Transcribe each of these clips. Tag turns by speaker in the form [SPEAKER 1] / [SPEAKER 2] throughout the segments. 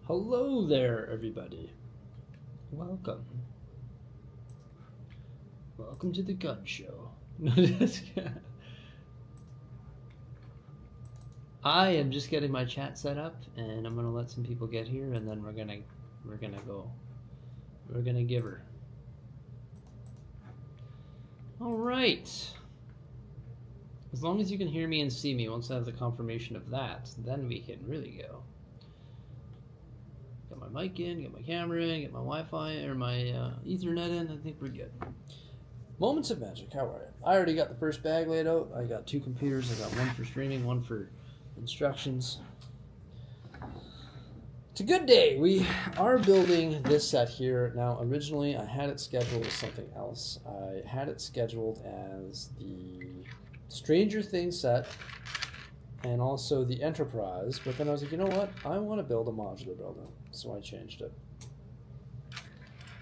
[SPEAKER 1] Hello there, everybody. Welcome. Welcome to the gun show. I am just getting my chat set up, and I'm gonna let some people get here, and then we're gonna give her. All right. As long as you can hear me and see me, once I have the confirmation of that, then we can really go. Got my mic in, get my camera in, get my Wi-Fi or my Ethernet in. I think we're good. Moments of Magic, how are you? I already got the first bag laid out. I got 2 computers. I got one for streaming, one for instructions. It's a good day. We are building this set here. Now, originally I had it scheduled as something else. I had it scheduled as the Stranger Things set and also the Enterprise, but then I was like, you know what? I want to build a modular building, so I changed it.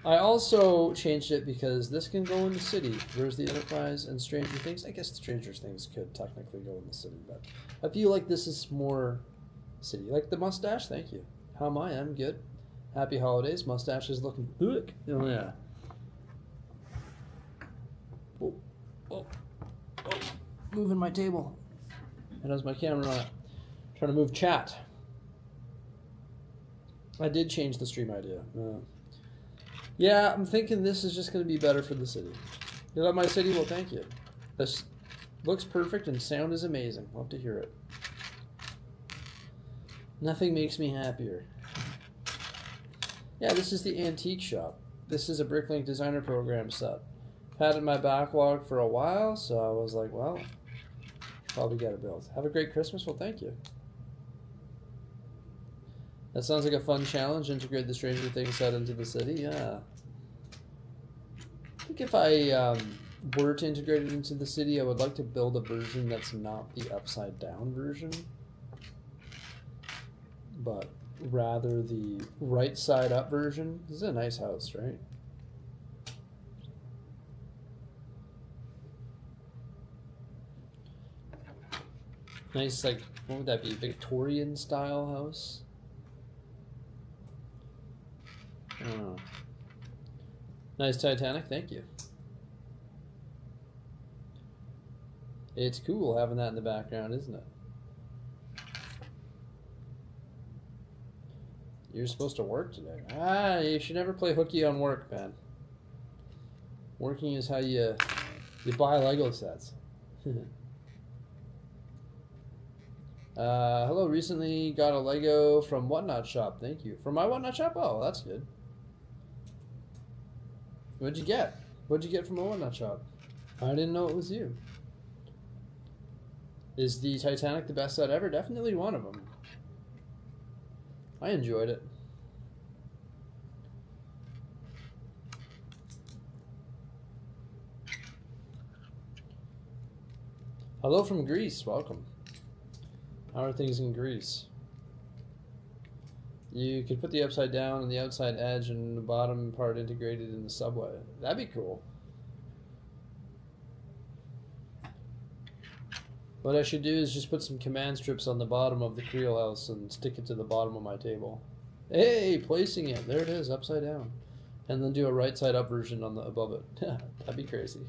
[SPEAKER 1] I also changed it because this can go in the city, whereas the Enterprise and Stranger Things, I guess the Stranger Things could technically go in the city, but I feel like this is more city. Like the mustache, thank you. How am I? I'm good. Happy holidays. Mustache is looking good. Oh, yeah. Oh, oh, oh. Moving my table. It has my camera on it. Trying to move chat. I did change the stream idea. Yeah, I'm thinking this is just going to be better for the city. You love my city? Well, thank you. This looks perfect and sound is amazing. Love to hear it. Nothing makes me happier. Yeah, this is the antique shop. This is a Bricklink designer program set. Had it in my backlog for a while, so I was like, well, probably get it built. Have a great Christmas. Well, thank you. That sounds like a fun challenge. Integrate the Stranger Things set into the city. Yeah. I think if I were to integrate it into the city, I would like to build a version that's not the upside down version, but rather the right side up version. This is a nice house, right? Nice, like, what would that be? Victorian style house? I don't know. Nice Titanic, thank you. It's cool having that in the background, isn't it? You're supposed to work today. Ah, you should never play hooky on work, man. Working is how you buy Lego sets. Hello, recently got a Lego from Whatnot Shop. Thank you. From my Whatnot Shop? Oh, that's good. What'd you get? What'd you get from a Whatnot Shop? I didn't know it was you. Is the Titanic the best set ever? Definitely one of them. I enjoyed it. Hello from Greece. Welcome. How are things in Greece? You could put the upside down and the outside edge and the bottom part integrated in the subway. That'd be cool. What I should do is just put some command strips on the bottom of the Creel house and stick it to the bottom of my table. Hey, placing it. There it is, upside down. And then do a right side up version on the above it. That'd be crazy.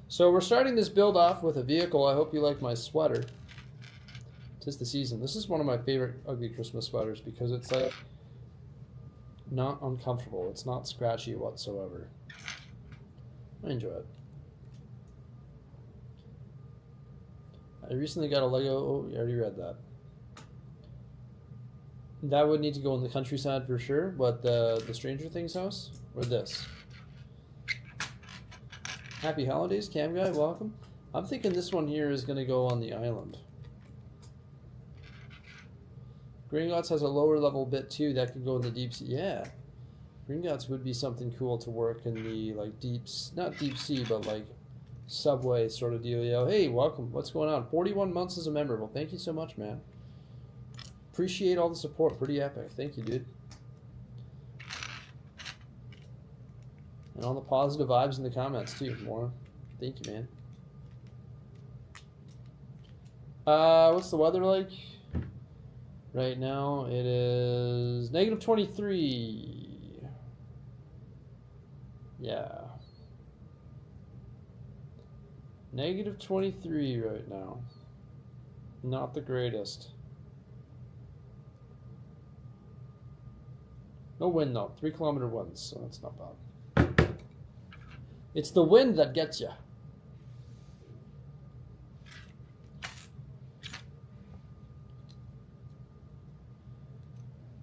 [SPEAKER 1] So we're starting this build off with a vehicle. I hope you like my sweater. 'Tis the season. This is one of my favorite ugly Christmas sweaters because it's like not uncomfortable. It's not scratchy whatsoever. I enjoy it. I recently got a Lego. Oh, you already read that. That would need to go in the countryside for sure, but the Stranger Things house or this. Happy holidays, Cam Guy. Welcome. I'm thinking this one here is going to go on the island. Gringotts has a lower level bit too that could go in the deep sea. Yeah. Gringotts would be something cool to work in the like not deep sea, but like subway sort of dealio. Hey, welcome. What's going on? 41 months as a member. Well, thank you so much, man. Appreciate all the support. Pretty epic. Thank you, dude. And all the positive vibes in the comments too. More. Thank you, man. What's the weather like? Right now it is negative 23. Yeah. Negative 23 right now. Not the greatest. No wind though. 3 kilometer winds, so that's not bad. It's the wind that gets you.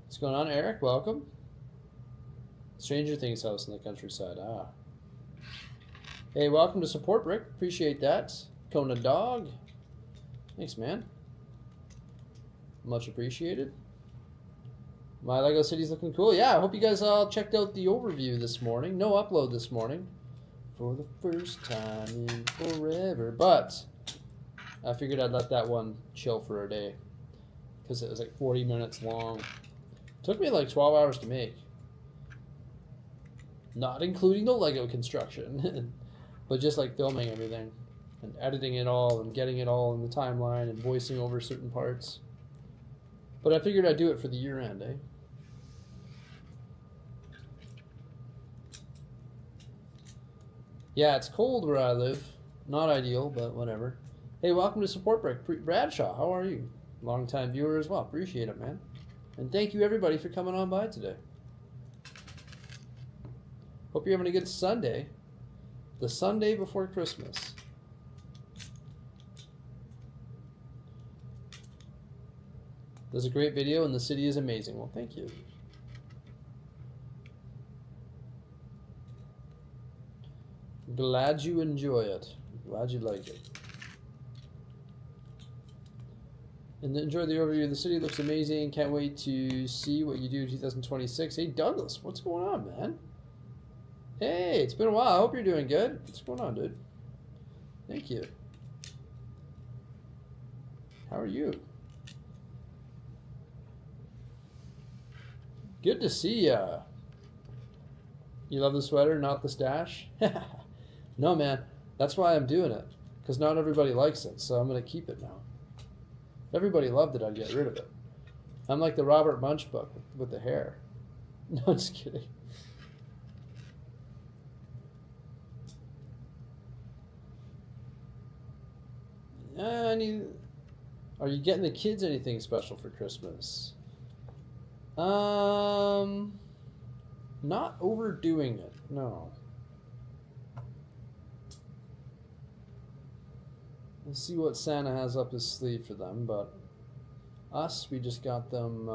[SPEAKER 1] What's going on, Eric? Welcome. Stranger Things house in the countryside. Ah. Hey, welcome to Support Brick. Appreciate that. Kona Dog. Thanks, man. Much appreciated. My Lego City's looking cool. Yeah, I hope you guys all checked out the overview this morning. No upload this morning. For the first time in forever. But I figured I'd let that one chill for a day. Because it was like 40 minutes long. Took me like 12 hours to make. Not including the Lego construction. But just like filming everything. And editing it all. And getting it all in the timeline. And voicing over certain parts. But I figured I'd do it for the year end, eh? Yeah, it's cold where I live. Not ideal, but whatever. Hey, welcome to Support Brick. Bradshaw, how are you? Long-time viewer as well. Appreciate it, man. And thank you, everybody, for coming on by today. Hope you're having a good Sunday. The Sunday before Christmas. There's a great video, and the city is amazing. Well, thank you. Glad you enjoy it. Glad you like it. And enjoy the overview. The city looks amazing. Can't wait to see what you do in 2026. Hey, Douglas, what's going on, man? Hey, it's been a while. I hope you're doing good. What's going on, dude? Thank you. How are you? Good to see ya. You love the sweater, not the stash? No, man. That's why I'm doing it. Because not everybody likes it, so I'm going to keep it now. If everybody loved it, I'd get rid of it. I'm like the Robert Munch book with the hair. No, I'm just kidding. Are you getting the kids anything special for Christmas? Not overdoing it, no. Let's see what Santa has up his sleeve for them, but us, we just got them,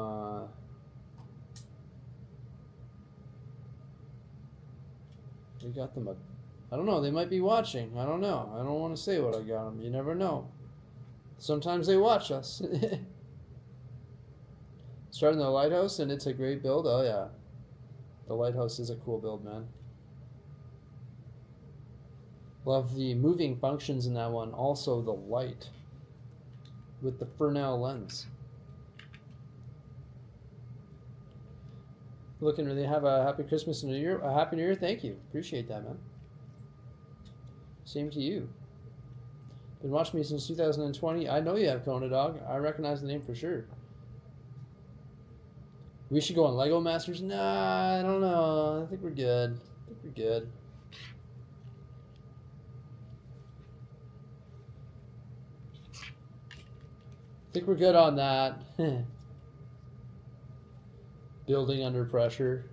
[SPEAKER 1] we got them I don't know, they might be watching, I don't know. I don't want to say what I got them, you never know. Sometimes they watch us. Starting the lighthouse, and it's a great build. Oh yeah, the lighthouse is a cool build, man. Love the moving functions in that one. Also the light with the Fresnel lens. Looking really have a happy Christmas and New Year. A happy New Year. Thank you. Appreciate that, man. Same to you. Been watching me since 2020. I know you have, Kona Dog. I recognize the name for sure. We should go on Lego Masters? Nah, I don't know. I think we're good. I think we're good. I think we're good on that. Building under pressure.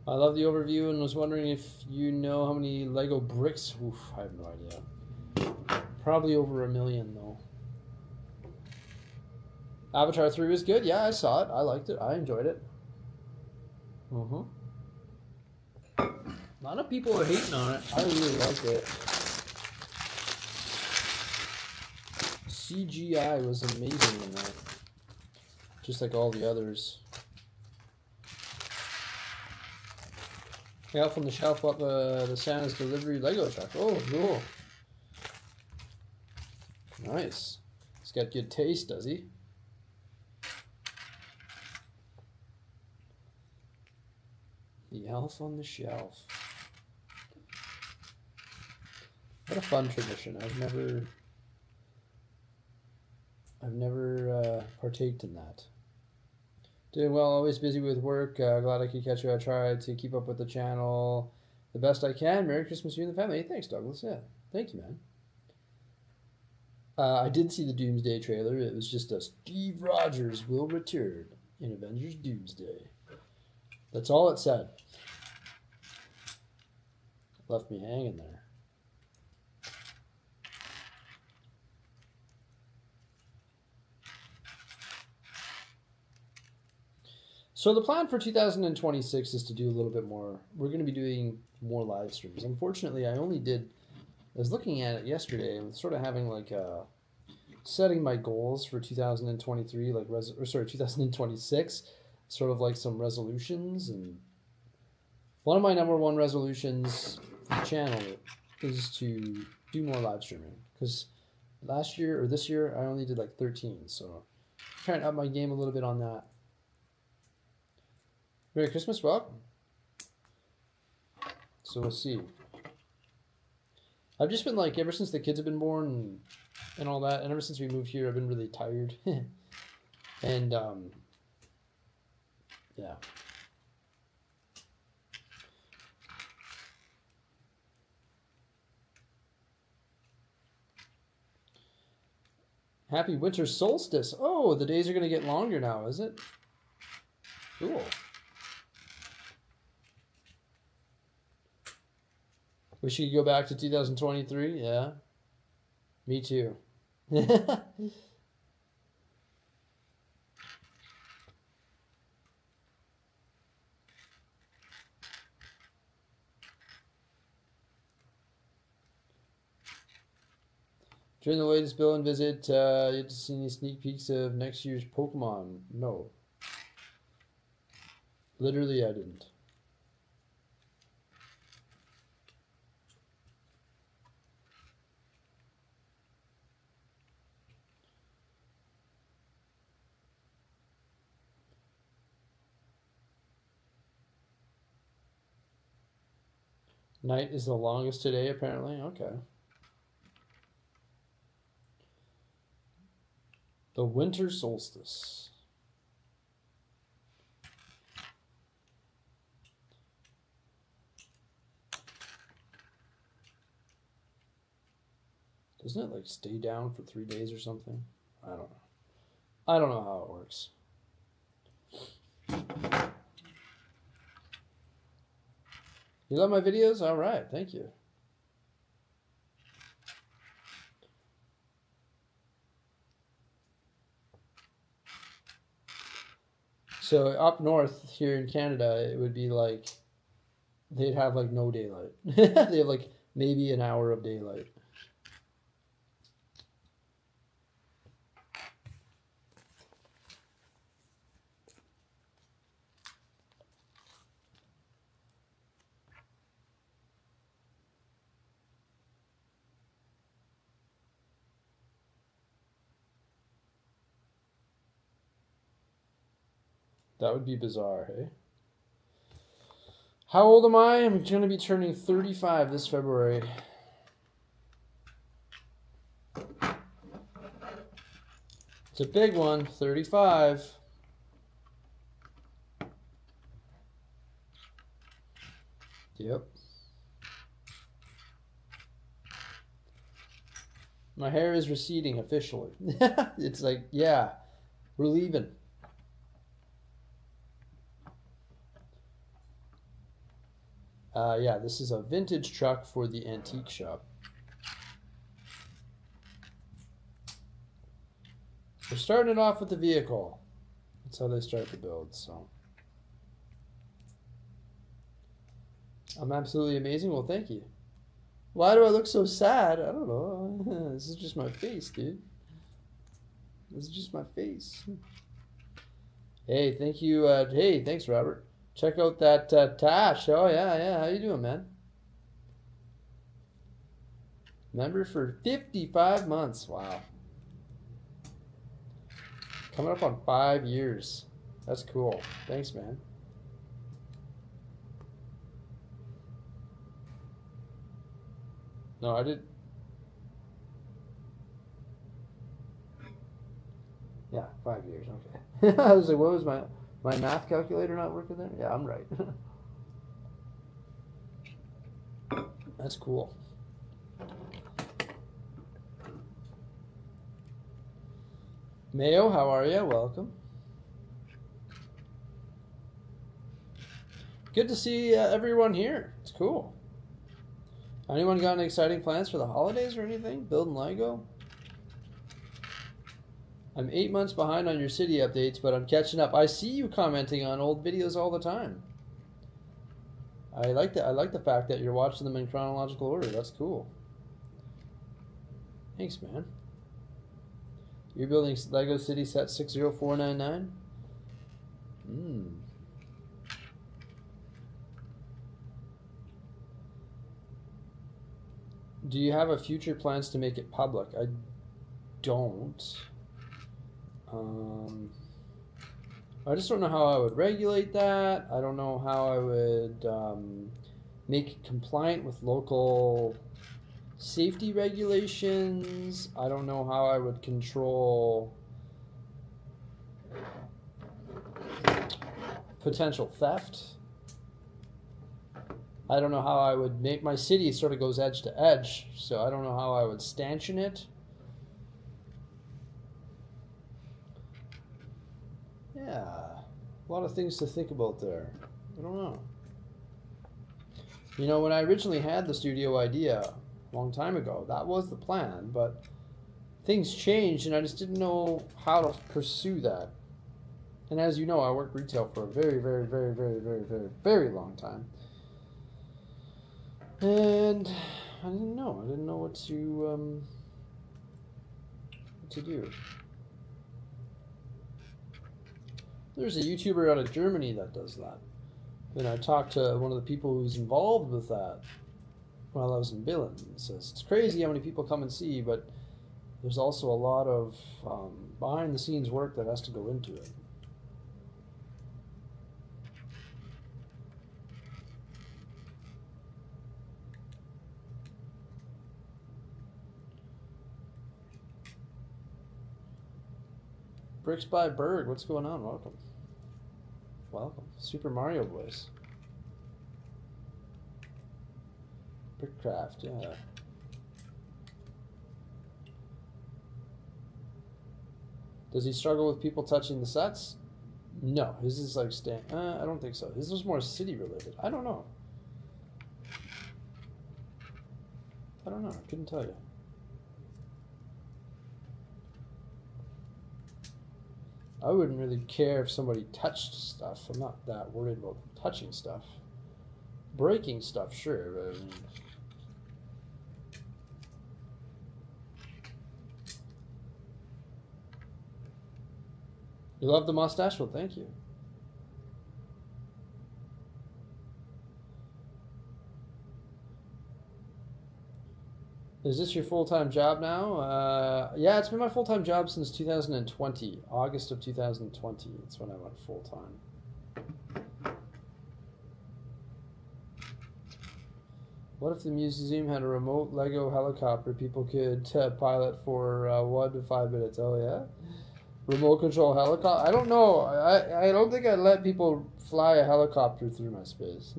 [SPEAKER 1] I love the overview and was wondering if you know how many Lego bricks. Oof, I have no idea. Probably over 1 million though. Avatar 3 was good. Yeah, I saw it. I liked it. I enjoyed it. A lot of people are hating on it. I really liked it. CGI was amazing in that. Just like all the others. Out from the shelf up the Santa's delivery Lego truck. Oh, cool. Nice. He's got good taste, does he? The elf on the shelf. What a fun tradition. I've never partaked in that. Doing well, always busy with work. Glad I could catch you. I tried to keep up with the channel the best I can. Merry Christmas to you and the family. Hey, thanks, Douglas. Yeah, thank you, man. I did see the Doomsday trailer. It was just a Steve Rogers will return in Avengers Doomsday. That's all it said. Left me hanging there. So the plan for 2026 is to do a little bit more. We're going to be doing more live streams. Unfortunately, I was looking at it yesterday and sort of having like setting my goals for 2023, 2026, sort of like some resolutions. And one of my number one resolutions for the channel is to do more live streaming, because this year I only did like 13. So I'm trying to up my game a little bit on that. Merry Christmas, welcome. So we'll see. I've just been like, ever since the kids have been born and all that, and ever since we moved here, I've been really tired. And yeah. Happy winter solstice. Oh, the days are going to get longer now, is it? Cool. Wish you could go back to 2023. Yeah. Me too. During the latest Bill and visit, you had to see any sneak peeks of next year's Pokemon? No. Literally, I didn't. Night is the longest today, apparently. Okay. The winter solstice. Doesn't it like stay down for 3 days or something? I don't know. I don't know how it works. You love my videos? All right, thank you. So up north here in Canada, it would be like they'd have like no daylight. They have like maybe an hour of daylight. That would be bizarre, hey? How old am I? I'm going to be turning 35 this February. It's a big one, 35. Yep. My hair is receding officially. It's like, yeah, we're leaving. Yeah, this is a vintage truck for the antique shop. We're starting it off with the vehicle. That's how they start the build, so. I'm absolutely amazing. Well, thank you. Why do I look so sad? I don't know. This is just my face, dude. This is just my face. Hey, thank you. Hey, thanks, Robert. Check out that Tash. Oh, yeah. How you doing, man? Member for 55 months. Wow. Coming up on 5 years. That's cool. Thanks, man. No, I did. Yeah, 5 years. Okay. I was like, what was my math calculator not working there? Yeah, I'm right. That's cool. Mayo, how are you? Welcome. Good to see everyone here. It's cool. Anyone got any exciting plans for the holidays or anything? Building Lego? I'm 8 months behind on your city updates, but I'm catching up. I see you commenting on old videos all the time. I like that. I like the fact that you're watching them in chronological order. That's cool. Thanks, man. You're building Lego City Set 60499? Do you have a future plans to make it public? I don't. I just don't know how I would regulate that. I don't know how I would make it compliant with local safety regulations. I don't know how I would control potential theft. I don't know how I would make my city sort of goes edge to edge, so I don't know how I would stanchion it. Yeah, a lot of things to think about there. I don't know. You know, when I originally had the studio idea a long time ago, that was the plan, but things changed and I just didn't know how to pursue that. And as you know, I worked retail for a very, very, very, very, very, very, very long time. And I didn't know. I didn't know what to do. There's a YouTuber out of Germany that does that. And I talked to one of the people who's involved with that while I was in Billund. He says, it's crazy how many people come and see, but there's also a lot of behind-the-scenes work that has to go into it. Bricks by Berg, what's going on? Welcome. Welcome. Super Mario Boys. Brickcraft, yeah. Does he struggle with people touching the sets? No, his is like I don't think so. His was more city related. I don't know. I couldn't tell you. I wouldn't really care if somebody touched stuff. I'm not that worried about touching stuff. Breaking stuff, sure, but I mean, you love the mustache? Well, thank you. Is this your full-time job now? Yeah, it's been my full-time job since 2020. August of 2020. That's when I went full-time. What if the museum had a remote Lego helicopter people could pilot for 1 to 5 minutes? Oh, yeah? Remote control helicopter? I don't know. I don't think I'd let people fly a helicopter through my space.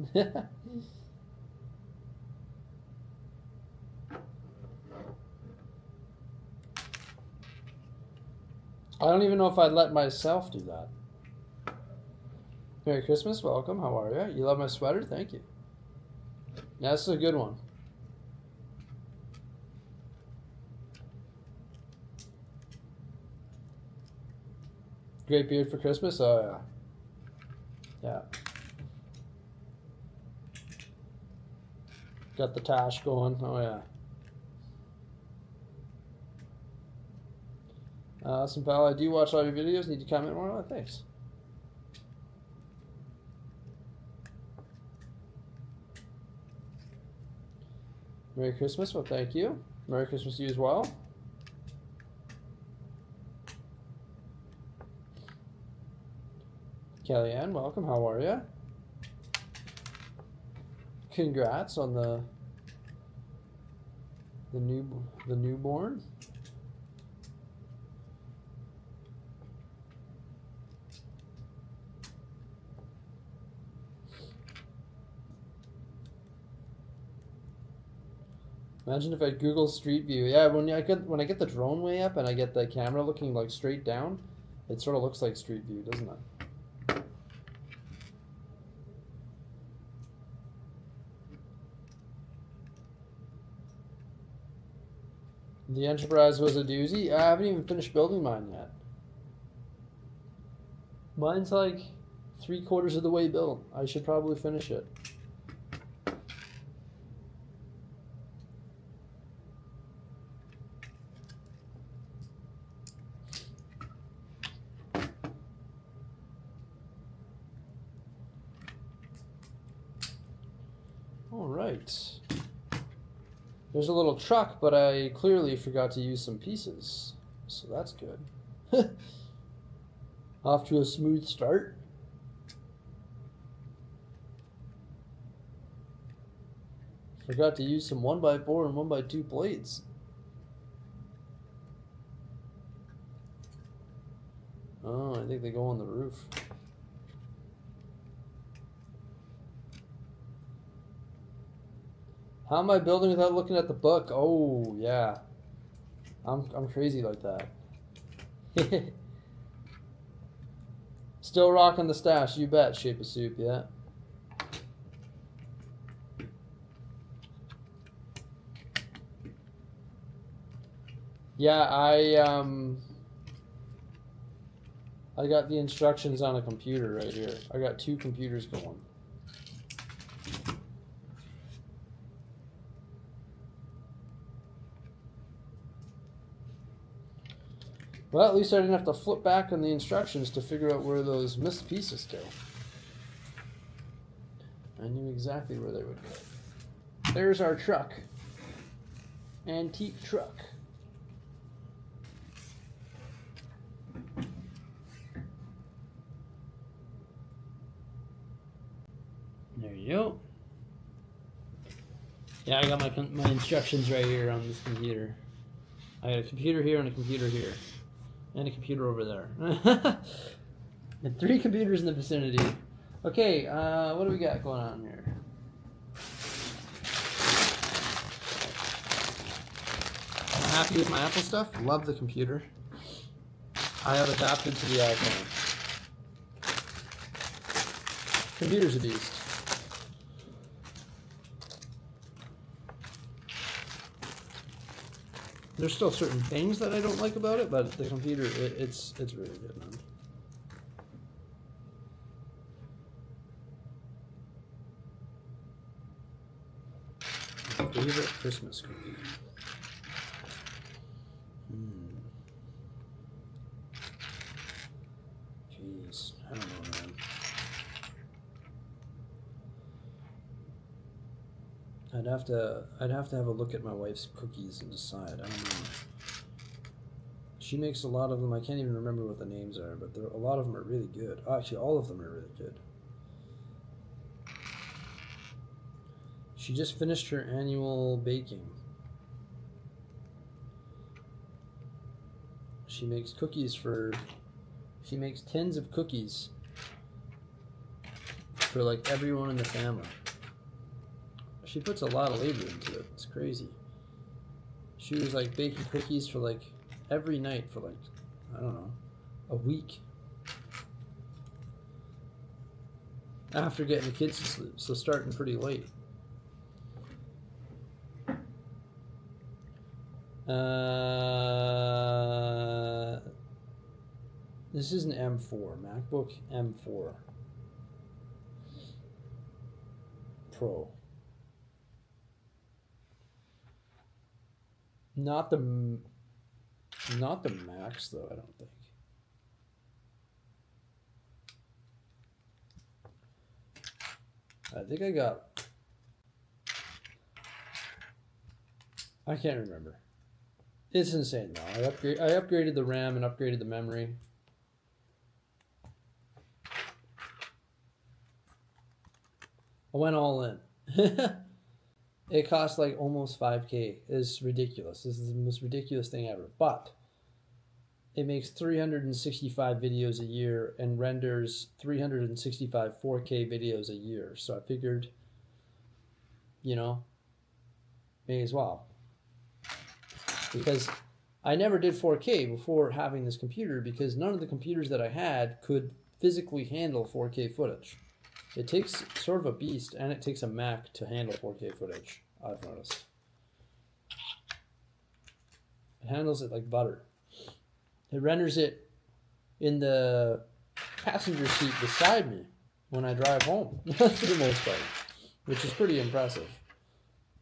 [SPEAKER 1] I don't even know if I'd let myself do that. Merry Christmas, welcome, how are you? You love my sweater? Thank you. Yeah, this is a good one. Great beard for Christmas? Oh, yeah. Yeah. Got the tash going. Oh, yeah. Awesome, pal. I do watch all your videos. Need to comment more? Oh, thanks. Merry Christmas. Well, thank you. Merry Christmas to you as well. Kellyanne, welcome. How are you? Congrats on the The newborn. Imagine if I Google Street View. Yeah, when I get the drone way up and I get the camera looking like straight down, it sort of looks like Street View, doesn't it? The Enterprise was a doozy. I haven't even finished building mine yet. Mine's like 3/4 of the way built. I should probably finish it. All right. There's a little truck, but I clearly forgot to use some pieces, so that's good. Off to a smooth start. Forgot to use some 1x4 and 1x2 plates. Oh, I think they go on the roof. How am I building without looking at the book? Oh, yeah. I'm crazy like that. Still rocking the stash, you bet, Shape of Soup, yeah. Yeah, I got the instructions on a computer right here. I got 2 computers going. Well, at least I didn't have to flip back on the instructions to figure out where those missed pieces go. I knew exactly where they would go. There's our truck. Antique truck. There you go. Yeah, I got my instructions right here on this computer. I got a computer here and a computer here. And a computer over there. And 3 computers in the vicinity. Okay, what do we got going on here? I'm happy with my Apple stuff. Love the computer. I have adapted to the iPhone. Computer's a beast. There's still certain things that I don't like about it, but the computer, it's really good, man. Favorite Christmas cookie? Jeez, I don't know, man. I'd have to have a look at my wife's cookies and decide. I don't know. She makes a lot of them. I can't even remember what the names are, but a lot of them are really good. Actually, all of them are really good. She just finished her annual baking. She makes she makes tins of cookies for like everyone in the family. She puts a lot of labor into it. It's crazy. She was like baking cookies for like every night for like, I don't know, a week. After getting the kids to sleep, so starting pretty late. This is an M4, MacBook M4 Pro. Not the Max though, I don't think. I think I can't remember. It's insane though. I upgraded the RAM and upgraded the memory. I went all in. It costs like almost 5K. It's ridiculous. This is the most ridiculous thing ever. But it makes 365 videos a year and renders 365 4K videos a year. So I figured, you know, may as well. Because I never did 4K before having this computer because none of the computers that I had could physically handle 4K footage. It takes sort of a beast, and it takes a Mac to handle 4K footage, I've noticed. It handles it like butter. It renders it in the passenger seat beside me when I drive home, for the most part, which is pretty impressive.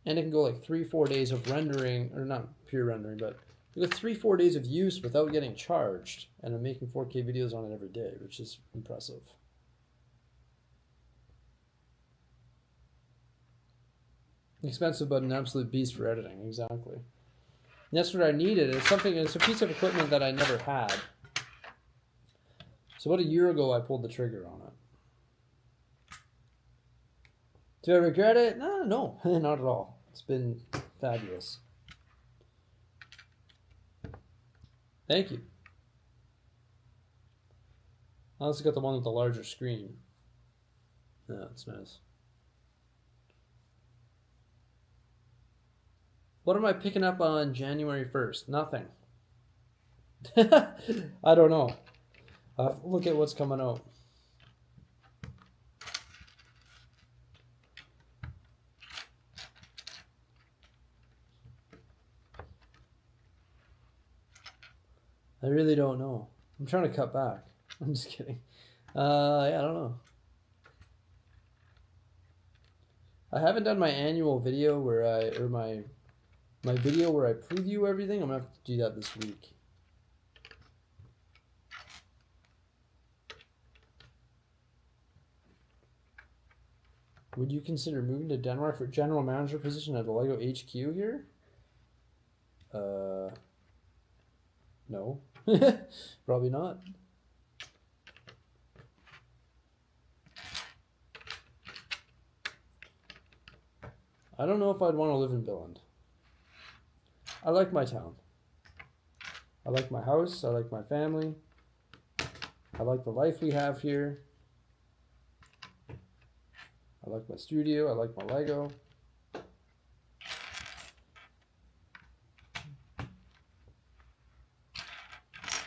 [SPEAKER 1] And it can go like 3-4 days of rendering, or not pure rendering, but you go 3-4 days of use without getting charged, and I'm making 4K videos on it every day, which is impressive. Expensive, but an absolute beast for editing, exactly. And that's what I needed. It's a piece of equipment that I never had. So about a year ago, I pulled the trigger on it. Do I regret it? No, not at all. It's been fabulous. Thank you. I also got the one with the larger screen. Yeah, it's nice. What am I picking up on January 1st? Nothing. I don't know. Look at what's coming out. I really don't know. I'm trying to cut back. I'm just kidding. Yeah, I don't know. I haven't done my annual video where my video where I preview everything. I'm gonna have to do that this week. Would you consider moving to Denmark for general manager position at the LEGO HQ here? No. Probably not. I don't know if I'd want to live in Billund. I like my town. I like my house. I like my family. I like the life we have here. I like my studio. I like my Lego.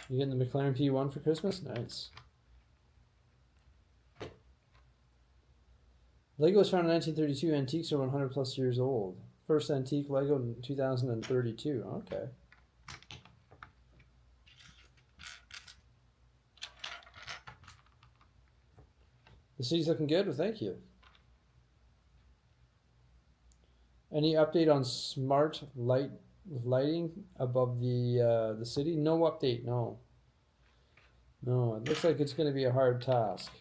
[SPEAKER 1] You getting the McLaren P1 for Christmas? Nice. Lego was founded in 1932. Antiques are 100 plus years old. First antique Lego in 2032. Okay. The city's looking good? Well, thank you. Any update on smart lighting above the city? No update, no. No, it looks like it's going to be a hard task.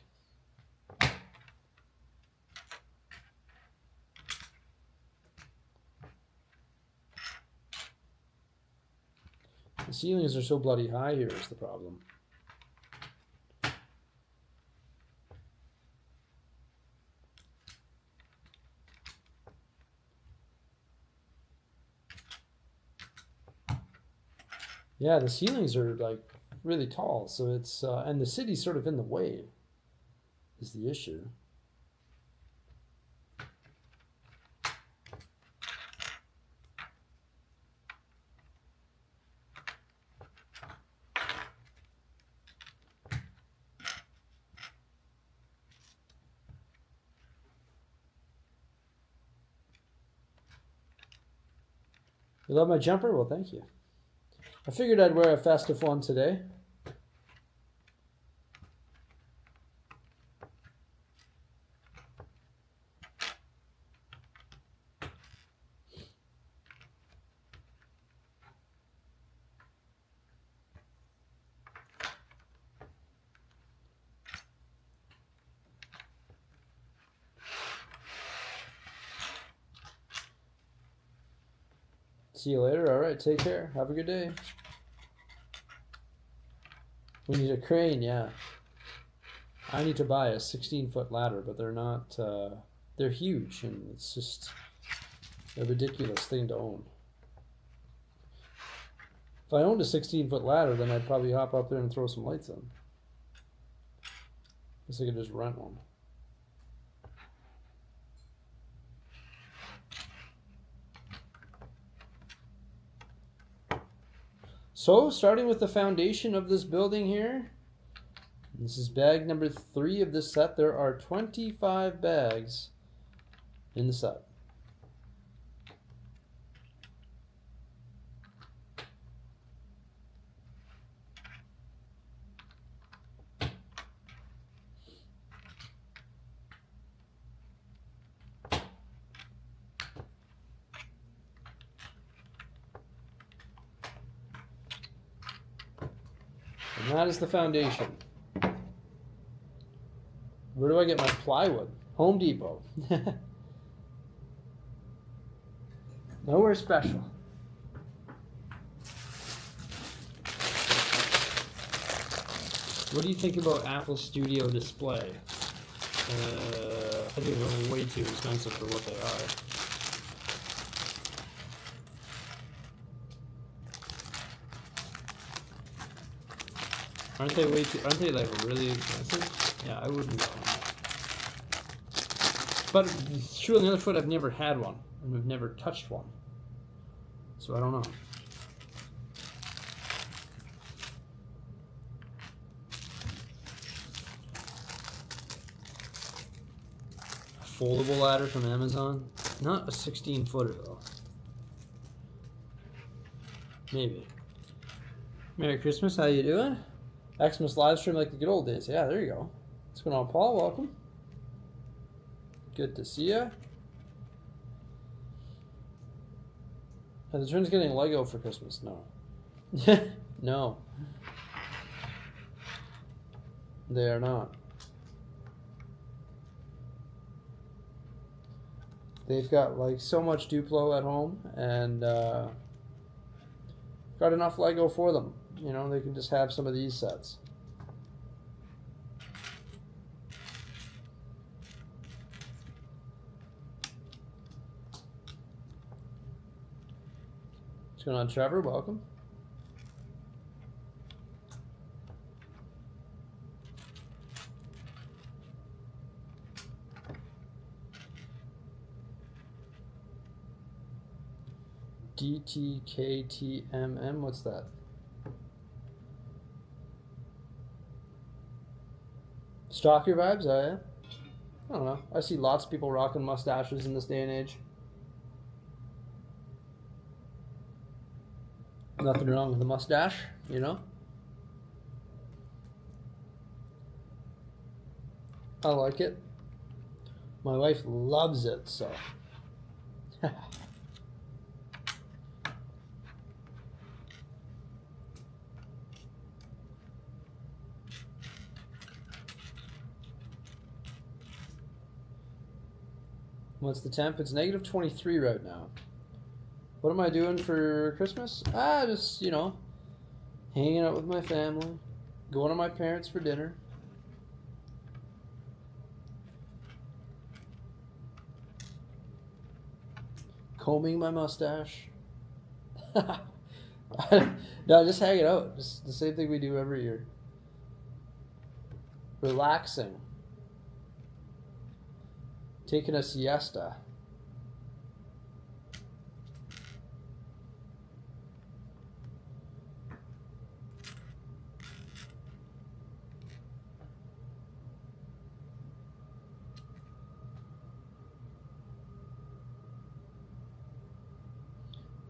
[SPEAKER 1] The ceilings are so bloody high here is the problem. Yeah, the ceilings are like really tall, so it's and the city's sort of in the way is the issue. You love my jumper? Well, thank you. I figured I'd wear a festive one today. See you later. All right, take care. Have a good day. We need a crane, yeah. I need to buy a 16-foot ladder, but they're not, they're huge, and it's just, a ridiculous thing to own. If I owned a 16-foot ladder, then I'd probably hop up there and throw some lights in. Guess I could just rent one. So, starting with the foundation of this building here, this is bag number 3 of this set. There are 25 bags in the set. And that is the foundation. Where do I get my plywood? Home Depot. Nowhere special. What do you think about Apple Studio Display? I think they're way too expensive for what they are. Aren't they like really expensive? Yeah, I wouldn't go. But it's true on the other foot, I've never had one, and I've never touched one. So I don't know. A foldable ladder from Amazon? Not a 16-footer though. Maybe. Merry Christmas, how you doing? Xmas live stream like the good old days. Yeah, there you go. What's going on, Paul? Welcome. Good to see ya. Are the twins getting Lego for Christmas? No. No. They are not. They've got like so much Duplo at home and got enough Lego for them. You know, they can just have some of these sets. What's going on, Trevor? Welcome. DTKTMM, what's that? Stalker vibes? Oh yeah? I don't know. I see lots of people rocking mustaches in this day and age. Nothing wrong with the mustache, you know? I like it. My wife loves it, so. What's the temp? It's negative 23 right now. What am I doing for Christmas? Just, you know, hanging out with my family, going to my parents for dinner. Combing my mustache. No, just hanging out. Just the same thing we do every year. Relaxing. Taking a siesta.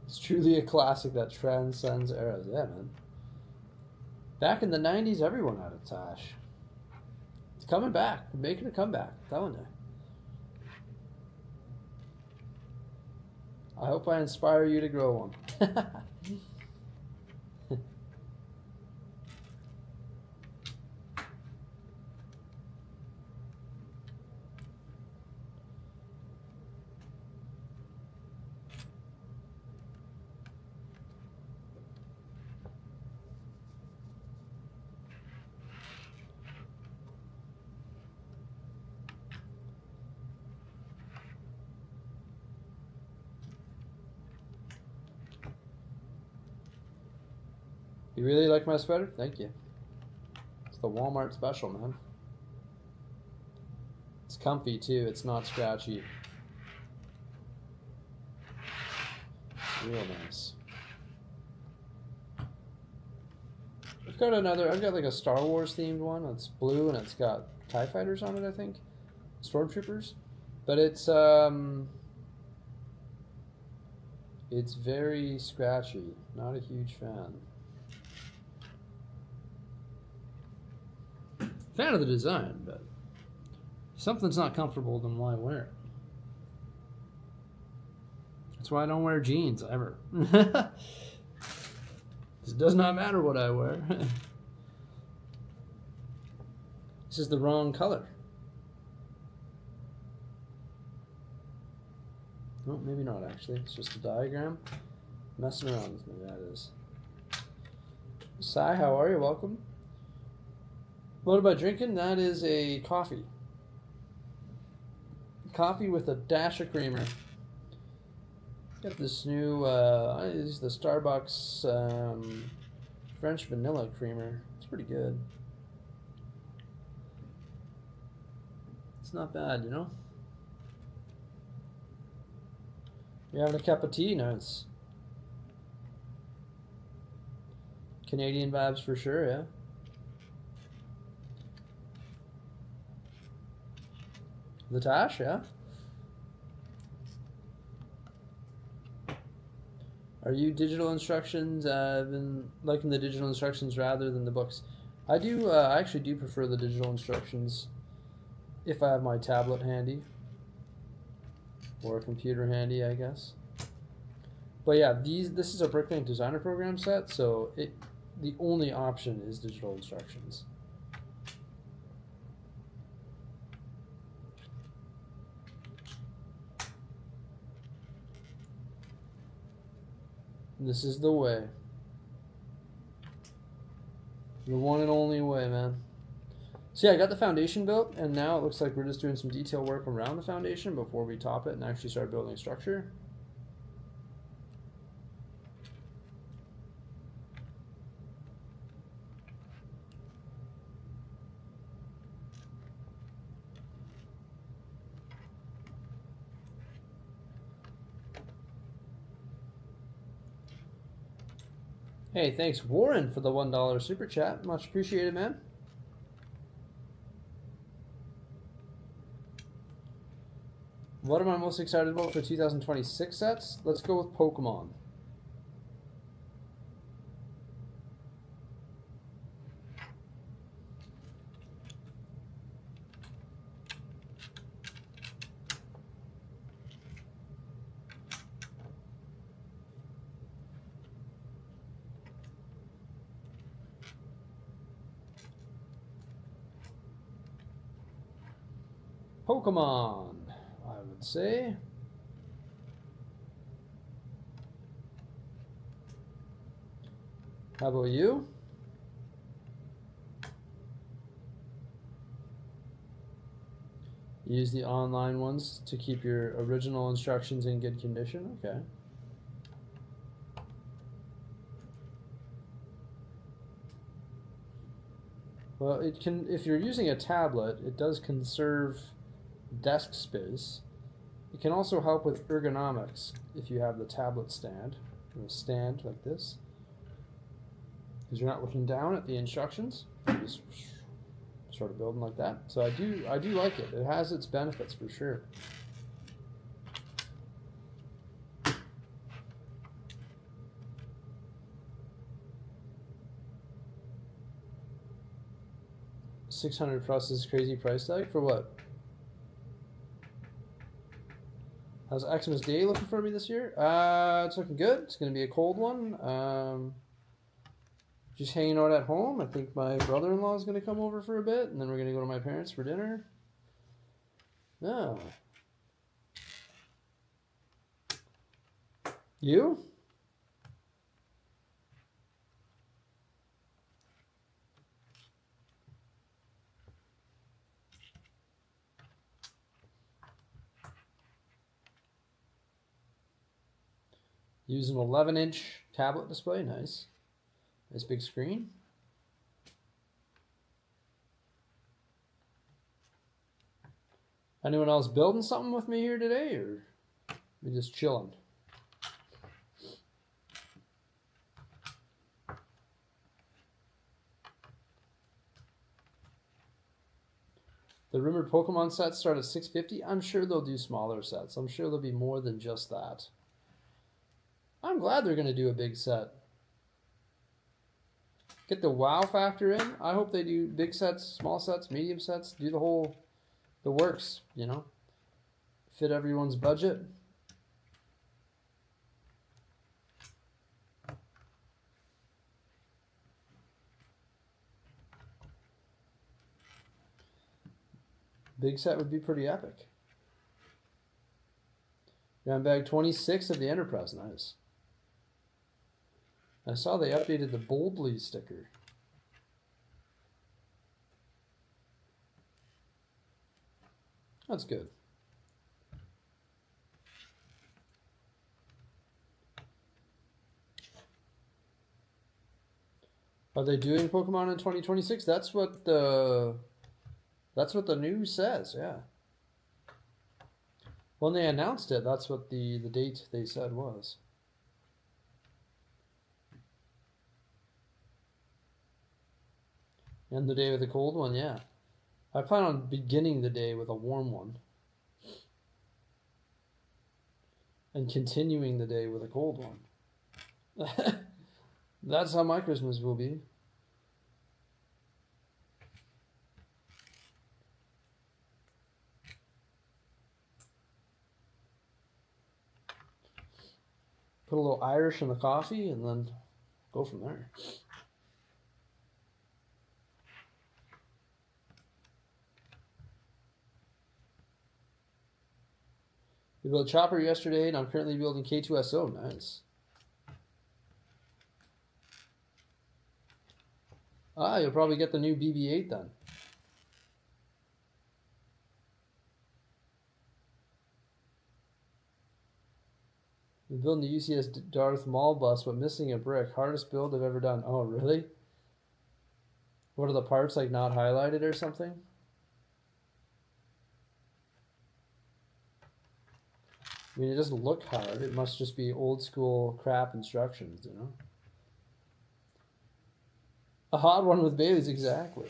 [SPEAKER 1] It's truly a classic that transcends eras. Yeah, man. Back in the 90s, everyone had a tash. It's coming back. We're making a comeback. I'm telling you. I hope I inspire you to grow one. really like my sweater? Thank you. It's the Walmart special, man. It's comfy too. It's not scratchy. It's real nice. I've got like a Star Wars themed one. It's blue and it's got TIE fighters on it, I think. Stormtroopers. But it's very scratchy. Not a huge fan. Fan of the design, but if something's not comfortable, then why wear it? That's why I don't wear jeans ever. It does not matter what I wear. This is the wrong color. No, maybe not actually. It's just a diagram. Messing around with me, that is. Sai, how are you? Welcome. What am I drinking? That is a coffee. Coffee with a dash of creamer. Got this new, I use the Starbucks French vanilla creamer. It's pretty good. It's not bad, you know? You're having a cup of tea? Nice. Canadian vibes for sure, yeah. The Tash, yeah. Are you digital instructions? I've been liking the digital instructions rather than the books. I do. I actually do prefer the digital instructions if I have my tablet handy or a computer handy, I guess. But yeah, this is a Bricklink designer program set, so the only option is digital instructions. This is the way. The one and only way, man. So yeah, I got the foundation built, and now it looks like we're just doing some detail work around the foundation before we top it and actually start building a structure. Hey, thanks Warren for the $1 super chat. Much appreciated, man. What am I most excited about for 2026 sets? Let's go with Pokemon. Pokemon, I would say. How about you? Use the online ones to keep your original instructions in good condition. Okay. Well, it can, if you're using a tablet, it does conserve desk space. It can also help with ergonomics if you have the tablet stand, a stand like this, because you're not looking down at the instructions. You just sort of building like that. So I do like it. It has its benefits for sure. $600 plus is crazy price tag for what? How's Xmas Day looking for me this year? It's looking good. It's going to be a cold one. Just hanging out at home. I think my brother-in-law is going to come over for a bit, and then we're going to go to my parents for dinner. Yeah. You? Use an 11-inch tablet display. Nice. Nice big screen. Anyone else building something with me here today, or we just chilling? The rumored Pokemon sets start at $650. I'm sure they'll do smaller sets. I'm sure there'll be more than just that. I'm glad they're going to do a big set. Get the wow factor in. I hope they do big sets, small sets, medium sets. Do the works, you know. Fit everyone's budget. Big set would be pretty epic. Got bag 26 of the Enterprise. Nice. I saw they updated the Boldly sticker. That's good. Are they doing Pokemon in 2026? That's what the news says, yeah. When they announced it, that's what the date they said was. And the day with the cold one, yeah. I plan on beginning the day with a warm one. And continuing the day with a cold one. That's how my Christmas will be. Put a little Irish in the coffee and then go from there. We built Chopper yesterday, and I'm currently building K2SO. Nice. Ah, you'll probably get the new BB-8 then. We're building the UCS Darth Maul bus, but missing a brick. Hardest build I've ever done. Oh, really? What are the parts, like, not highlighted or something? I mean, it doesn't look hard. It must just be old school crap instructions, you know? A hot one with Baileys, exactly.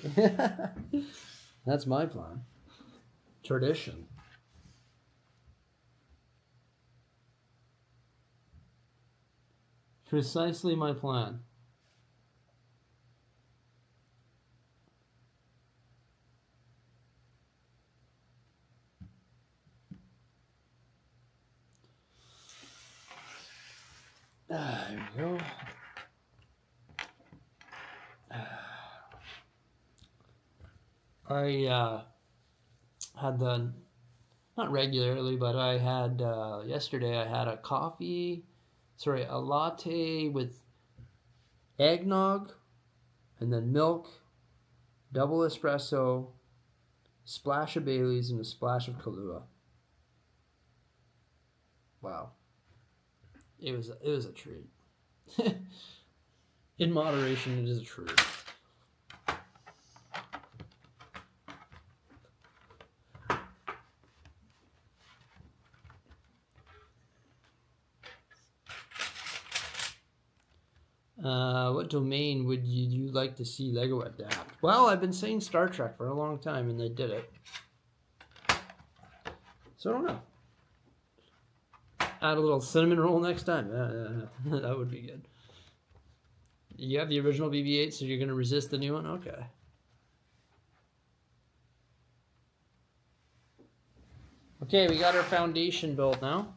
[SPEAKER 1] That's my plan. Tradition. Precisely my plan. There we go. I had the, not regularly, but I had, yesterday I had a latte with eggnog, and then milk, double espresso, splash of Baileys, and a splash of Kahlua. Wow. It was a treat. In moderation, it is a treat. What domain would you like to see Lego adapt? Well, I've been saying Star Trek for a long time, and they did it. So I don't know. Add a little cinnamon roll next time. That would be good. You have the original BB-8, so you're going to resist the new one? Okay. Okay, we got our foundation built now.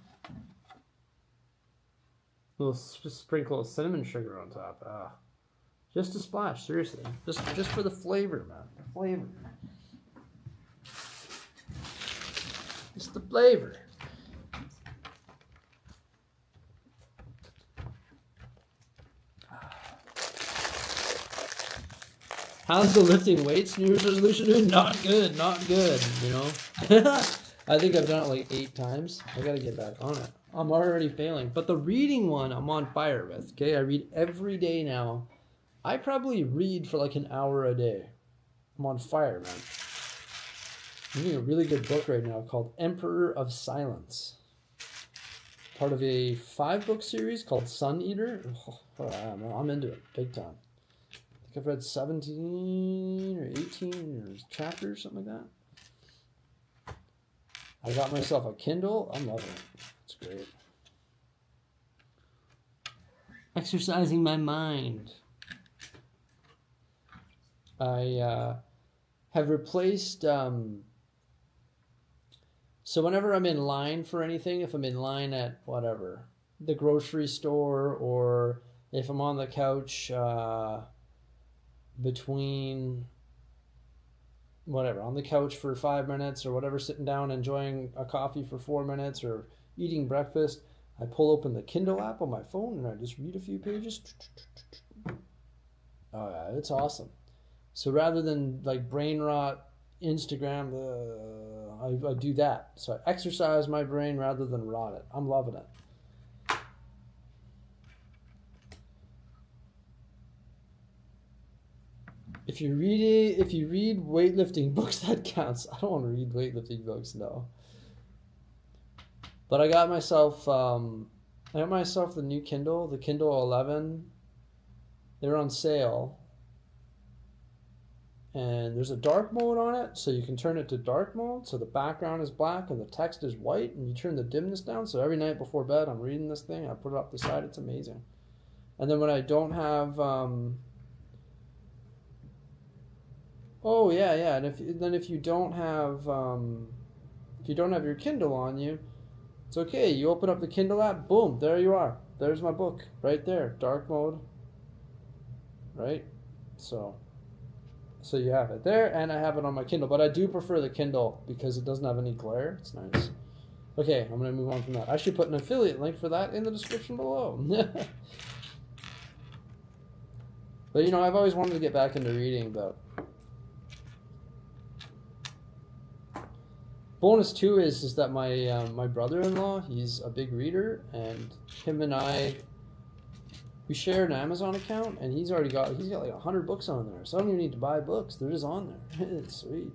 [SPEAKER 1] A little sprinkle of cinnamon sugar on top. Ah, just a splash, seriously. Just for the flavor, man. The flavor. Just the flavor. How's the lifting weights New Year's resolution doing? Not good, you know? I think I've done it like 8 times. I gotta get back on it. I'm already failing. But the reading one, I'm on fire with, okay? I read every day now I probably read for like an hour a day. I'm on fire, man. I'm reading a really good book right now called Emperor of Silence. Part of a 5-book series called Sun Eater. I'm into it big time. I think I've read 17 or 18 chapters, something like that. I got myself a Kindle. I'm loving it. It's great. Exercising my mind. I have replaced... So whenever I'm in line for anything, if I'm in line at whatever, the grocery store, or if I'm on the couch between whatever, on the couch for 5 minutes or whatever, sitting down enjoying a coffee for 4 minutes or eating breakfast, I pull open the Kindle app on my phone and I just read a few pages. Oh yeah, it's awesome. So rather than like brain rot Instagram, I do that. So I exercise my brain rather than rot it. I'm loving it. If you read weightlifting books, that counts. I don't want to read weightlifting books, no. But I got myself the new Kindle, the Kindle 11. They're on sale. And there's a dark mode on it, so you can turn it to dark mode, so the background is black and the text is white, and you turn the dimness down, so every night before bed I'm reading this thing, I put it up the side, it's amazing. And then when I don't have and if you don't have your Kindle on you, it's okay. You open up the Kindle app, boom, there you are. There's my book right there, dark mode. Right? So you have it there, and I have it on my Kindle, but I do prefer the Kindle because it doesn't have any glare. It's nice. Okay, I'm going to move on from that. I should put an affiliate link for that in the description below. But I've always wanted to get back into reading, but bonus too is that my brother-in-law, he's a big reader, and him and I, we share an Amazon account, and he's got like 100 books on there. So I don't even need to buy books; they're just on there. It's sweet.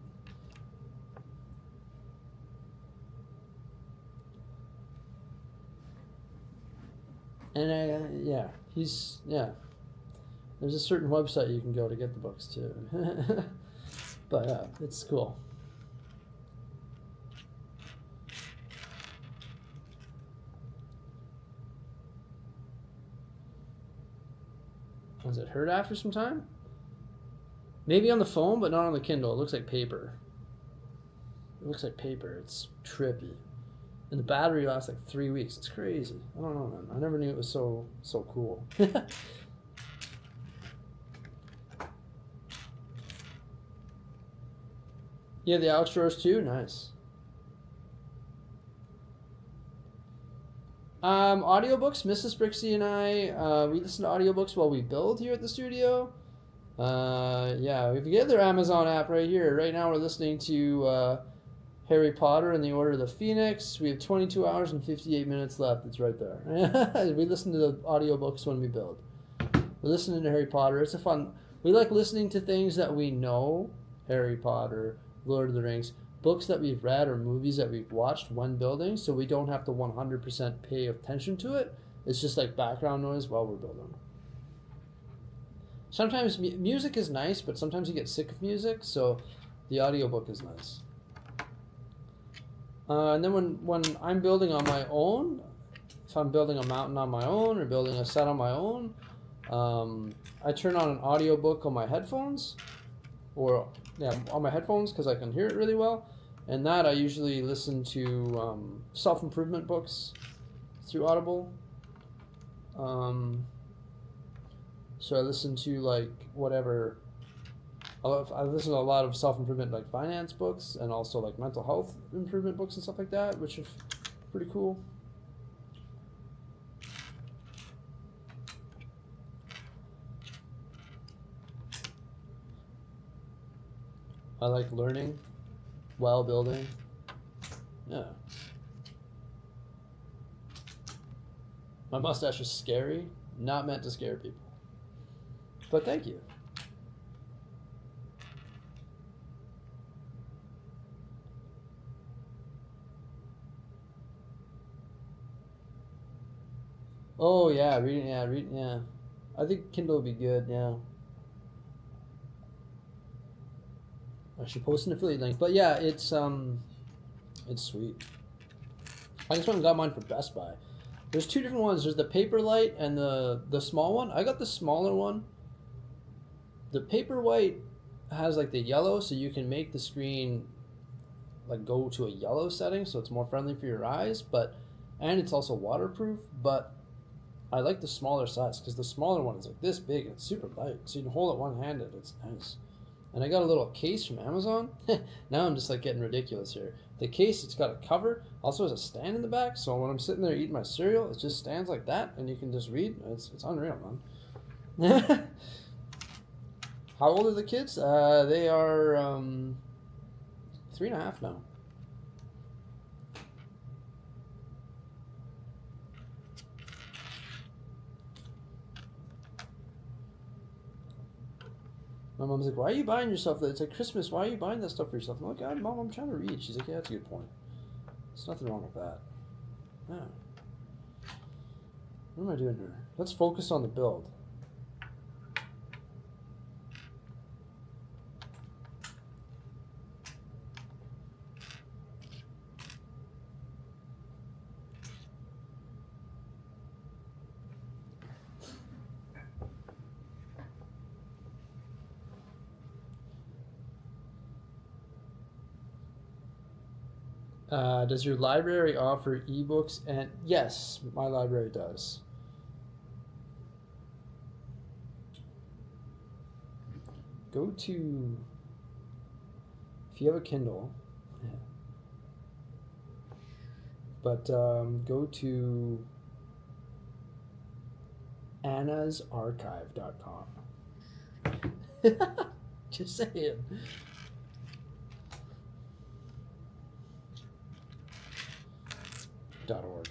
[SPEAKER 1] And there's a certain website you can go to get the books too. But it's cool. Does it hurt after some time? Maybe on the phone, but not on the Kindle. It looks like paper. It's trippy. And the battery lasts like 3 weeks. It's crazy. I don't know, man. I never knew it was so cool. Yeah, the Alex drawers too? Nice. Audiobooks. Mrs. Bricksie and I, we listen to audiobooks while we build here at the studio. We've got their Amazon app right here. Right now we're listening to Harry Potter and the Order of the Phoenix. We have 22 hours and 58 minutes left. It's right there. We listen to the audiobooks when we build. We're listening to Harry Potter. It's we like listening to things that we know. Harry Potter, Lord of the Rings. Books that we've read or movies that we've watched when building, so we don't have to 100% pay attention to it. It's just like background noise while we're building. Sometimes music is nice, but sometimes you get sick of music, so the audiobook is nice. And then when I'm building on my own, if I'm building a mountain on my own or building a set on my own, I turn on an audiobook on my headphones, on my headphones because I can hear it really well. And that I usually listen to self-improvement books through Audible. So I listen to like whatever. I listen to a lot of self-improvement like finance books and also like mental health improvement books and stuff like that, which is pretty cool. I like learning while building. Yeah. My mustache is scary, not meant to scare people. but thank you. Oh yeah, reading. Yeah, reading. Yeah, I think Kindle would be good. Yeah, I should post an affiliate link. But yeah, it's sweet. I just went and got mine from Best Buy. There's two different ones. There's the Paperwhite and the small one. I got the smaller one. The Paperwhite has like the yellow, so you can make the screen like go to a yellow setting, so it's more friendly for your eyes. And it's also waterproof. But I like the smaller size because the smaller one is like this big and it's super light, so you can hold it one-handed. It's nice. And I got a little case from Amazon. Now I'm just like getting ridiculous here. The case, it's got a cover, also has a stand in the back, so when I'm sitting there eating my cereal, it just stands like that, and you can just read. It's unreal, man. How old are the kids? They are 3.5 now. My mom's like, why are you buying yourself that? It's like Christmas. Why are you buying that stuff for yourself? I'm like, God, Mom, I'm trying to read. She's like, yeah, that's a good point. There's nothing wrong with that. Yeah. What am I doing here? Let's focus on the build. Does your library offer ebooks? And yes, my library does. Go to, if you have a Kindle, but go to annasarchive.com. Just saying. .org.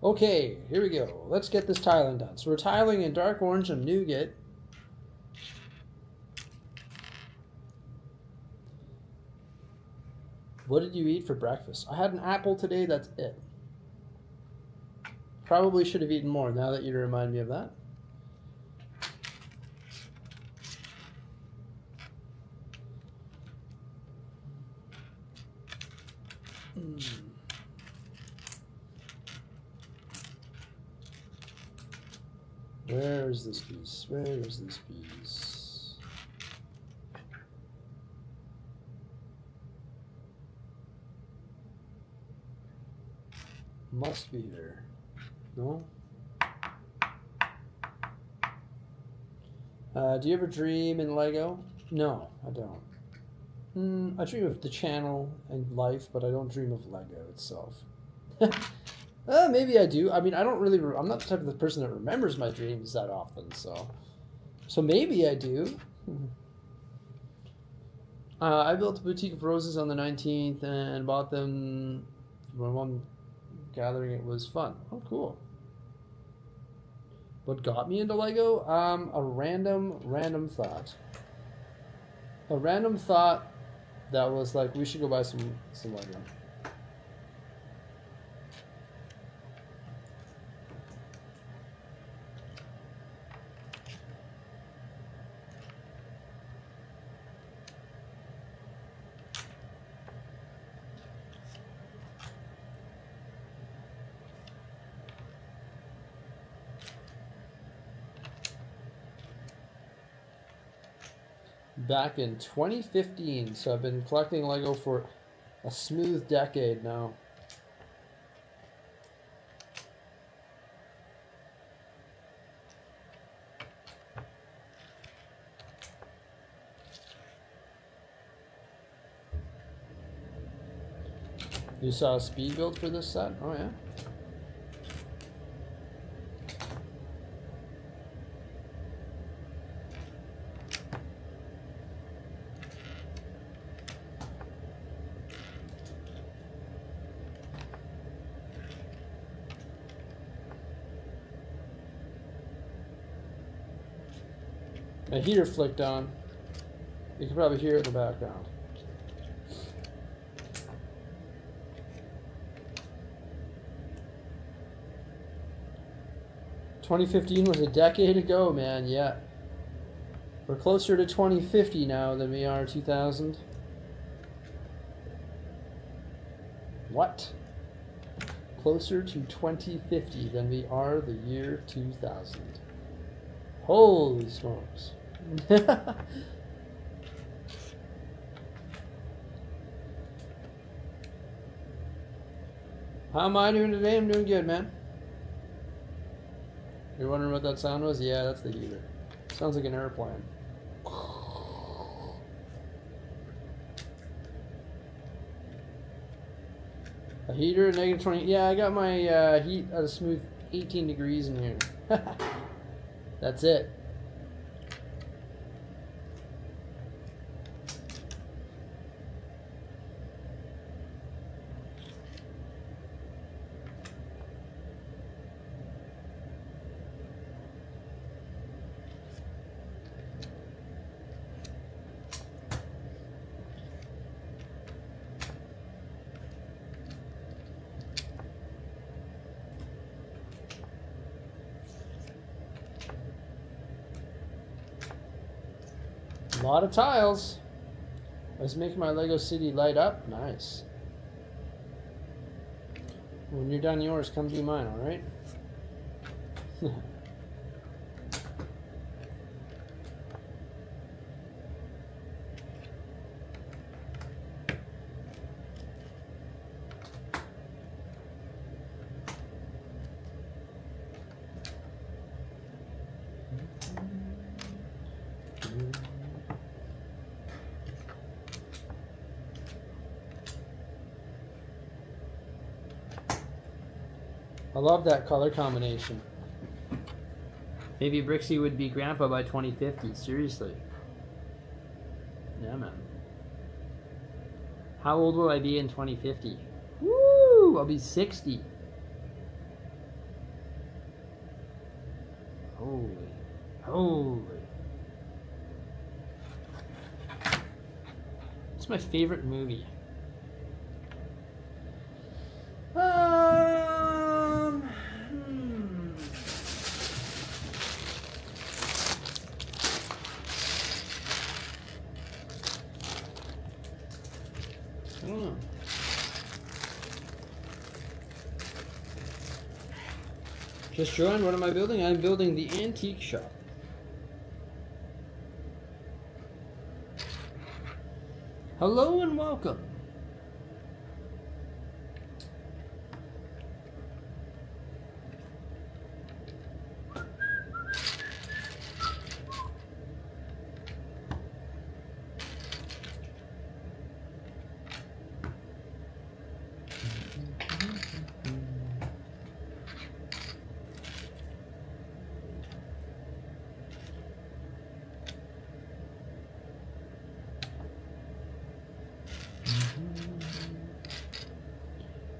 [SPEAKER 1] Okay, here we go. Let's get this tiling done. So we're tiling in dark orange and nougat. What did you eat for breakfast? I had an apple today, that's it. Probably should have eaten more now that you remind me of that. Where is this piece? Where is this piece? Must be here. No? Do you ever dream in Lego? No, I don't. I dream of the channel and life, but I don't dream of Lego itself. Maybe I do. I mean, I don't really. I'm not the type of the person that remembers my dreams that often. So maybe I do. I built a boutique of roses on the 19th and bought them for my mom gathering. It was fun. Oh, cool. What got me into Lego? A random thought. A random thought that was like, we should go buy some Lego. Back in 2015, so I've been collecting Lego for a smooth decade now. You saw a speed build for this set? Oh yeah. A heater flicked on. You can probably hear it in the background. $2015 was a decade ago, man. Yeah. We're closer to 2050 now than we are 2000. What? Closer to 2050 than we are the year 2000. Holy smokes. How am I doing today? I'm doing good, man. You're wondering what that sound was? Yeah, that's the heater. Sounds like an airplane. A heater, negative 20. Yeah, I got my heat at a smooth 18 degrees in here. That's it. A lot of tiles. I was making my Lego city light up. Nice. When you're done yours, come do mine, alright? I love that color combination. Maybe Bricksie would be grandpa by 2050. Seriously. Yeah, man. How old will I be in 2050? Woo! I'll be 60. Holy. Holy. What's my favorite movie? I don't know. Just joined. What am I building? I'm building the antique shop. Hello and welcome.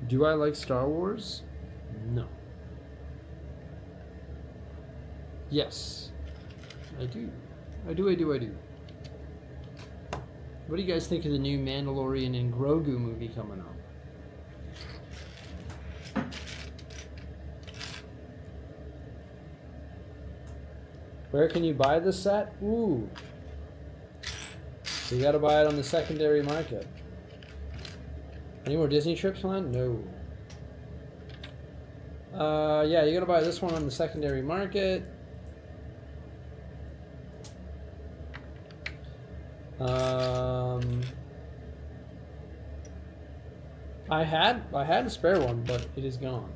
[SPEAKER 1] Do I like Star Wars? No. Yes. I do. I do. What do you guys think of the new Mandalorian and Grogu movie coming up? Where can you buy this set? Ooh. You gotta buy it on the secondary market. Any more Disney trips planned? No. Yeah, you gotta buy this one on the secondary market. I had a spare one, but it is gone.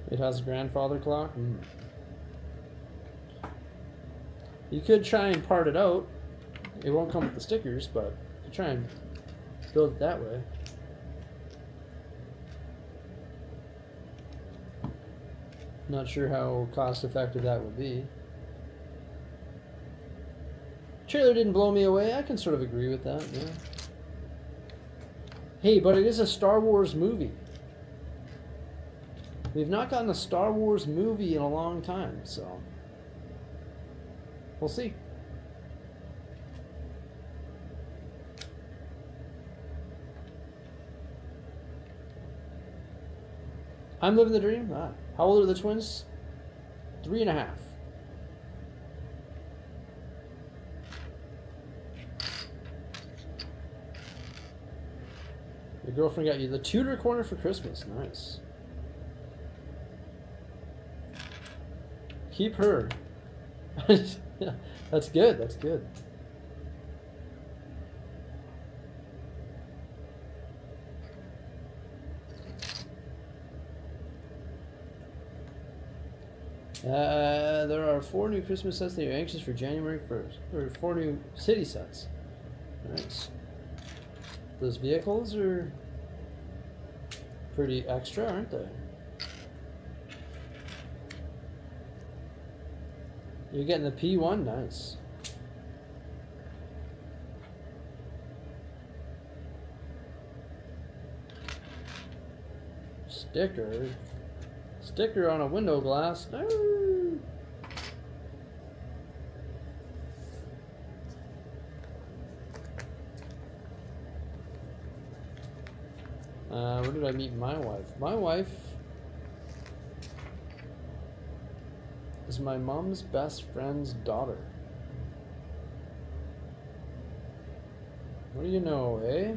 [SPEAKER 1] It has a grandfather clock. You could try and part it out. It won't come with the stickers, but you could try and build it that way. Not sure how cost effective that would be. Trailer didn't blow me away. I can sort of agree with that, yeah. Hey, but it is a Star Wars movie. We've not gotten a Star Wars movie in a long time, so we'll see. I'm living the dream. Ah. How old are the twins? 3.5. Your girlfriend got you the Tudor corner for Christmas. Nice. Keep her. That's good. That's good. There are 4 new Christmas sets that you're anxious for January 1st. Or 4 new city sets. Nice. Those vehicles are pretty extra, aren't they? You're getting the P1? Nice. Sticker. Sticker on a window glass. No. Where did I meet my wife? My wife is my mom's best friend's daughter. What do you know, eh?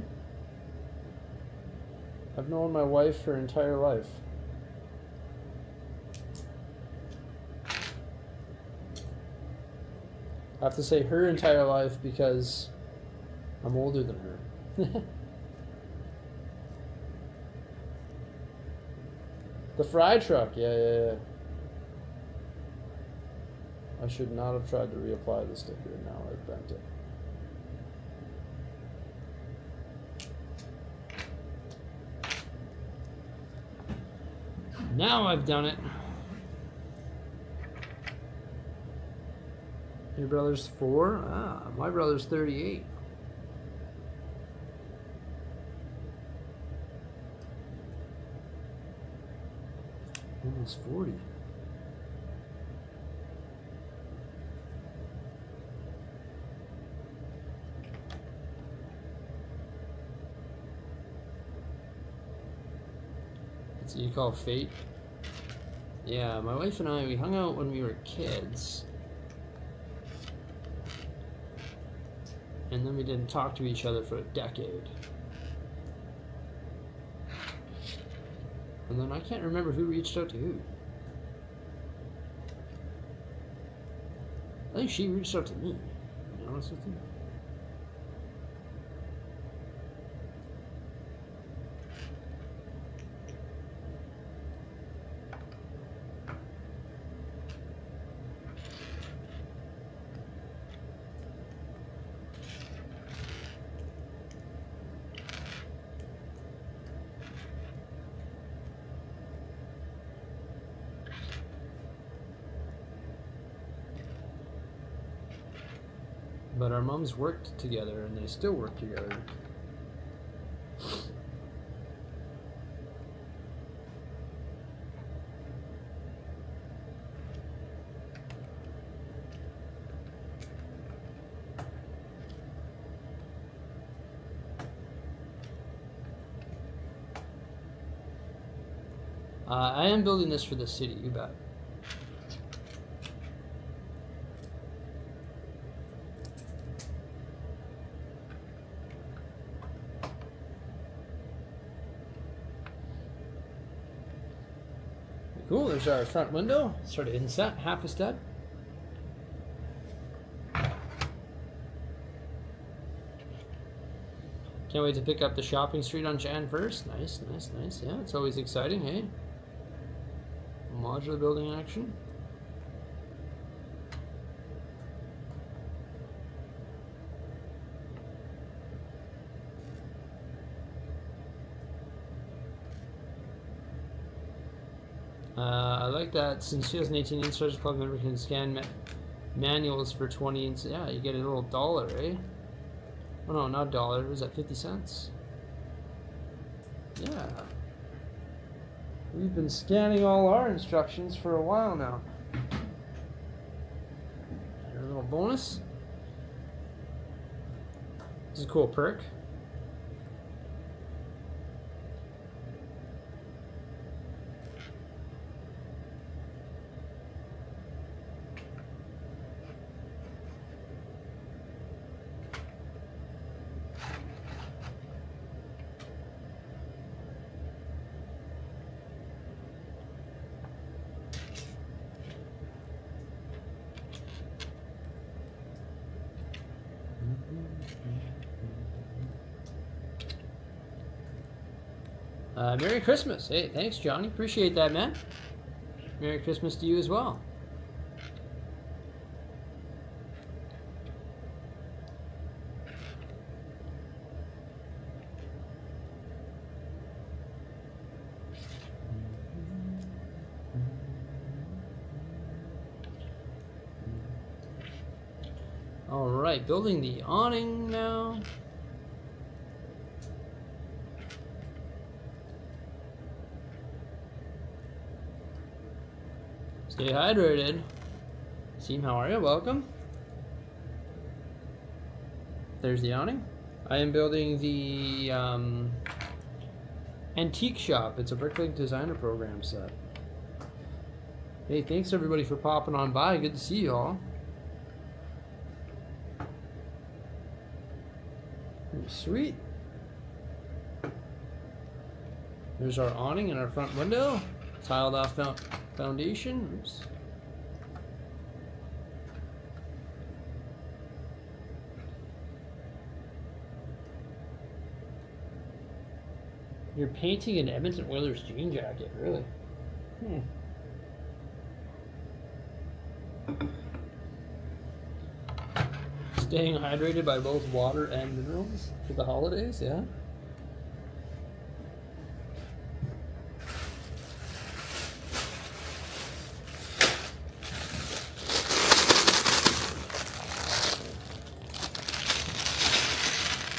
[SPEAKER 1] I've known my wife her entire life. I have to say her entire life because I'm older than her. The fry truck, yeah. I should not have tried to reapply the sticker. Now I've bent it. Now I've done it. Your brother's 4? Ah, my brother's 38. Almost 40. That's what you call fate? Yeah, my wife and I, we hung out when we were kids. And then we didn't talk to each other for a decade. And then I can't remember who reached out to who. I think she reached out to me, to be honest with you. But our moms worked together, and they still work together. I am building this for the city, you bet. Cool, there's our front window, sort of inset, half a step. Can't wait to pick up the shopping street on Jan 1st. Nice. Yeah, it's always exciting, hey? Modular building action. I like that. Since 2018, Instars Club member can scan manuals for 20. Yeah, you get a little dollar, eh? Oh no, not dollar. Was that 50 cents? Yeah. We've been scanning all our instructions for a while now. And a little bonus. This is a cool perk. Merry Christmas. Hey, thanks, Johnny. Appreciate that, man. Merry Christmas to you as well. All right, building the awning now. Stay hydrated. Seem, how are you? Welcome. There's the awning. I am building the antique shop. It's a Bricklink designer program set. Hey, thanks everybody for popping on by. Good to see you all. Sweet. There's our awning and our front window. Tiled off foundation. Oops. You're painting an Edmonton Oilers jean jacket, really? Staying hydrated by both water and minerals for the holidays, yeah?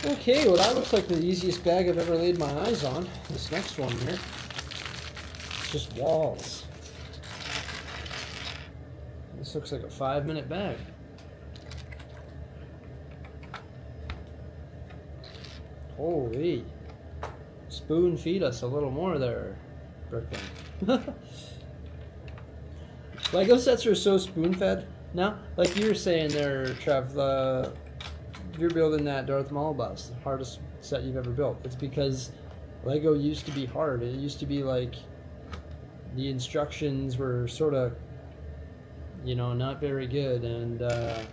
[SPEAKER 1] Okay, well that looks like the easiest bag I've ever laid my eyes on. This next one here. It's just walls. This looks like a 5-minute bag. Holy. Spoon feed us a little more there, Bricklink. Lego sets are so spoon fed now. Like you were saying there, Trev, you're building that Darth Maul bus, the hardest set you've ever built. It's because Lego used to be hard. It used to be like the instructions were sort of, you know, not very good, and the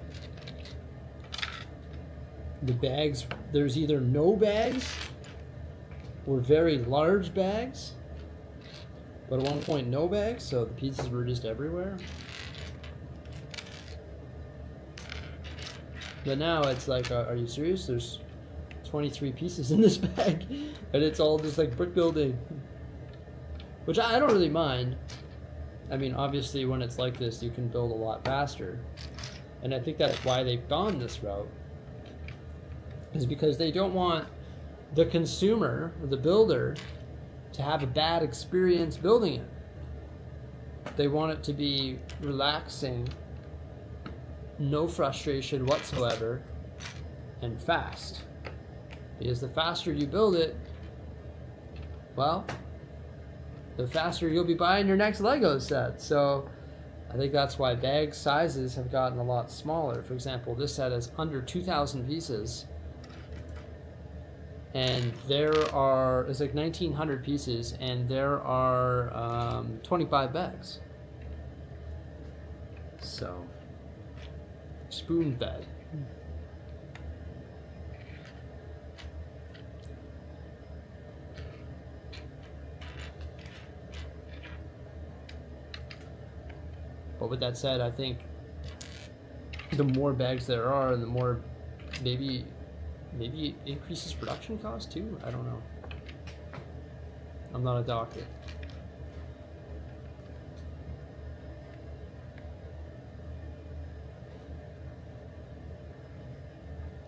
[SPEAKER 1] bags, there's either no bags or very large bags, but at one point no bags, so the pieces were just everywhere. But now it's like, are you serious? There's 23 pieces in this bag, and it's all just like brick building, which I don't really mind. I mean, obviously when it's like this, you can build a lot faster, and I think that's why they've gone this route, is because they don't want the consumer, or the builder, to have a bad experience building it. They want it to be relaxing, no frustration whatsoever, and fast. Because the faster you build it, well, the faster you'll be buying your next Lego set. So I think that's why bag sizes have gotten a lot smaller. For example, this set is under 2,000 pieces, and it's like 1,900 pieces, and there are 25 bags. So, spoon fed. But with that said, I think the more bags there are, the more maybe it increases production cost too. I don't know. I'm not a doctor.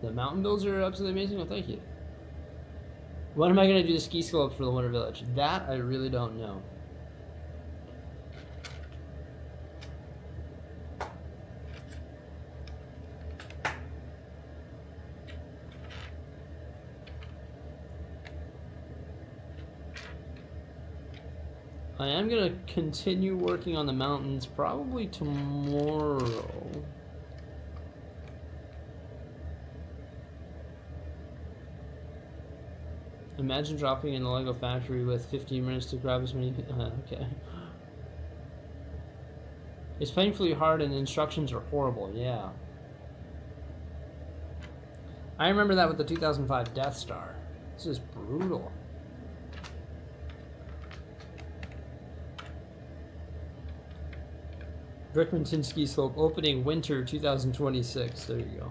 [SPEAKER 1] The mountain builds are absolutely amazing. Well, thank you. When am I going to do the ski slope for the Winter Village? That I really don't know. I am going to continue working on the mountains probably tomorrow. Imagine dropping in the Lego factory with 15 minutes to grab as many... okay. It's painfully hard and the instructions are horrible, yeah. I remember that with the 2005 Death Star. This is brutal. Brickman Ski Slope opening winter 2026. There you go.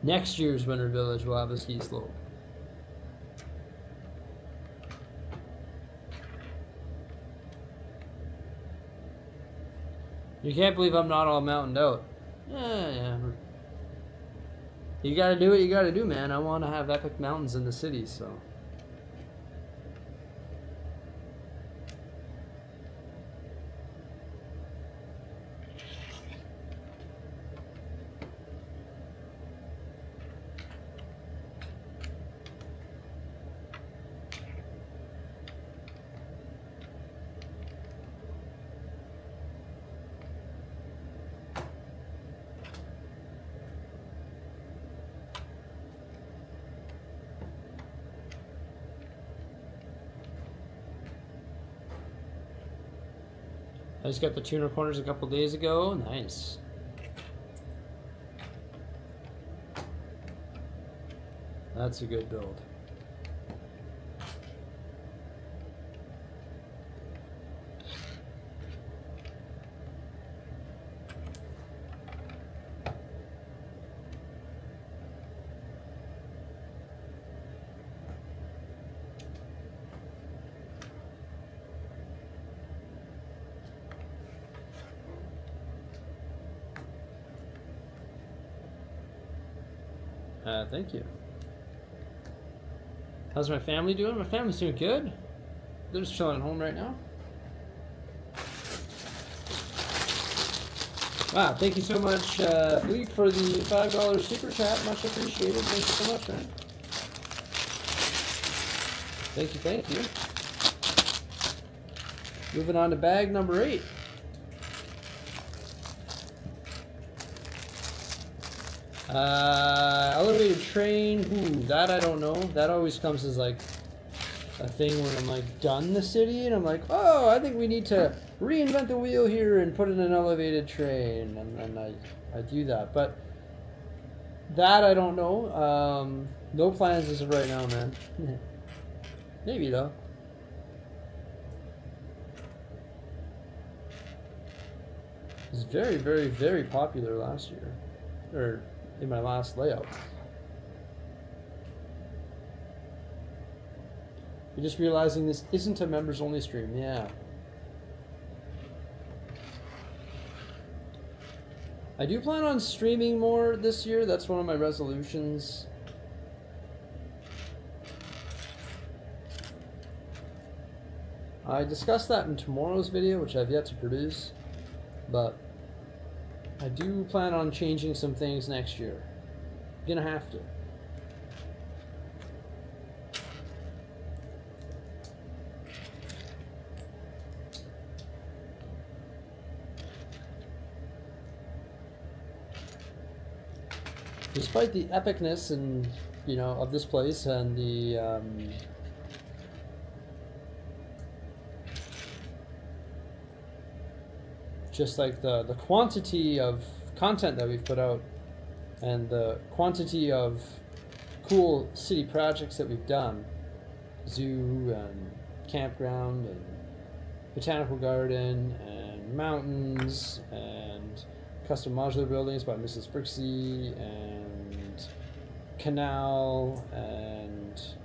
[SPEAKER 1] Next year's Winter Village will have a ski slope. You can't believe I'm not all mountained out. Yeah. You gotta do what you gotta do, man. I want to have epic mountains in the city, so. I just got the tuner corners a couple days ago. Nice. That's a good build. Thank you. How's my family doing? My family's doing good. They're just chilling at home right now. Wow, thank you so much, Luke, for the $5 super chat. Much appreciated. Thank you so much, man. Thank you. Moving on to bag number 8. Elevated train, that I don't know. That always comes as like a thing when I'm like done the city and I'm like, oh, I think we need to reinvent the wheel here and put in an elevated train, and I do that. But that I don't know. No plans as of right now, man. Maybe though. It was very, very, very popular last year, or in my last layout. You're just realizing this isn't a members only stream. Yeah. I do plan on streaming more this year. That's one of my resolutions. I discussed that in tomorrow's video, which I've yet to produce, but I do plan on changing some things next year. Gonna have to. Despite the epicness and, you know, of this place and the just like the quantity of content that we've put out and the quantity of cool city projects that we've done, zoo and campground and botanical garden and mountains and custom modular buildings by Mrs. Bricksie and canal and different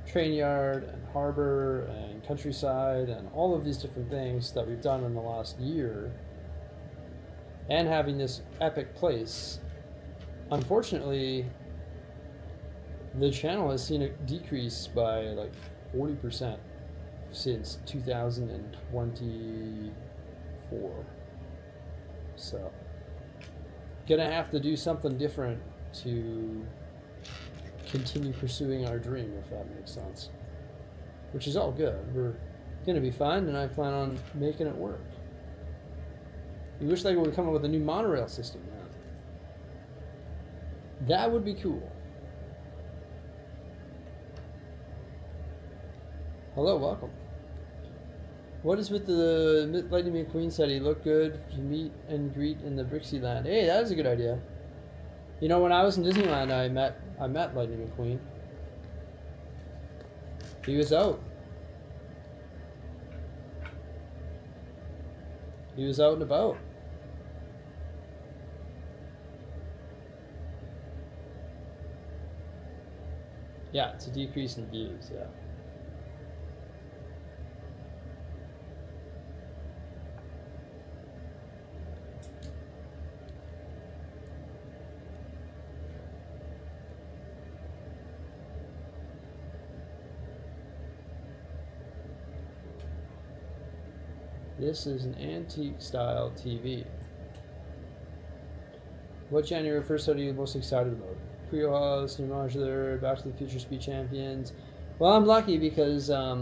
[SPEAKER 1] train yard and harbor and countryside and all of these different things that we've done in the last year, and having this epic place, unfortunately, the channel has seen a decrease by like 40% since 2024. So, gonna have to do something different to continue pursuing our dream, if that makes sense. Which is all good. We're gonna be fine, and I plan on making it work. We wish they would come up with a new monorail system, man. That would be cool. Hello, welcome. What is with the Lightning McQueen said he looked good to meet and greet in the Bricksy land? Hey, that is a good idea. You know, when I was in Disneyland, I met Lightning McQueen. He was out. He was out and about. Yeah, it's a decrease in views, yeah. This is an antique style TV. What January 1st are you most excited about? Creo House, New Modular, Back to the Future Speed Champions. Well, I'm lucky because I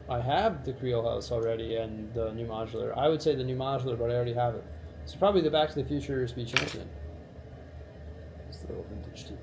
[SPEAKER 1] have the Creo House already and the New Modular. I would say the New Modular, but I already have it. So probably the Back to the Future Speed Champion. It's the little vintage TV.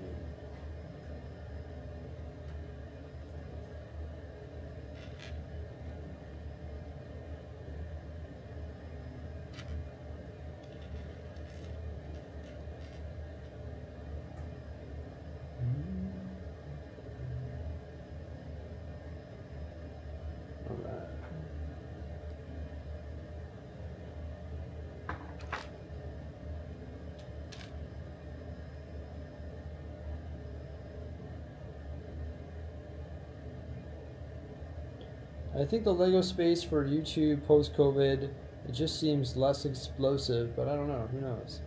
[SPEAKER 1] I think the Lego space for YouTube post-COVID, it just seems less explosive, but I don't know. Who knows?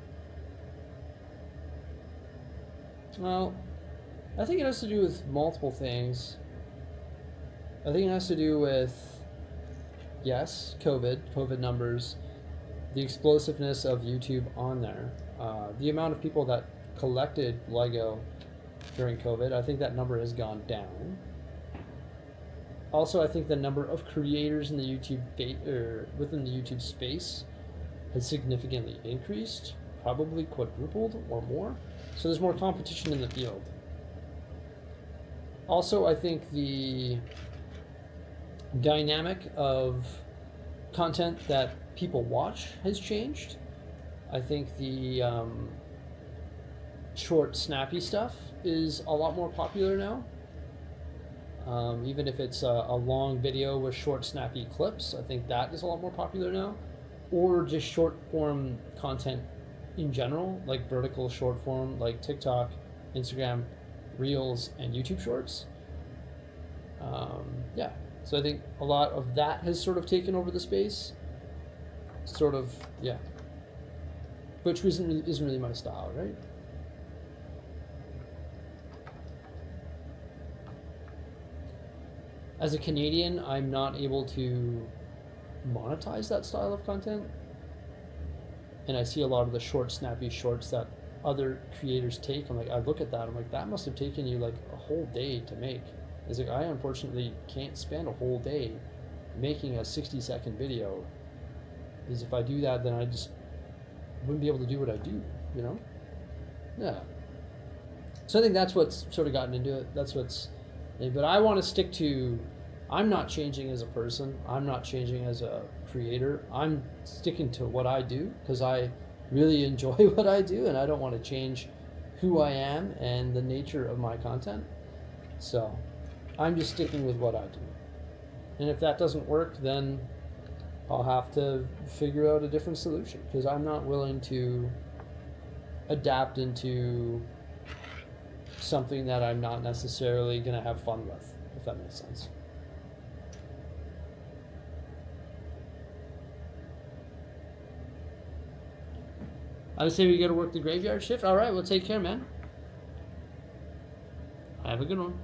[SPEAKER 1] Well, I think it has to do with multiple things. I think it has to do with, yes, COVID numbers, the explosiveness of YouTube on there, the amount of people that collected Lego during COVID. I think that number has gone down. Also, I think the number of creators in the within the YouTube space has significantly increased, probably quadrupled or more. So there's more competition in the field. Also, I think the dynamic of content that people watch has changed. I think the short, snappy stuff is a lot more popular now. Even if it's a long video with short, snappy clips, I think that is a lot more popular now. Or just short form content in general, like vertical short form, like TikTok, Instagram, Reels, and YouTube Shorts. Yeah, so I think a lot of that has sort of taken over the space. Sort of, yeah. Which isn't really my style, right? As a Canadian, I'm not able to monetize that style of content. And I see a lot of the short, snappy shorts that other creators take. I look at that, I'm like, that must have taken you like a whole day to make. It's like, I unfortunately can't spend a whole day making a 60-second video. Because if I do that, then I just wouldn't be able to do what I do, you know? Yeah. So I think that's what's sort of gotten into it. That's what's... But I want to stick to, I'm not changing as a person. I'm not changing as a creator. I'm sticking to what I do because I really enjoy what I do and I don't want to change who I am and the nature of my content. So I'm just sticking with what I do. And if that doesn't work, then I'll have to figure out a different solution because I'm not willing to adapt into something that I'm not necessarily going to have fun with, if that makes sense. I would say we got to work the graveyard shift. All right, well, take care, man. Have a good one.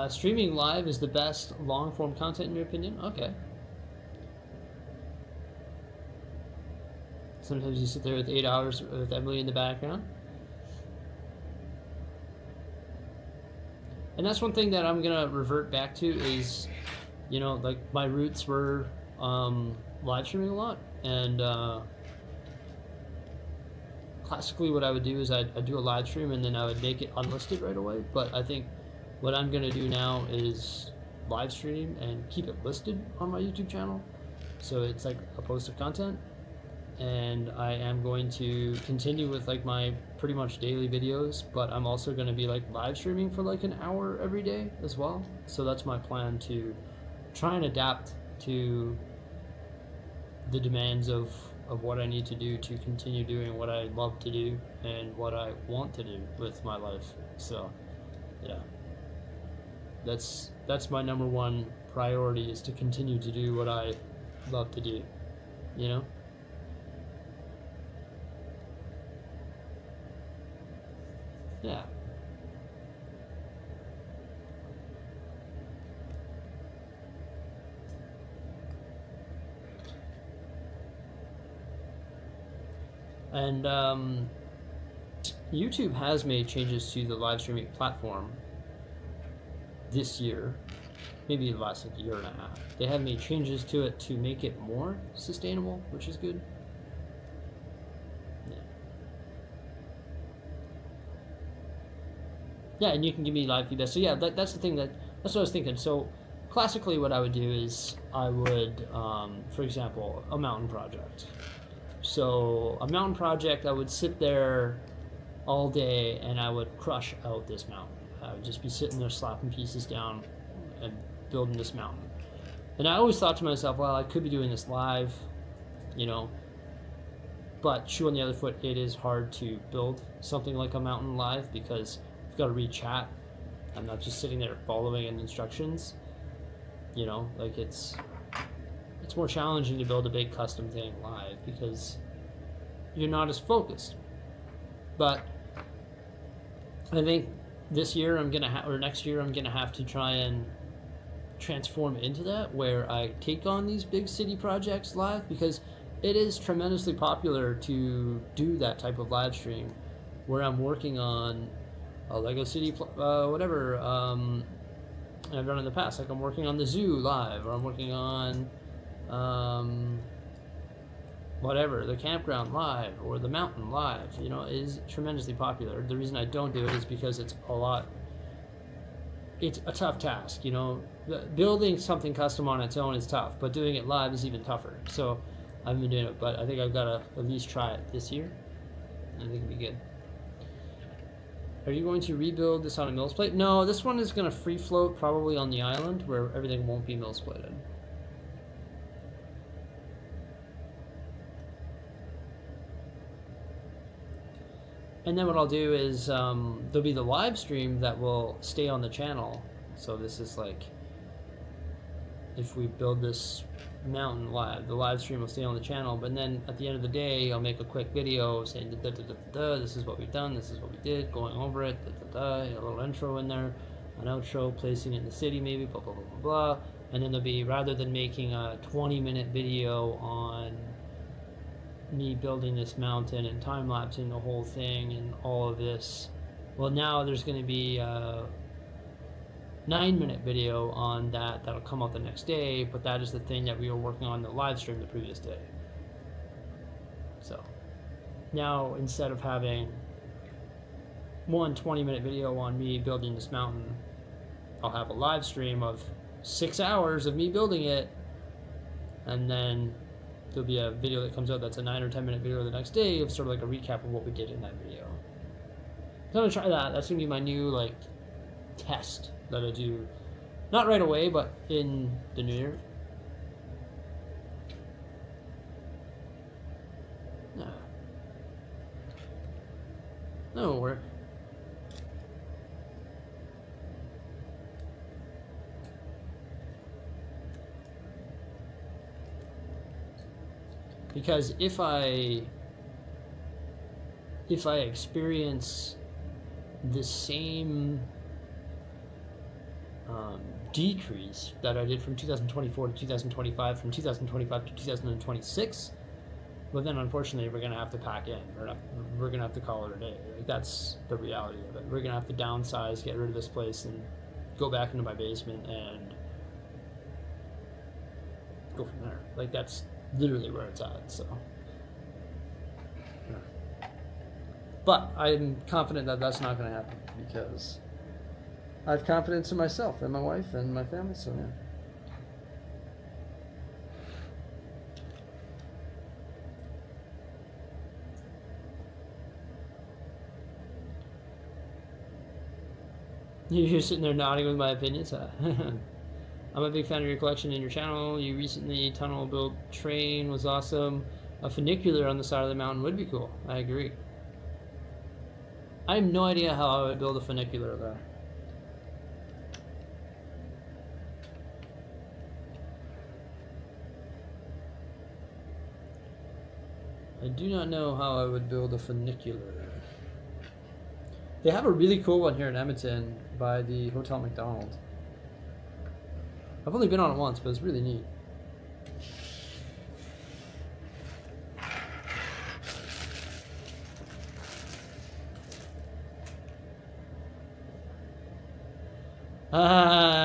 [SPEAKER 1] Streaming live is the best long-form content in your opinion? Okay. Sometimes you sit there with 8 hours with Emily in the background. And that's one thing that I'm going to revert back to is, you know, like my roots were live streaming a lot. And classically what I would do is I'd do a live stream and then I would make it unlisted right away. But I think what I'm going to do now is live stream and keep it listed on my YouTube channel. So it's like a post of content. And I am going to continue with like my pretty much daily videos, but I'm also going to be like live streaming for like an hour every day as well. So that's my plan, to try and adapt to the demands of what I need to do to continue doing what I love to do and what I want to do with my life. So yeah, that's my number one priority, is to continue to do what I love to do, you know? Yeah. And YouTube has made changes to the live streaming platform this year, maybe the last like year and a half. They have made changes to it to make it more sustainable, which is good. Yeah, and you can give me live feedback. So yeah, that's the thing, that's what I was thinking. So classically what I would do is I would, for example, a mountain project. So a mountain project, I would sit there all day and I would crush out this mountain. I would just be sitting there slapping pieces down and building this mountain. And I always thought to myself, well, I could be doing this live, you know, but shoe on the other foot, it is hard to build something like a mountain live because you've got to read chat. I'm not just sitting there following instructions, you know, like it's more challenging to build a big custom thing live because you're not as focused. But I think this year I'm gonna or next year I'm gonna have to try and transform into that, where I take on these big city projects live, because it is tremendously popular to do that type of live stream where I'm working on a Lego City whatever I've done in the past, like I'm working on the zoo live, or I'm working on whatever, the campground live, or the mountain live. You know, it is tremendously popular. The reason I don't do it is because it's a tough task, you know. Building something custom on its own is tough, but doing it live is even tougher. So I've been doing it, but I think I've got to at least try it this year. I think it'll be good. Are you going to rebuild this on a mills plate? No, this one is going to free float probably on the island where everything won't be mills plated. And then what I'll do is there'll be the live stream that will stay on the channel. So this is like, if we build this mountain live, the live stream will stay on the channel, but then at the end of the day I'll make a quick video saying this is what we've done, this is what we did, going over it, a little intro in there, an outro, placing it in the city maybe, blah blah blah blah blah. And then there'll be, rather than making a 20-minute video on me building this mountain and time-lapsing the whole thing and all of this, well, now there's going to be a 9-minute video on that'll come out the next day, but that is the thing that we were working on the live stream the previous day. So now, instead of having one 20-minute video on me building this mountain, I'll have a live stream of 6 hours of me building it, and then there'll be a video that comes out that's a 9 or 10-minute video the next day of sort of like a recap of what we did in that video. So I'm gonna try that. That's gonna be my new like test that I do, not right away, but in the new year. That'll work. Because if I experience the same decrease that I did from 2024 to 2025, from 2025 to 2026, well then unfortunately we're gonna have to pack in. We're gonna have to call it a day. Like, that's the reality of it. We're gonna have to downsize, get rid of this place, and go back into my basement and go from there. Like, that's literally where it's at. So, yeah. But I'm confident that that's not going to happen because I have confidence in myself and my wife and my family. So yeah. You're sitting there nodding with my opinions. I'm a big fan of your collection and your channel. You recently tunnel built train was awesome. A funicular on the side of the mountain would be cool. I agree. I have no idea how I would build a funicular though. I do not know how I would build a funicular. They have a really cool one here in Edmonton by the Hotel McDonald. I've only been on it once, but it's really neat.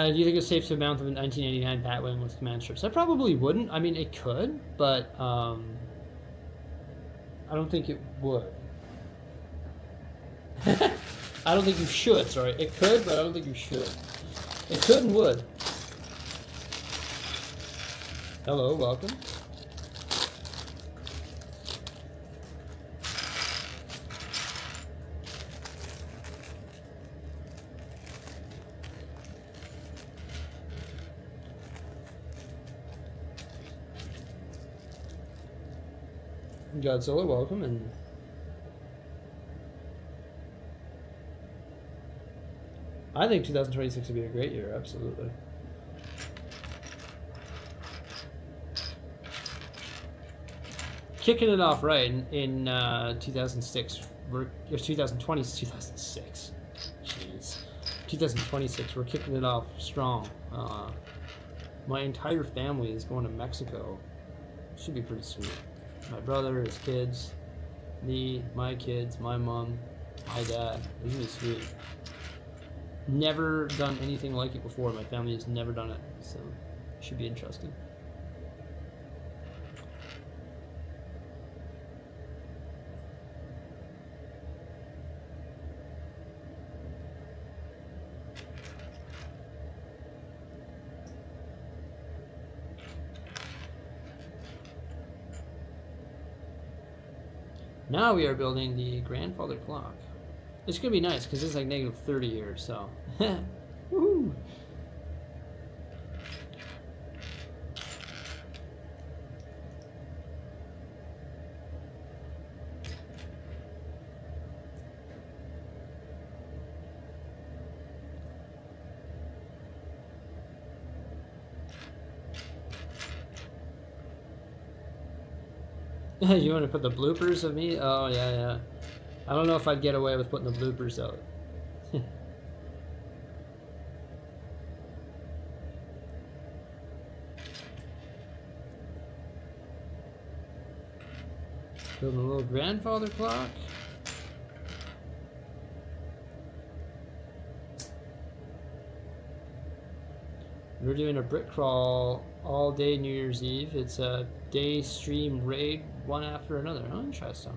[SPEAKER 1] Do you think it's safe to mount the 1989 Batwing with command strips? I probably wouldn't. I mean, it could, but I don't think it would. I don't think you should, sorry. It could, but I don't think you should. It could and would. Hello, welcome. Godzilla, welcome, and I think 2026 would be a great year, absolutely. Kicking it off right in 2006, or 2020, 2006. Jeez, 2026. We're kicking it off strong. My entire family is going to Mexico. Should be pretty sweet. My brother, his kids, me, my kids, my mom, my dad. It's really sweet. Never done anything like it before. My family has never done it, so it should be interesting. Now we are building the grandfather clock. It's gonna be nice because it's like -30 here, so. Woohoo! You want to put the bloopers of me? Oh, yeah, yeah. I don't know if I'd get away with putting the bloopers out. Building a little grandfather clock. We're doing a brick crawl all day New Year's Eve. It's a day stream raid, one after another. Oh, interesting.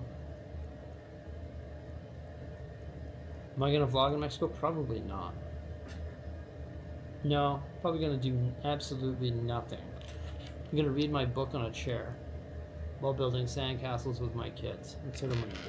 [SPEAKER 1] Am I going to vlog in Mexico? Probably not. No, probably going to do absolutely nothing. I'm going to read my book on a chair while building sandcastles with my kids. That's what I'm going to do.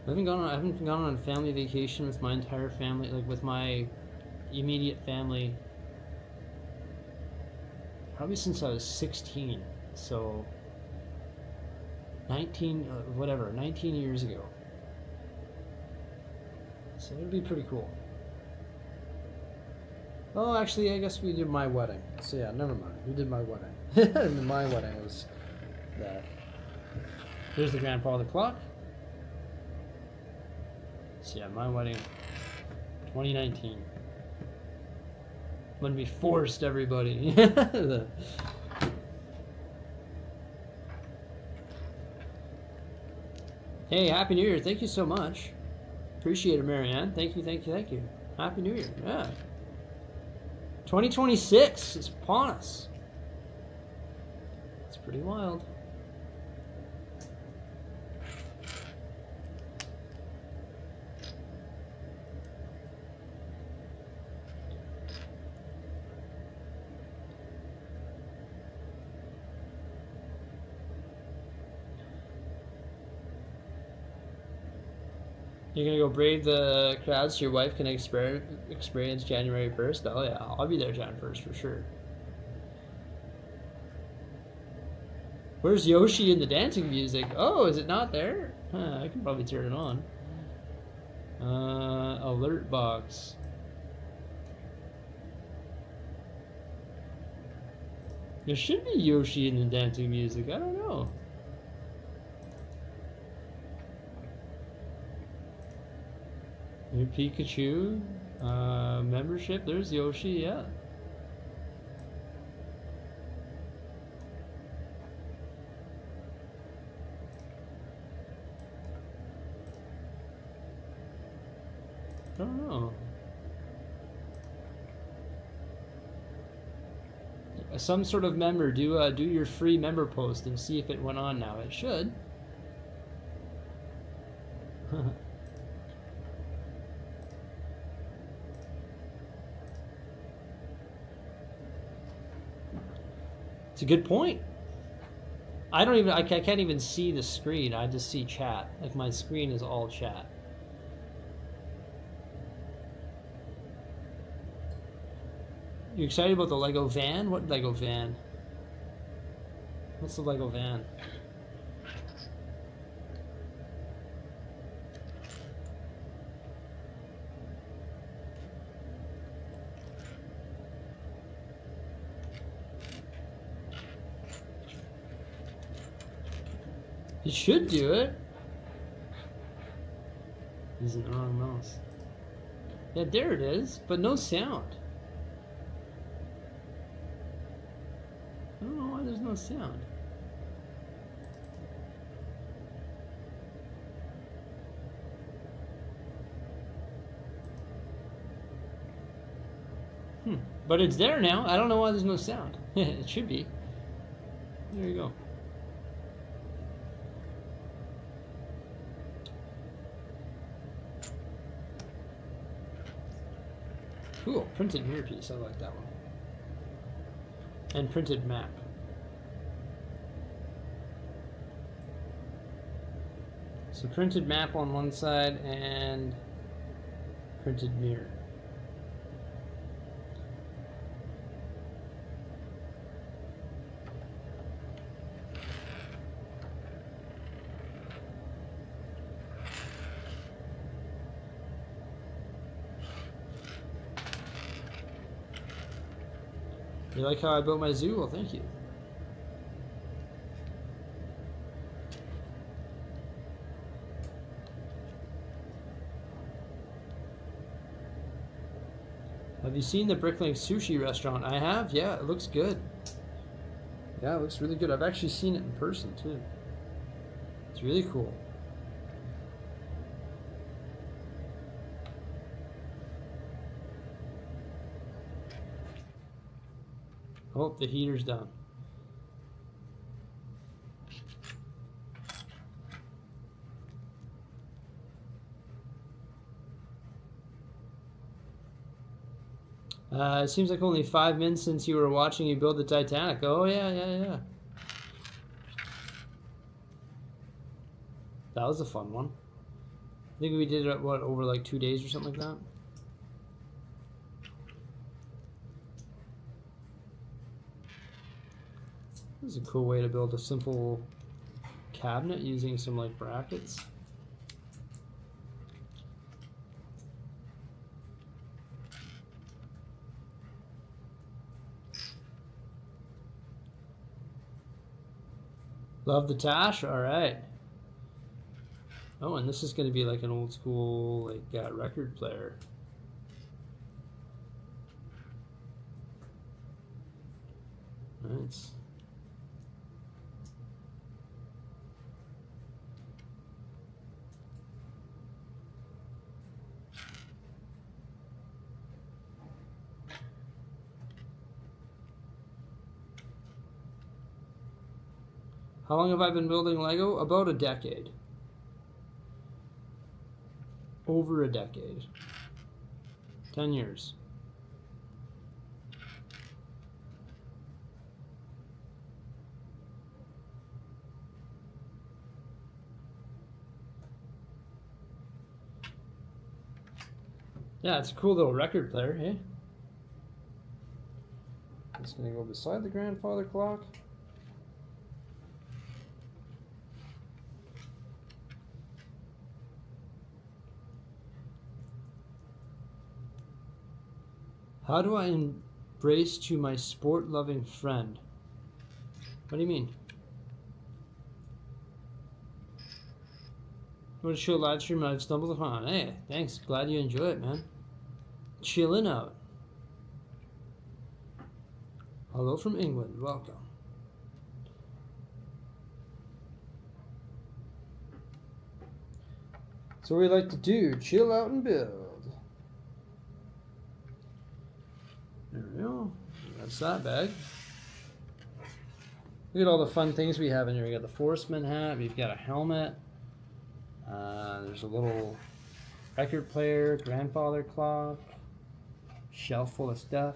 [SPEAKER 1] I haven't gone on a family vacation with my entire family, like with my immediate family, probably since I was 16. So 19 years ago. So it'd be pretty cool. Oh, actually, I guess we did my wedding. So yeah, never mind. We did my wedding. And my wedding was that. Here's the grandfather clock. So yeah, my wedding, 2019. When we forced everybody. Hey, Happy New Year. Thank you so much. Appreciate it, Marianne. Thank you, thank you, thank you. Happy New Year. Yeah. 2026 is upon us. It's pretty wild. You're gonna go brave the crowds so your wife can experience January 1st? Oh yeah, I'll be there Jan 1st for sure. Where's Yoshi in the dancing music? Oh, is it not there? Huh, I can probably turn it on. Alert box. There should be Yoshi in the dancing music. I don't know. New Pikachu, membership, there's Yoshi, yeah. I don't know. Some sort of member, do your free member post and see if it went on now. It should. It's a good point. I can't even see the screen. I just see chat. Like my screen is all chat. You excited about the Lego van? What Lego van? What's the Lego van? It should do it. Using the wrong mouse. Yeah, there it is, but no sound. I don't know why there's no sound. But it's there now. I don't know why there's no sound. It should be. There you go. Cool, printed mirror piece, I like that one. And printed map. So printed map on one side and printed mirror. You like how I built my zoo? Well, thank you. Have you seen the Bricklink sushi restaurant? I have, yeah, it looks good. Yeah, it looks really good. I've actually seen it in person, too. It's really cool. Oh, the heater's down. It seems like only 5 minutes since you were watching you build the Titanic. Oh, yeah. That was a fun one. I think we did it, what, over like 2 days or something like that? This is a cool way to build a simple cabinet using some like brackets. Love the Tash? Alright. Oh, and this is going to be like an old school like record player. Nice. How long have I been building Lego? About a decade. Over a decade. 10 years. Yeah, it's a cool little record player, hey? It's gonna go beside the grandfather clock. How do I embrace to my sport-loving friend? What do you mean? You want to show a live stream I've stumbled upon? Hey, thanks. Glad you enjoy it, man. Chilling out. Hello from England. Welcome. So what we like to do, chill out and build. There we go. That's that bag. Look at all the fun things we have in here. We got the Forestman hat. We've got a helmet. There's a little record player, grandfather clock, shelf full of stuff.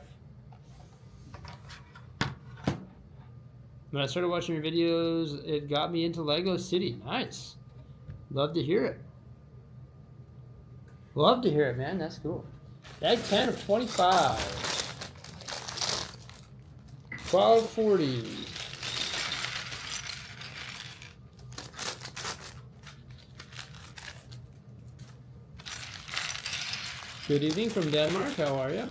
[SPEAKER 1] When I started watching your videos, it got me into Lego City. Nice. Love to hear it. Love to hear it, man. That's cool. Bag 10 of 25. 1240. Good evening from Denmark. How are you?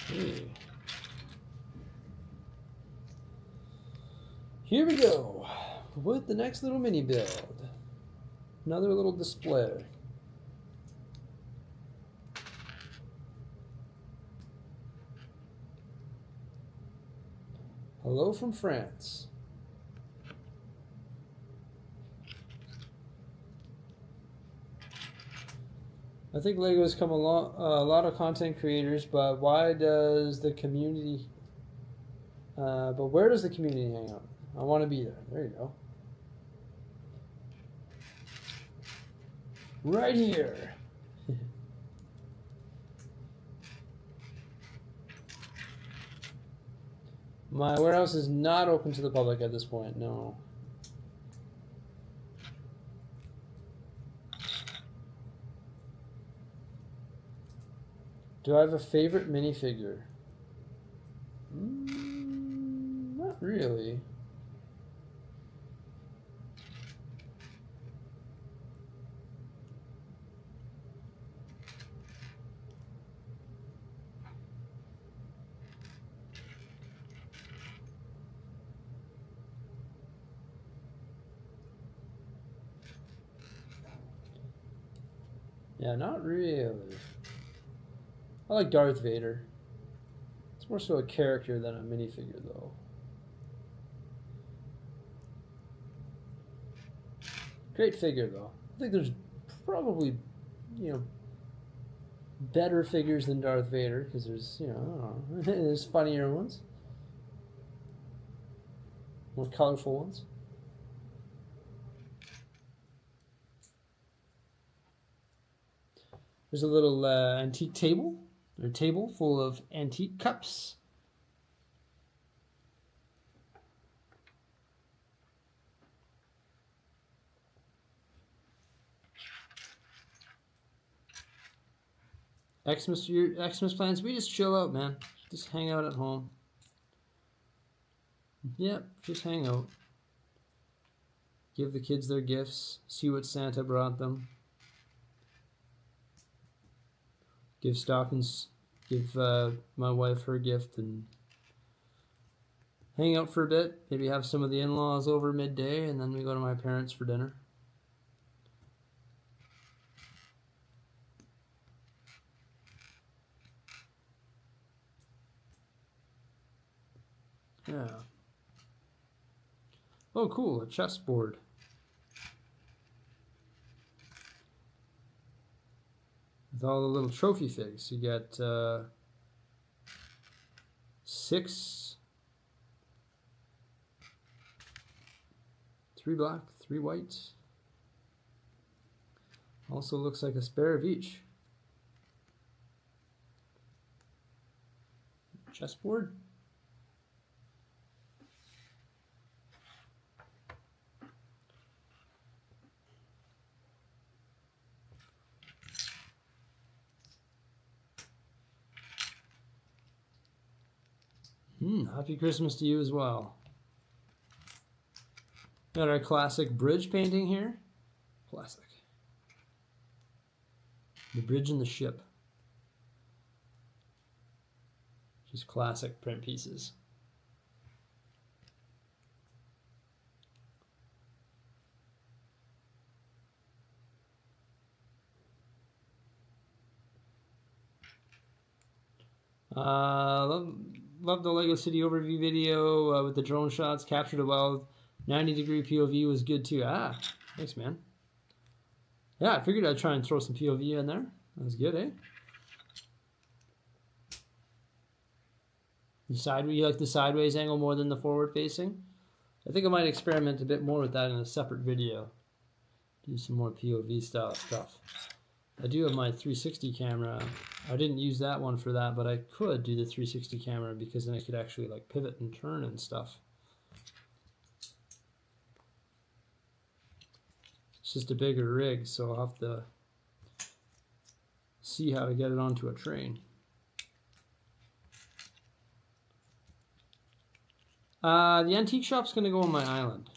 [SPEAKER 1] Okay. Here we go with the next little mini build. Another little display. Hello from France. I think Lego has come a lot of content creators, but why does the community? But where does the community hang out? I want to be there. There you go. Right here. My warehouse is not open to the public at this point, no. Do I have a favorite minifigure? Not really. Yeah, not really. I like Darth Vader. It's more so a character than a minifigure, though. Great figure, though. I think there's probably, better figures than Darth Vader, because there's, I don't know, there's funnier ones. More colorful ones. There's a little antique table, or table full of antique cups. Your Xmas plans? We just chill out, man. Just hang out at home. Yep, just hang out. Give the kids their gifts. See what Santa brought them. Give stockings. Give my wife her gift and hang out for a bit. Maybe have some of the in-laws over midday, and then we go to my parents for dinner. Yeah. Oh, cool, a chessboard. With all the little trophy figs. You got 6, 3 black, 3 white. Also looks like a spare of each. Chessboard. Happy Christmas to you as well. Got our classic bridge painting here. Classic. The bridge and the ship. Just classic print pieces. Love the Lego City overview video with the drone shots. Captured it well. 90-degree POV was good too. Ah, thanks, man. Yeah, I figured I'd try and throw some POV in there. That was good, eh? You like the sideways angle more than the forward facing? I think I might experiment a bit more with that in a separate video. Do some more POV style stuff. I do have my 360 camera. I didn't use that one for that, but I could do the 360 camera because then I could actually like pivot and turn and stuff. It's just a bigger rig, so I'll have to see how to get it onto a train. The antique shop's going to go on my island.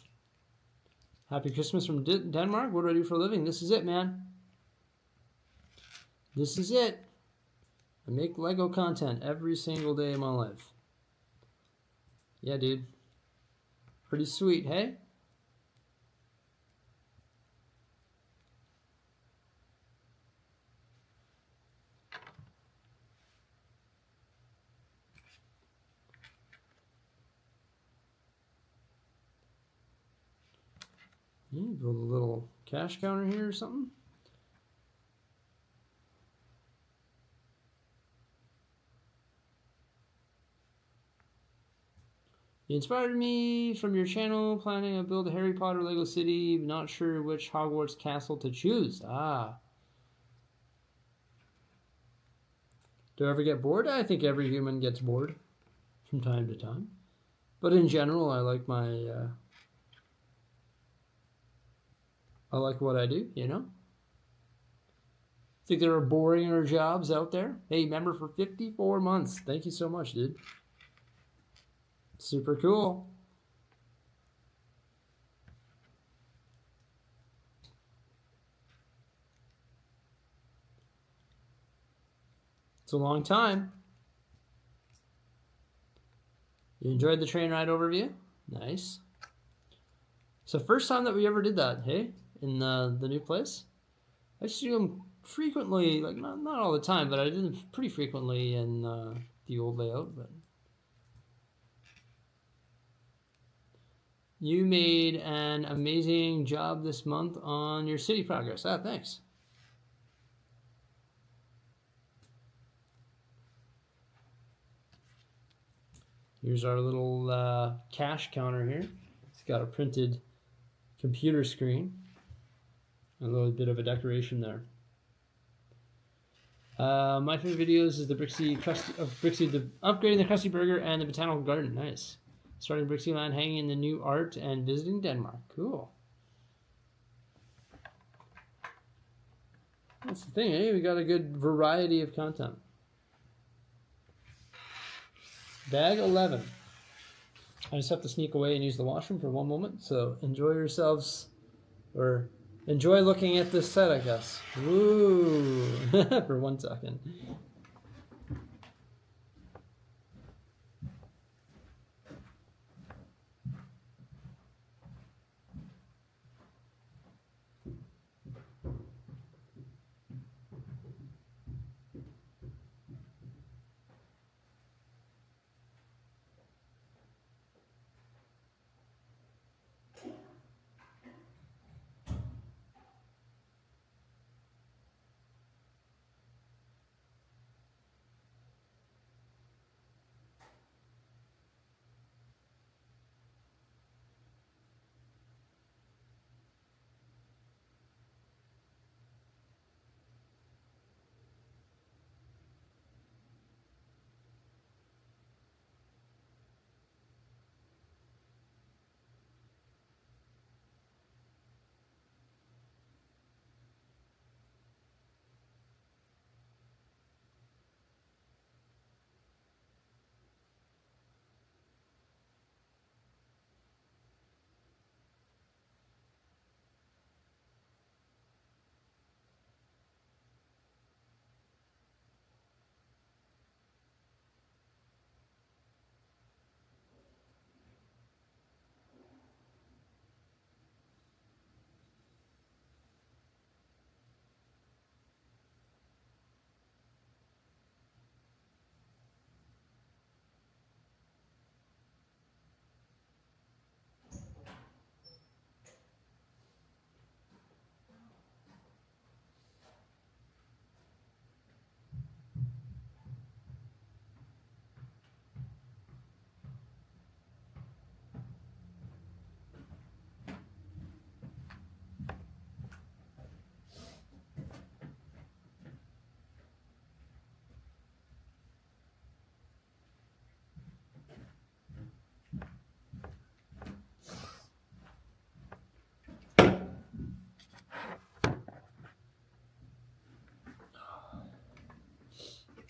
[SPEAKER 1] Happy Christmas from Denmark. What do I do for a living? This is it, man. This is it. I make Lego content every single day of my life. Yeah, dude. Pretty sweet, hey? Build a little cash counter here or something. You inspired me from your channel, planning to build a Harry Potter Lego City, not sure which Hogwarts castle to choose. Ah. Do I ever get bored? I think every human gets bored from time to time. But in general, I like my... I like what I do, you know? Think there are boringer jobs out there? Hey, member for 54 months. Thank you so much, dude. Super cool. It's a long time. You enjoyed the train ride overview? Nice. It's the first time that we ever did that, hey? In the new place. I used to do them frequently, like not all the time, but I did them pretty frequently in the old layout. But you made an amazing job this month on your city progress. Ah, thanks. Here's our little cash counter here. It's got a printed computer screen. A little bit of a decoration there. My favorite videos is the Bricksie, upgrading the Krusty Burger and the Botanical Garden. Nice. Starting Bricksie Land, hanging in the new art, and visiting Denmark. Cool. That's the thing, eh? We got a good variety of content. Bag 11. I just have to sneak away and use the washroom for one moment, so enjoy yourselves, or enjoy looking at this set, I guess. Woo! For 1 second.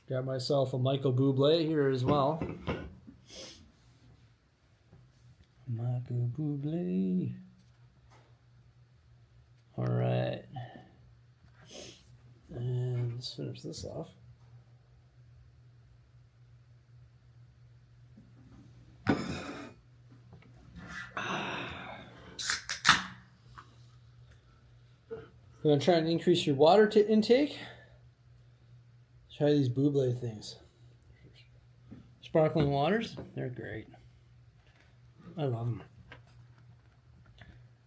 [SPEAKER 1] Got myself a Michael Bublé here as well. Michael Bublé. All right. And let's finish this off. You want to try and increase your water intake? Try these Bublé things. Sparkling waters, they're great. I love them.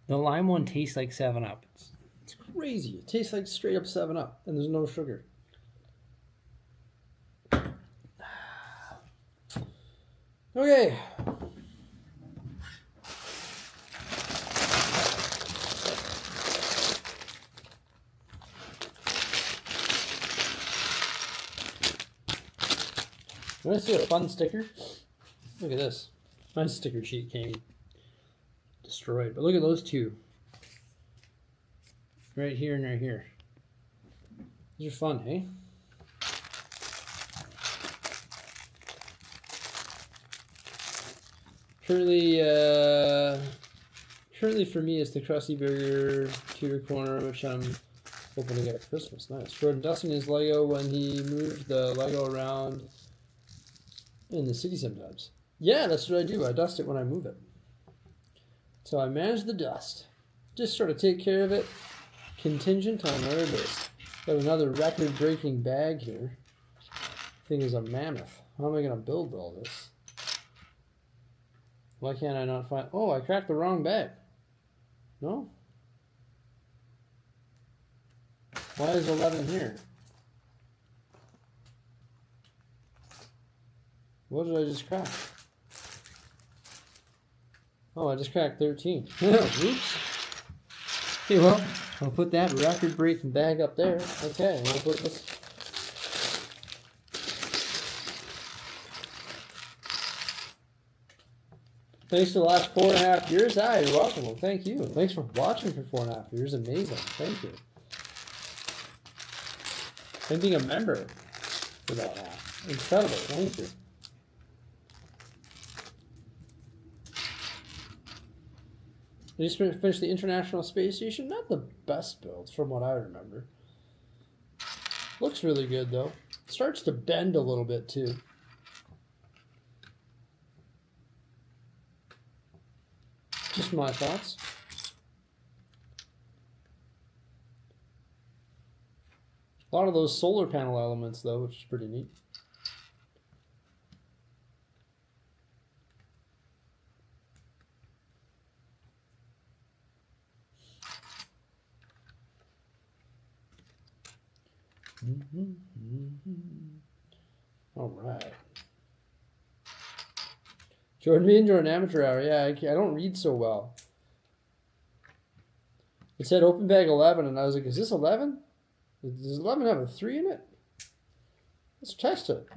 [SPEAKER 1] The lime one tastes like 7-Up. It's crazy. It tastes like straight up 7-Up, and there's no sugar. Okay. You want to see a fun sticker? Look at this. My sticker sheet came destroyed, but look at those two. Right here and right here. These are fun, hey? Currently for me it's the Krusty Burger Tudor Corner, which I'm hoping to get at Christmas. Nice. Jordan dusting his Lego when he moved the Lego around in the city sometimes. Yeah, that's what I do. I dust it when I move it. So I manage the dust. Just sort of take care of it contingent on where it is. Got another record-breaking bag here. Thing is a mammoth. How am I going to build all this? Why can't I not find... Oh, I cracked the wrong bag. No? Why is 11 here? What did I just crack? Oh, I just cracked 13. Oops. Okay, well, I'll put that record-breaking bag up there. Okay, I'll put this... Thanks for the last 4.5 years. Hi, you're welcome. Well, thank you. Thanks for watching for 4.5 years. Amazing. Thank you. And being a member for that app. Incredible. Thank you. They just finished the International Space Station. Not the best build from what I remember. Looks really good though. Starts to bend a little bit too. Just my thoughts. A lot of those solar panel elements though, which is pretty neat. All right. Jordan, me and Jordan Amateur Hour. Yeah, I don't read so well. It said open bag 11, and I was like, is this 11? Does 11 have a 3 in it? Let's test it.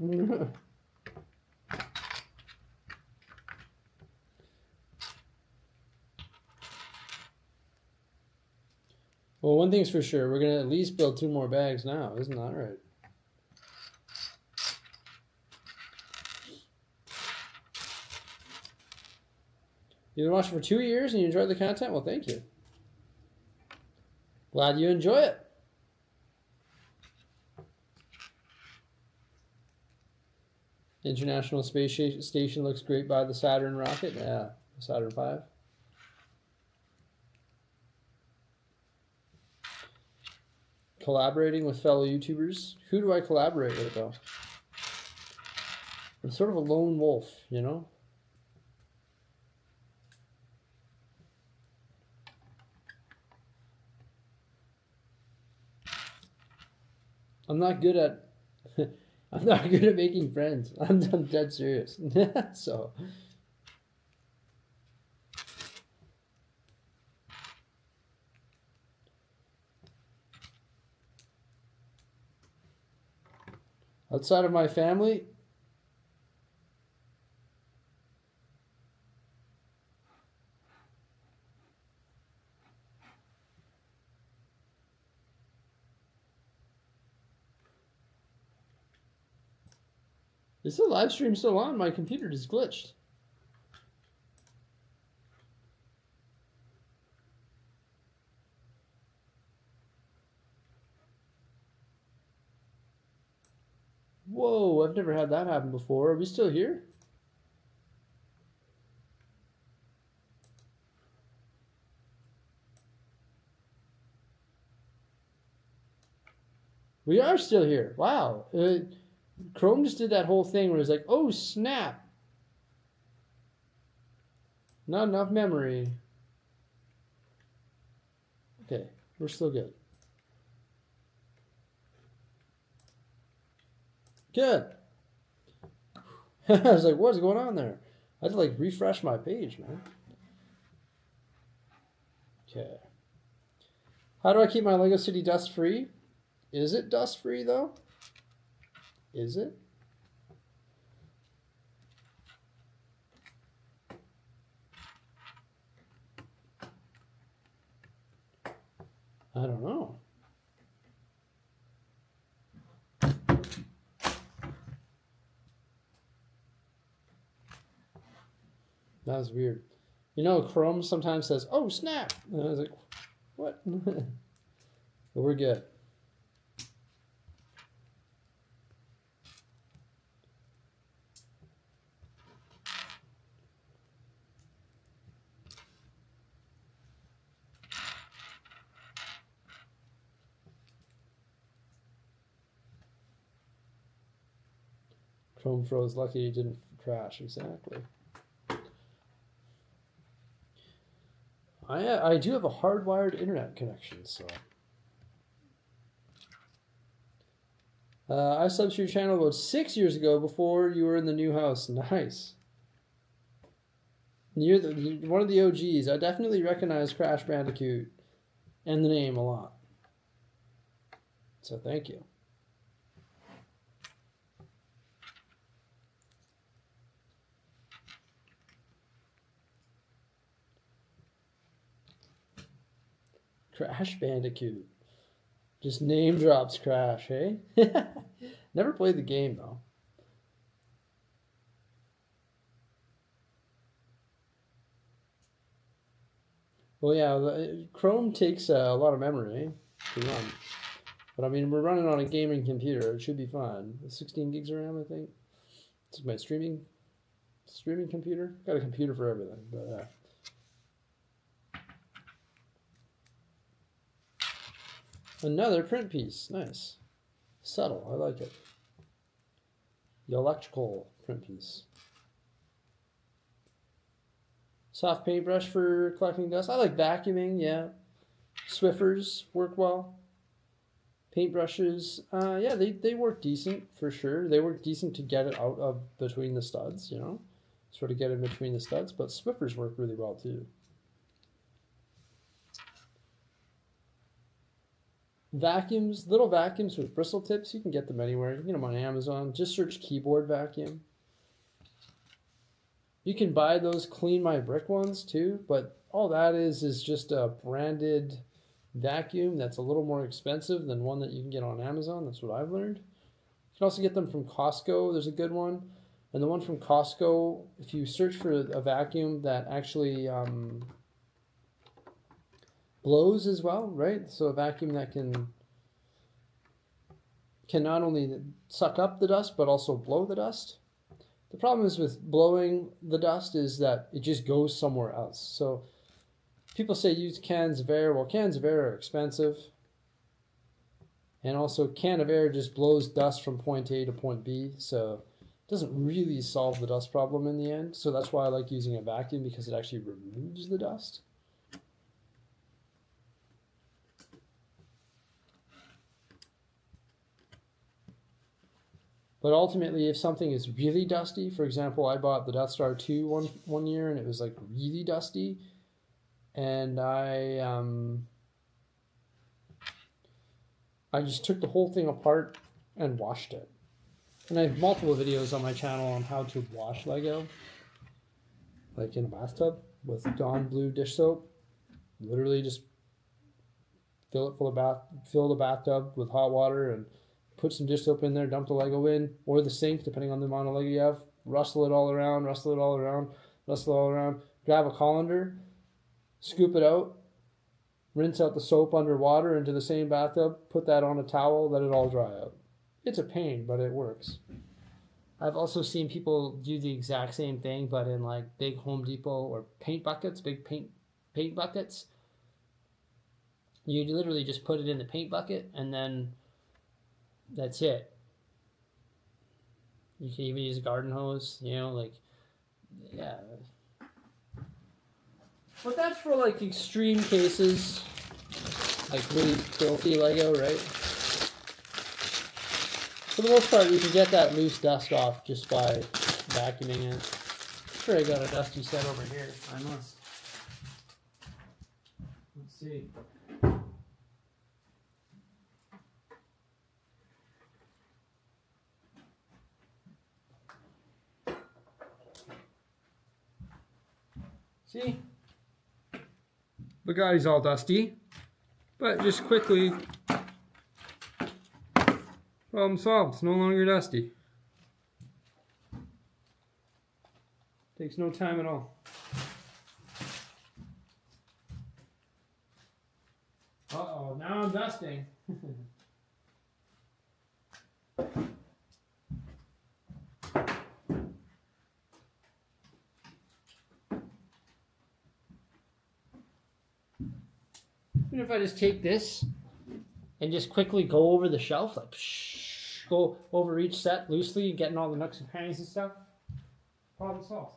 [SPEAKER 1] Well, one thing's for sure. We're going to at least build 2 more bags now. Isn't that right? You've been watching for 2 years and you enjoyed the content? Well, thank you. Glad you enjoy it. International Space Station looks great by the Saturn rocket. Yeah, Saturn V. Collaborating with fellow YouTubers. Who do I collaborate with, though? I'm sort of a lone wolf, you know? I'm not good at I'm not good at making friends. I'm dead serious. So outside of my family, is the live stream still on? My computer just glitched. Whoa, I've never had that happen before. Are we still here? We are still here. Wow. Chrome just did that whole thing where it's like, oh, snap. Not enough memory. Okay, we're still good. Good. I was like, what's going on there? I had to like refresh my page, man. Okay. How do I keep my Lego City dust free? Is it dust free though? Is it? I don't know. That was weird. You know, Chrome sometimes says, oh, snap. And I was like, what? But we're good. Chrome froze. Lucky it didn't crash. Exactly. I do have a hardwired internet connection, so. I subbed to your channel about 6 years ago before you were in the new house. Nice. You're one of the OGs. I definitely recognize Crash Bandicoot and the name a lot. So thank you. Crash Bandicoot. Just name drops Crash, hey? Never played the game though. Well, yeah, Chrome takes a lot of memory to run. But I mean, we're running on a gaming computer. It should be fine. 16 gigs of RAM, I think. It's my streaming computer. Got a computer for everything, but another print piece. Nice. Subtle. I like it. The electrical print piece. Soft paintbrush for collecting dust. I like vacuuming, yeah. Swiffers work well. Paintbrushes, yeah, they work decent for sure. They work decent to get it out of between the studs, you know. Sort of get in between the studs, but Swiffers work really well too. Vacuums, little vacuums with bristle tips, you can get them anywhere. You can get them on Amazon. Just search keyboard vacuum. You can buy those Clean My Brick ones too, but all that is just a branded vacuum that's a little more expensive than one that you can get on Amazon. That's what I've learned. You can also get them from Costco. There's a good one. And the one from Costco, if you search for a vacuum that actually blows as well, right? So a vacuum that can not only suck up the dust, but also blow the dust. The problem is with blowing the dust is that it just goes somewhere else. So people say use cans of air. Well, cans of air are expensive. And also can of air just blows dust from point A to point B. So it doesn't really solve the dust problem in the end. So that's why I like using a vacuum, because it actually removes the dust. But ultimately, if something is really dusty, for example, I bought the Death Star 2 one year and it was like really dusty. And I just took the whole thing apart and washed it. And I have multiple videos on my channel on how to wash Lego. Like in a bathtub with Dawn Blue dish soap. Literally just fill the bathtub with hot water and put some dish soap in there, dump the Lego in, or the sink, depending on the amount of Lego you have. Rustle it all around, grab a colander, scoop it out, rinse out the soap under water into the same bathtub, put that on a towel, let it all dry out. It's a pain, but it works. I've also seen people do the exact same thing, but in like big Home Depot or paint buckets, big paint buckets. You literally just put it in the paint bucket and then that's it. You can even use a garden hose, you know, like, yeah. But that's for like extreme cases, like really filthy Lego, right? For the most part, you can get that loose dust off just by vacuuming it. Sure, I got a dusty set over here. I must. Let's see. See? Bugatti's all dusty, but just quickly, problem solved. It's no longer dusty. Takes no time at all. Uh-oh, now I'm dusting. Even if I just take this and just quickly go over the shelf, like go over each set loosely, getting all the nooks and crannies and stuff, problem solved.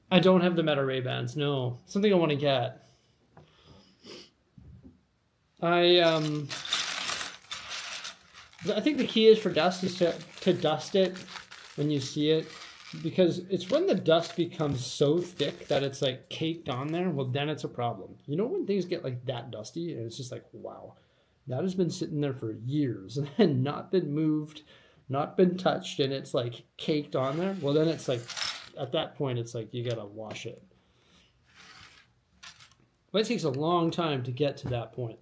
[SPEAKER 1] I don't have the Meta Ray-Bans, no. Something I want to get. I think the key is for dust is to dust it when you see it, because it's when the dust becomes so thick that it's like caked on there, well then it's a problem. You know when things get like that dusty and it's just like, wow. That has been sitting there for years and not been moved, not been touched, and it's like caked on there. Well, then it's like, at that point, it's like you gotta wash it. But it takes a long time to get to that point.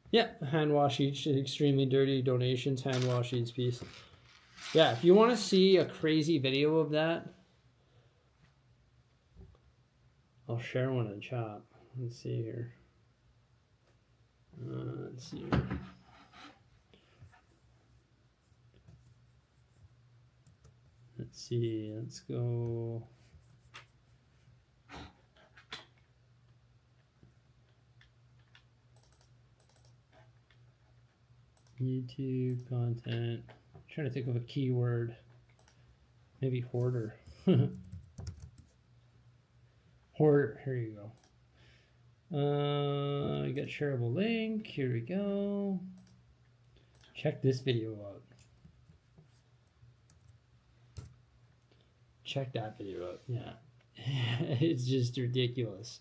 [SPEAKER 1] Yeah, hand wash each, extremely dirty donations, hand wash each piece. Yeah, if you want to see a crazy video of that, I'll share one in chat. Let's see here. Let's see here. Let's see, let's go. YouTube content. I'm trying to think of a keyword. Maybe hoarder. Hoarder, here you go. I got shareable link. Here we go. Check this video out. Check that video out. Yeah. It's just ridiculous.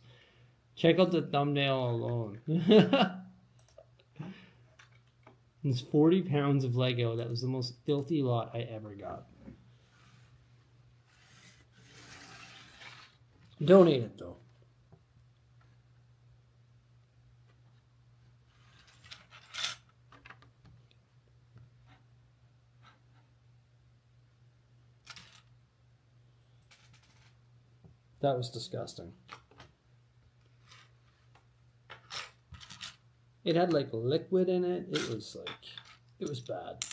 [SPEAKER 1] Check out the thumbnail alone. It's 40 pounds of Lego. That was the most filthy lot I ever got. Donate it though. That was disgusting. It had like liquid in it. It was bad.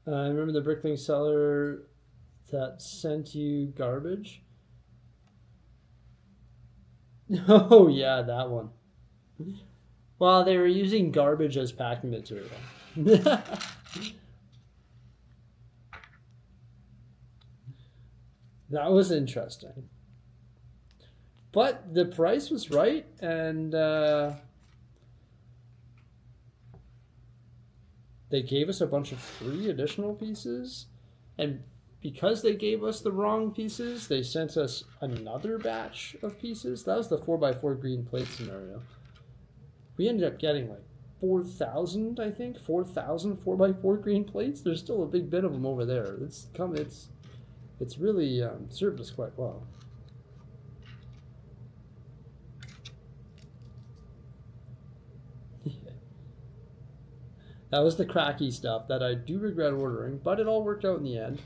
[SPEAKER 1] I remember the Bricklink seller that sent you garbage. Oh yeah, that one. Well, they were using garbage as packing material. That was interesting. But the price was right, and they gave us a bunch of free additional pieces, and because they gave us the wrong pieces, they sent us another batch of pieces. That was the 4x4 green plate scenario. We ended up getting like 4,000, I think, 4,000 4x4 green plates. There's still a big bit of them over there. It's really served us quite well. That was the cracky stuff that I do regret ordering, but it all worked out in the end.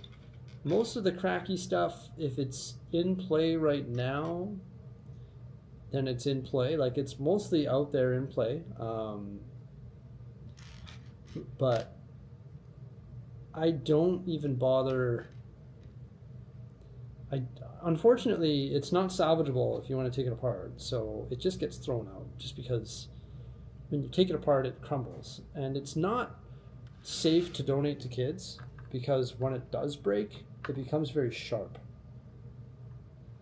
[SPEAKER 1] Most of the cracky stuff, if it's in play right now, then it's in play. Like, it's mostly out there in play. But I don't even bother. Unfortunately, it's not salvageable if you want to take it apart, so it just gets thrown out just because when you take it apart, it crumbles. And it's not safe to donate to kids because when it does break, it becomes very sharp.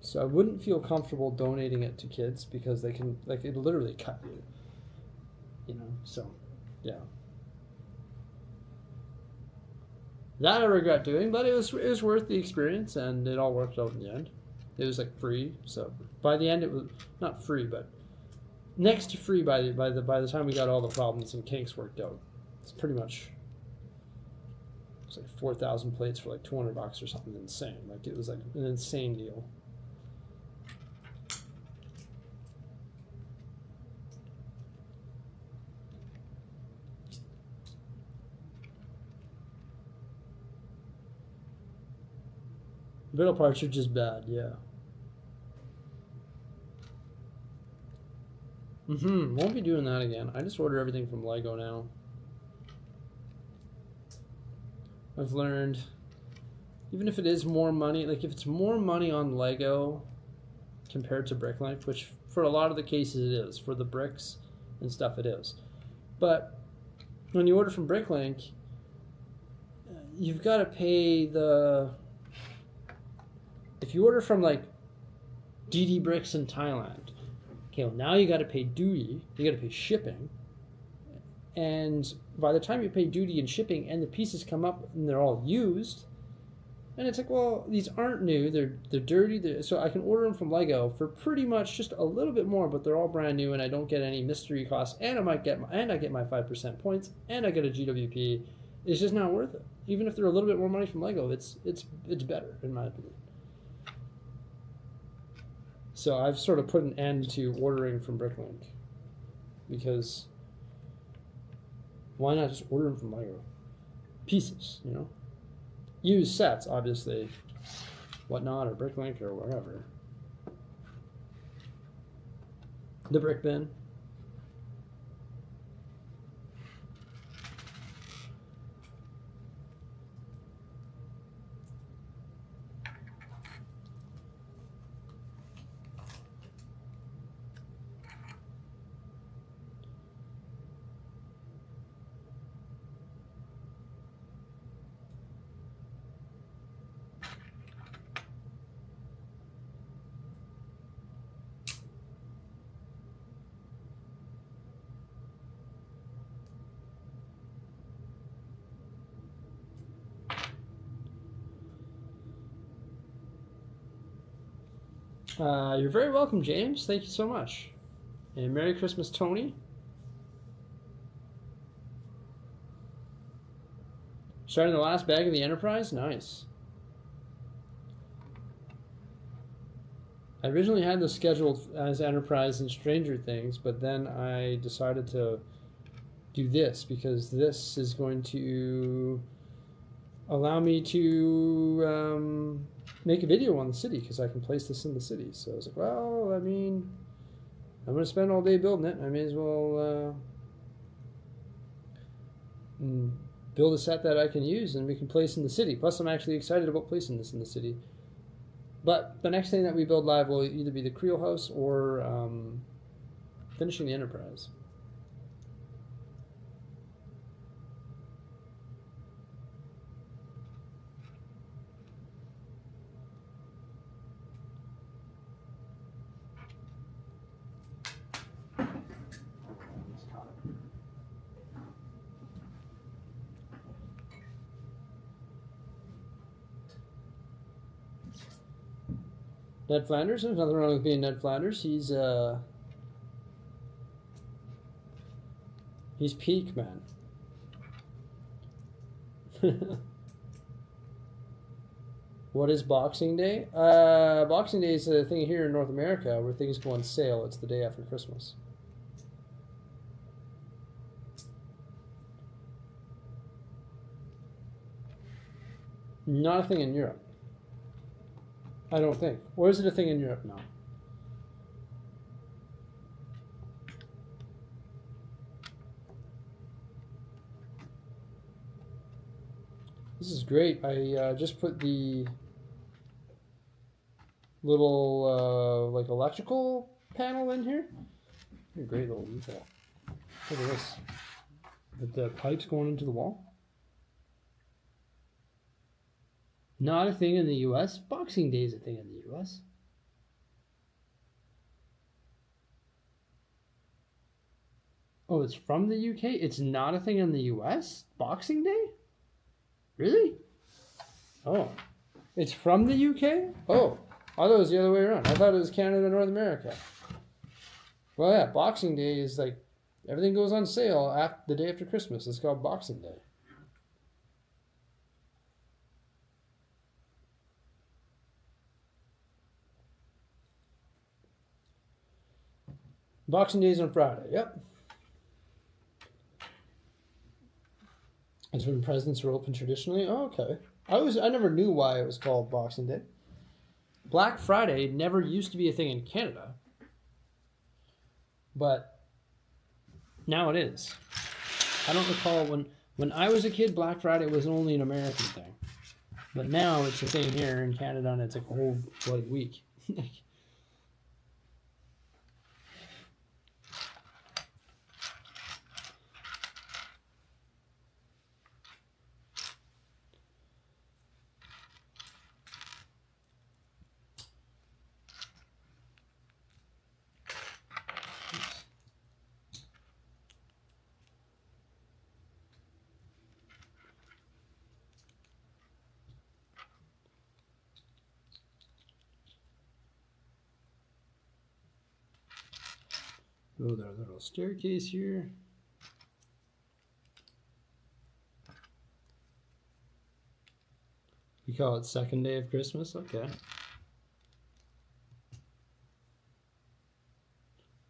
[SPEAKER 1] So I wouldn't feel comfortable donating it to kids because they can, like, it'll literally cut you. You know, so, yeah. That I regret doing, but it was worth the experience, and it all worked out in the end. It was like free, so by the end it was not free, but next to free by the time we got all the problems and kinks worked out. It's pretty much, it's like 4,000 plates for like $200 or something insane. Like, it was like an insane deal. Middle parts are just bad, yeah. Won't be doing that again. I just order everything from Lego now. I've learned even if it is more money, like if it's more money on Lego compared to Bricklink, which for a lot of the cases it is, for the bricks and stuff it is. But when you order from Bricklink, you've got to pay if you order from like DD Bricks in Thailand, okay, well now you got to pay duty, you got to pay shipping, and by the time you pay duty and shipping and the pieces come up and they're all used, and it's like, well, these aren't new, they're dirty, so I can order them from Lego for pretty much just a little bit more, but they're all brand new and I don't get any mystery costs, and I get my 5% points, and I get a GWP. It's just not worth it. Even if they're a little bit more money from Lego, it's better in my opinion. So I've sort of put an end to ordering from Bricklink, because why not just order them from Lego? Pieces, you know? Used sets, obviously, Whatnot or Bricklink or wherever. The brick bin. You're very welcome, James. Thank you so much. And Merry Christmas, Tony. Starting the last bag of the Enterprise? Nice. I originally had this scheduled as Enterprise and Stranger Things, but then I decided to do this because this is going to allow me to make a video on the city, because I can place this in the city. So I was like, well, I mean, I'm going to spend all day building it. I may as well build a set that I can use and we can place in the city. Plus, I'm actually excited about placing this in the city. But the next thing that we build live will either be the Creel House or finishing the Enterprise. Ned Flanders, there's nothing wrong with being Ned Flanders. He's peak, man. What is Boxing Day? Boxing Day is a thing here in North America where things go on sale. It's the day after Christmas. Not a thing in Europe. I don't think. Or is it a thing in Europe now? This is great. I just put the little like electrical panel in here. Great little detail. Look at this. The pipes going into the wall. Not a thing in the US. Boxing Day is a thing in the US. Oh, it's from the UK? It's not a thing in the US? Boxing Day? Really? Oh. It's from the UK? Oh. I thought it was the other way around. I thought it was Canada and North America. Well, yeah, Boxing Day is like, everything goes on sale the day after Christmas. It's called Boxing Day. Boxing Day is on Friday, yep. It's when presents are open traditionally. Oh, okay. I never knew why it was called Boxing Day. Black Friday never used to be a thing in Canada, but now it is. I don't recall when I was a kid, Black Friday was only an American thing. But now it's the same here in Canada, and it's like a whole bloody week. Oh, there's a little staircase here. You call it second day of Christmas? Okay.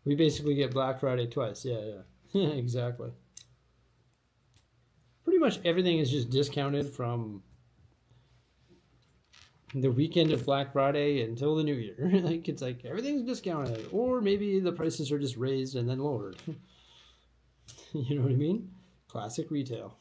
[SPEAKER 1] We basically get Black Friday twice. Yeah. Exactly. Pretty much everything is just discounted from the weekend of Black Friday until the new year. Like, it's like everything's discounted, or maybe the prices are just raised and then lowered. You know what I mean? Classic retail.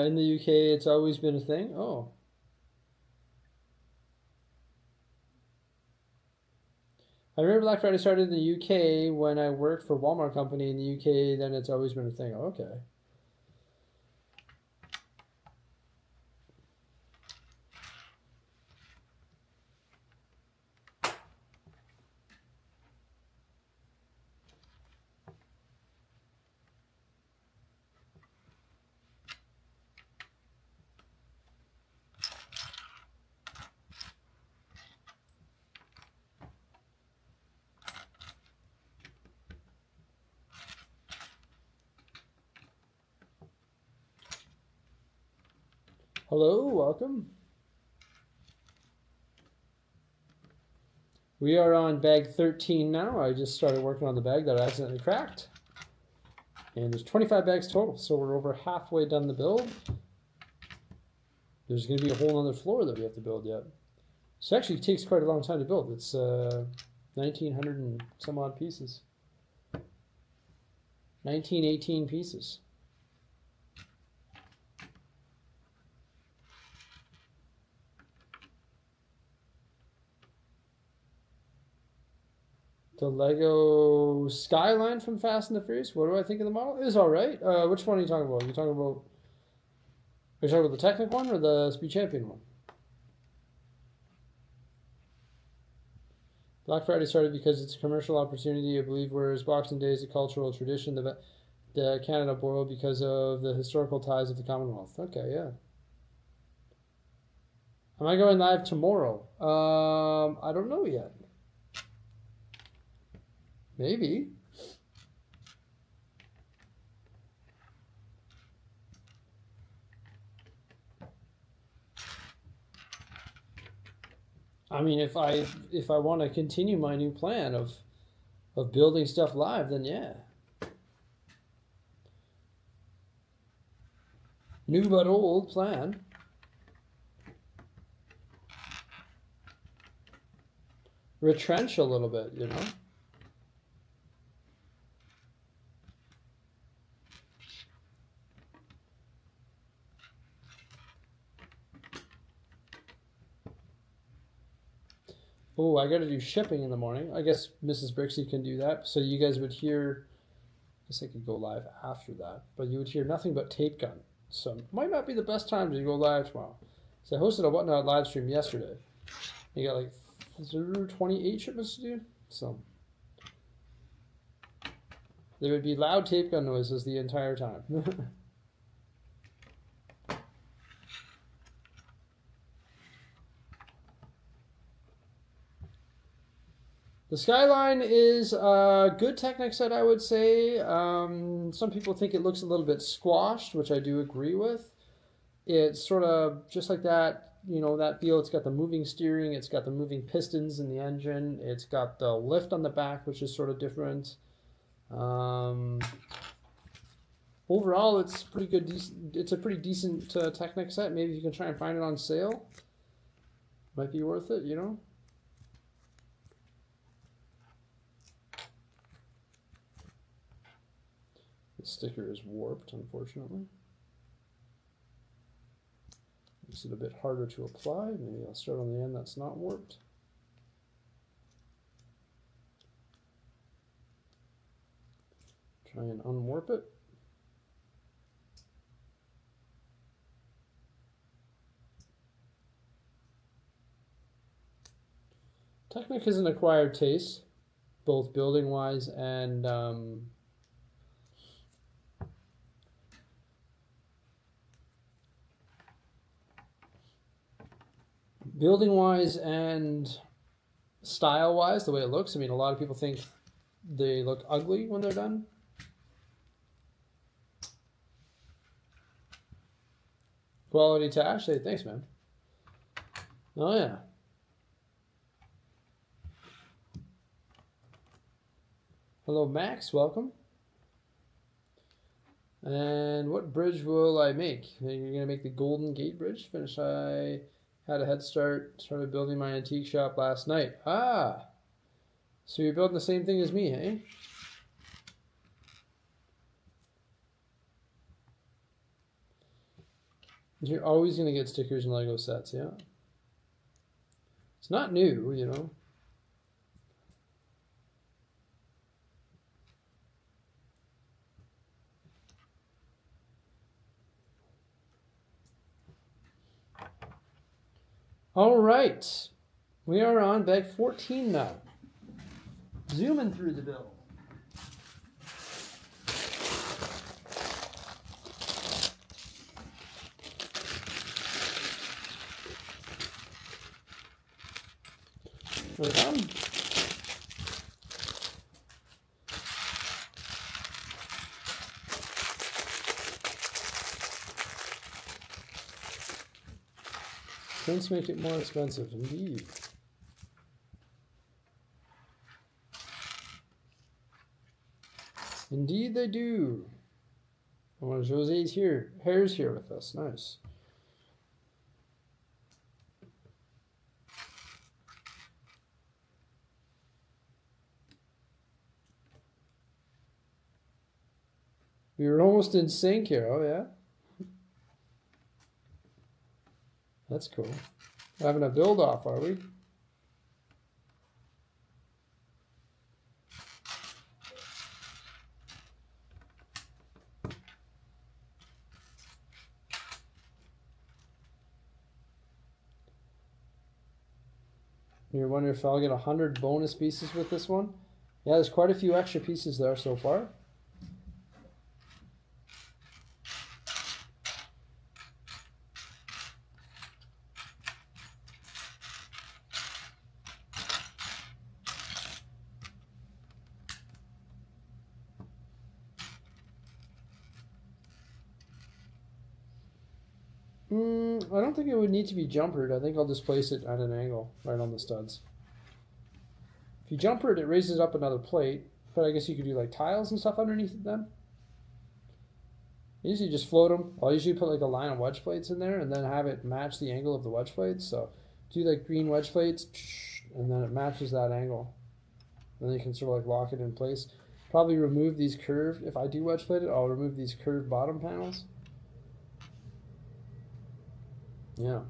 [SPEAKER 1] In the UK, it's always been a thing. Oh. I remember Black Friday started in the UK when I worked for Walmart Company in the UK. Then it's always been a thing. Oh, okay. Hello, welcome. We are on bag 13 now. I just started working on the bag that I accidentally cracked. And there's 25 bags total, so we're over halfway done the build. There's going to be a whole other floor that we have to build yet. So it actually takes quite a long time to build. It's 1,900 and some odd pieces. 1918 pieces. The Lego Skyline from Fast and the Furious. What do I think of the model? It is all right. Which one are you talking about? Are you talking about the Technic one or the Speed Champion one? Black Friday started because it's a commercial opportunity, I believe, whereas Boxing Day is a cultural tradition. The Canada boiled because of the historical ties of the Commonwealth. Okay, yeah. Am I going live tomorrow? I don't know yet. Maybe. I mean, if I want to continue my new plan of building stuff live, then yeah. New but old plan. Retrench a little bit, you know. Oh, I got to do shipping in the morning. I guess Mrs. Bricksie can do that. So you guys would hear, I guess I could go live after that, but you would hear nothing but tape gun. So it might not be the best time to go live tomorrow. So I hosted a Whatnot live stream yesterday. You got like 28 shipments to do. So there would be loud tape gun noises the entire time. The Skyline is a good Technic set, I would say. Some people think it looks a little bit squashed, which I do agree with. It's sort of just like that you know, that feel. It's got the moving steering, it's got the moving pistons in the engine, it's got the lift on the back, which is sort of different. Overall, it's pretty good. It's a pretty decent Technic set. Maybe you can try and find it on sale. Might be worth it, you know. The sticker is warped, unfortunately. Makes it a bit harder to apply. Maybe I'll start on the end that's not warped. Try and unwarp it. Technic is an acquired taste, both building-wise and style-wise, the way it looks. I mean, a lot of people think they look ugly when they're done. Quality Tash, hey, thanks, man. Oh, yeah. Hello, Max, welcome. And what bridge will I make? You're going to make the Golden Gate Bridge. I had a head start, started building my antique shop last night. Ah, so you're building the same thing as me, hey? You're always going to get stickers and Lego sets, yeah? It's not new, you know? All right, we are on bag 14 now. Zooming through the bill. Right on. Prints make it more expensive, indeed. Indeed they do. Oh, Jose's here. Hair's here with us. Nice. We were almost in sync here. Oh, yeah. That's cool. We're having a build off, are we? You're wondering if I'll get 100 bonus pieces with this one? Yeah, there's quite a few extra pieces there so far. I don't think it would need to be jumpered. I think I'll just place it at an angle right on the studs. If you jumper it, it raises up another plate, but I guess you could do like tiles and stuff underneath it then. I usually just float them. I'll usually put like a line of wedge plates in there and then have it match the angle of the wedge plates. So do like green wedge plates and then it matches that angle. Then you can sort of like lock it in place. Probably remove these curved, if I do wedge plate it, I'll remove these curved bottom panels. Yeah.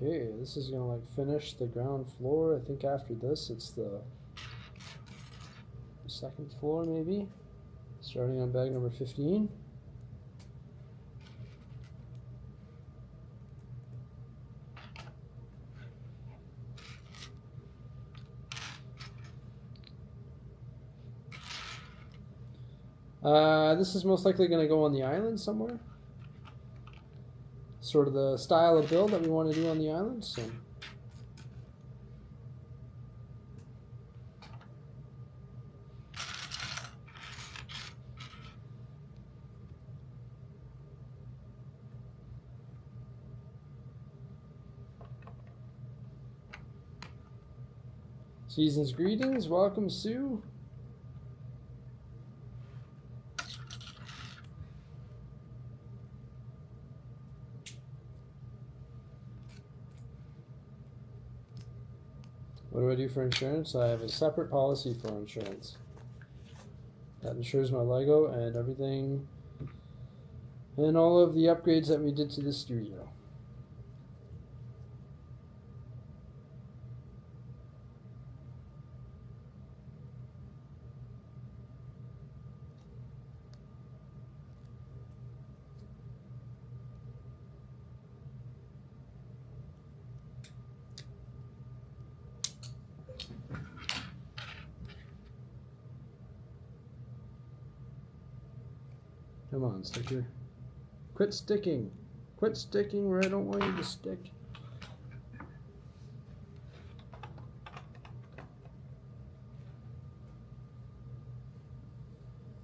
[SPEAKER 1] Okay, this is gonna like finish the ground floor. I think after this it's the second floor maybe. Starting on bag number 15. This is most likely going to go on the island somewhere. Sort of the style of build that we want to do on the island. So. Season's greetings. Welcome, Sue. What do I do for insurance? I have a separate policy for insurance. That insures my Lego and everything and all of the upgrades that we did to the studio. Come on, sticker. Quit sticking. Quit sticking where I don't want you to stick.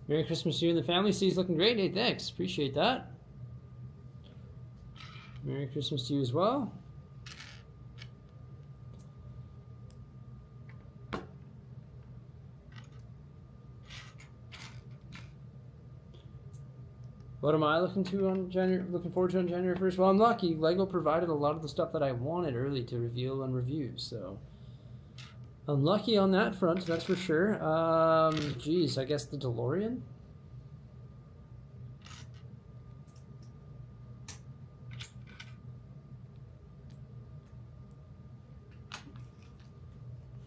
[SPEAKER 1] Merry Christmas to you and the family. Steve's looking great. Hey, thanks. Appreciate that. Merry Christmas to you as well. What am I looking forward to on January 1st? Well, I'm lucky. Lego provided a lot of the stuff that I wanted early to reveal and review, so I'm lucky on that front, that's for sure. Geez, I guess the DeLorean?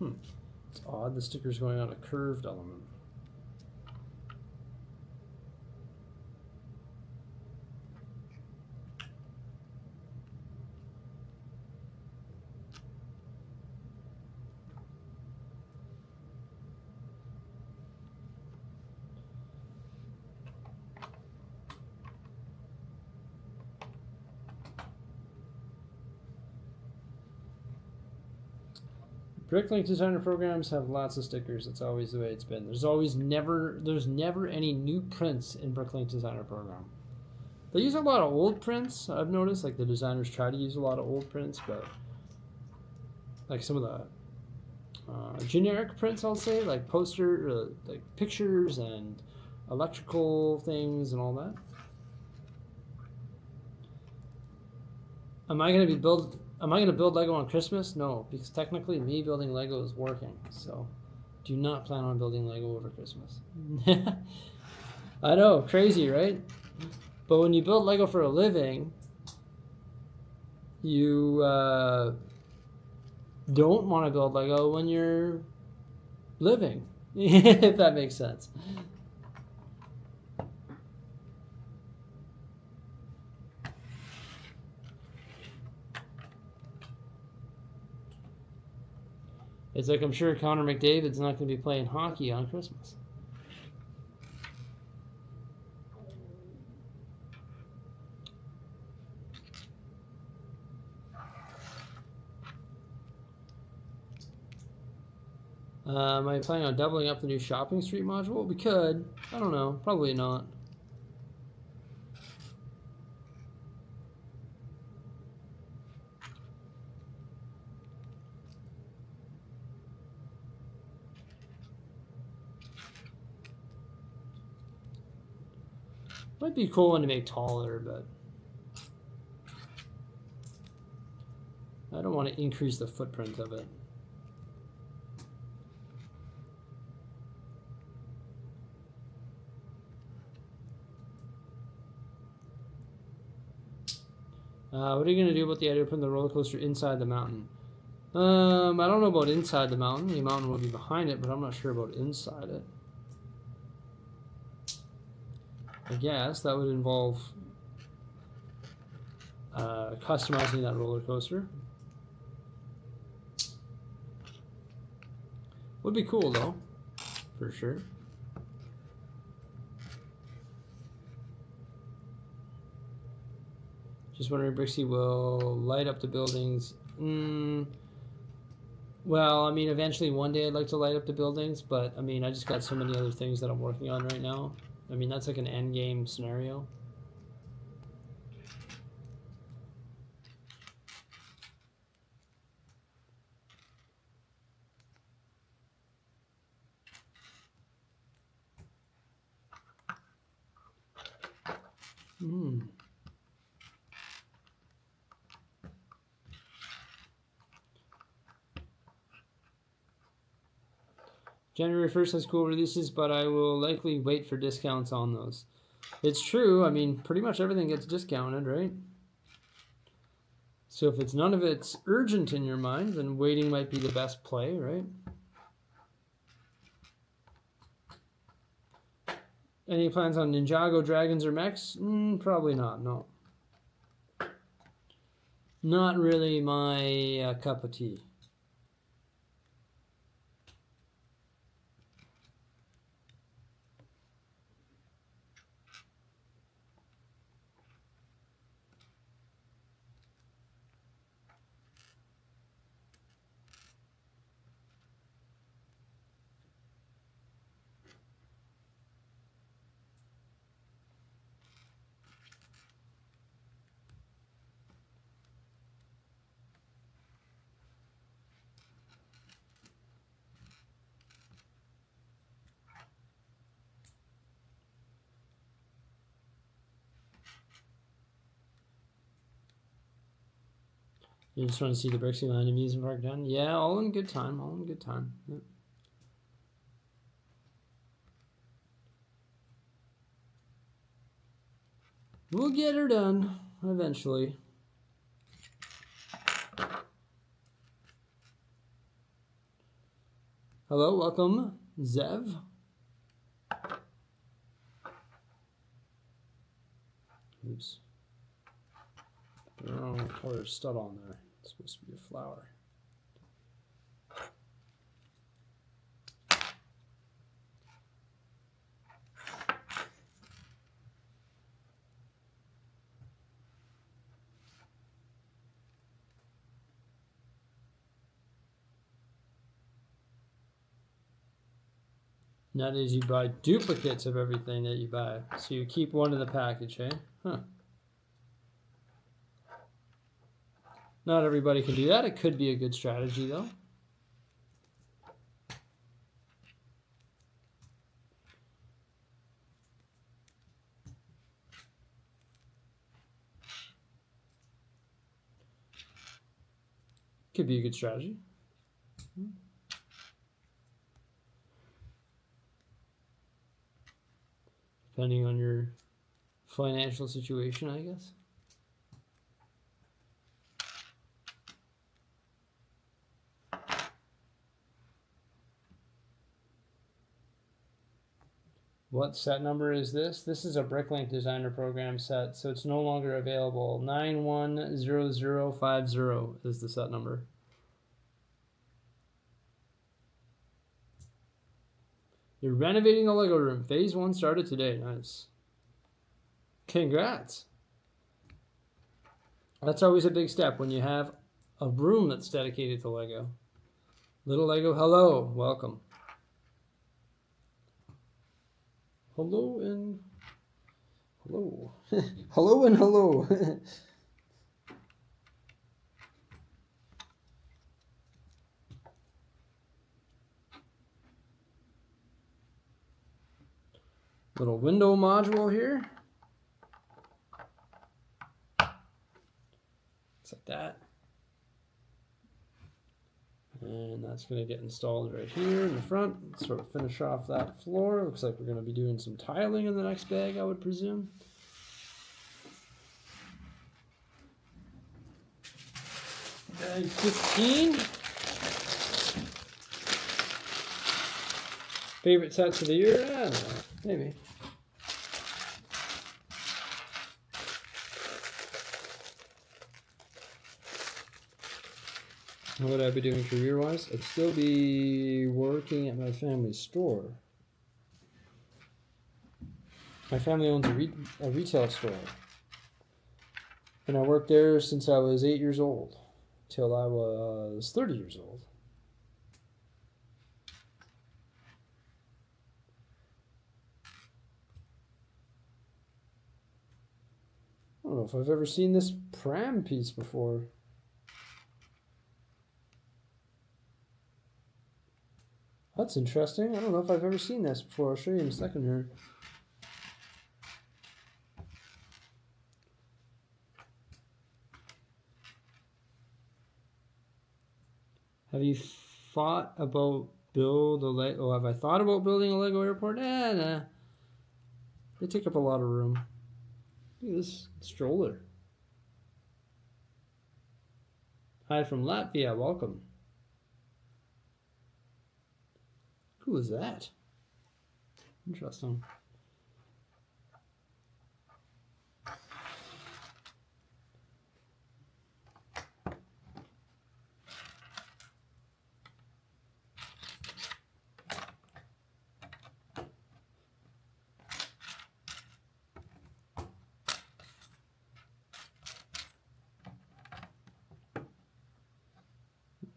[SPEAKER 1] It's odd the sticker's going on a curved element. Bricklink designer programs have lots of stickers. It's always the way it's been. There's never any new prints in Bricklink designer program. They use a lot of old prints, I've noticed. Like the designers try to use a lot of old prints, but like some of the generic prints, I'll say, like like pictures and electrical things and all that. Am I going to build Lego on Christmas? No, because technically me building Lego is working. So do not plan on building Lego over Christmas. I know, crazy, right? But when you build Lego for a living, you don't want to build Lego when you're living, if that makes sense. It's like I'm sure Connor McDavid's not going to be playing hockey on Christmas. Am I planning on doubling up the new shopping street module? We could. I don't know. Probably not. Might be a cool one to make taller, but I don't want to increase the footprint of it. What are you going to do about the idea of putting the roller coaster inside the mountain? I don't know about inside the mountain. The mountain will be behind it, but I'm not sure about inside it. I guess that would involve customizing that roller coaster. Would be cool though, for sure. Just wondering, Bricksie will light up the buildings. Well, I mean, eventually one day I'd like to light up the buildings, but I mean, I just got so many other things that I'm working on right now. I mean, that's like an end game scenario. January 1st has cool releases, but I will likely wait for discounts on those. It's true. I mean, pretty much everything gets discounted, right? So if it's none of it's urgent in your mind, then waiting might be the best play, right? Any plans on Ninjago, dragons, or mechs? Probably not, no. Not really my cup of tea. You just want to see the Bricksie Land amusement park done? Yeah, all in good time. All in good time. Yep. We'll get her done eventually. Hello, welcome, Zev. Oops. The wrong color stud on there. It's supposed to be a flower. Nowadays you buy duplicates of everything that you buy. So you keep one in the package, eh? Huh. Not everybody can do that. It could be a good strategy, though. Could be a good strategy. Depending on your financial situation, I guess. What set number is this? This is a Bricklink designer program set, so it's no longer available. 910050 is the set number. You're renovating the Lego room. Phase 1 started today. Nice. Congrats. That's always a big step when you have a room that's dedicated to Lego. Little Lego, hello. Welcome. Hello and hello. Hello and hello. Little window module here. It's like that. And that's going to get installed right here in the front. Sort of finish off that floor. Looks like we're going to be doing some tiling in the next bag, I would presume. 15. Favorite sets of the year? I don't know. Maybe. What would I be doing career-wise? I'd still be working at my family's store. My family owns a retail store. And I worked there since I was 8 years old, till I was 30 years old. I don't know if I've ever seen this pram piece before. That's interesting. I don't know if I've ever seen this before. I'll show you in a second here. Have you thought about have I thought about building a Lego airport? Nah. They take up a lot of room. Look at this stroller. Hi from Latvia, welcome. Who is that? Interesting.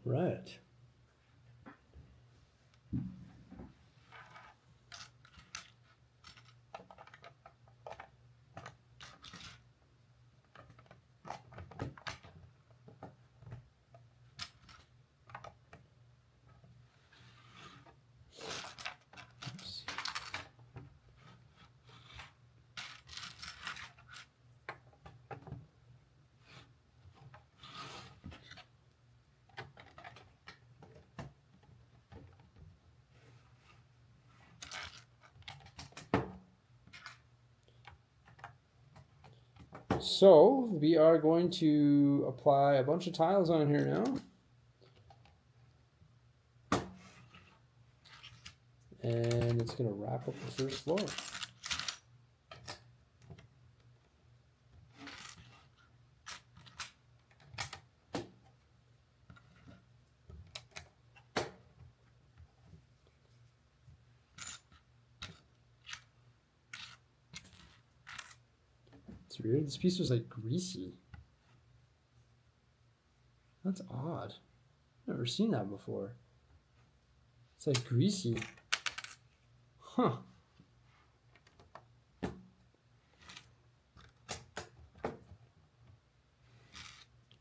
[SPEAKER 1] Right. So we are going to apply a bunch of tiles on here now. And it's going to wrap up the first floor. It's weird. This piece was like greasy. That's odd. Never seen that before. It's like greasy. Huh.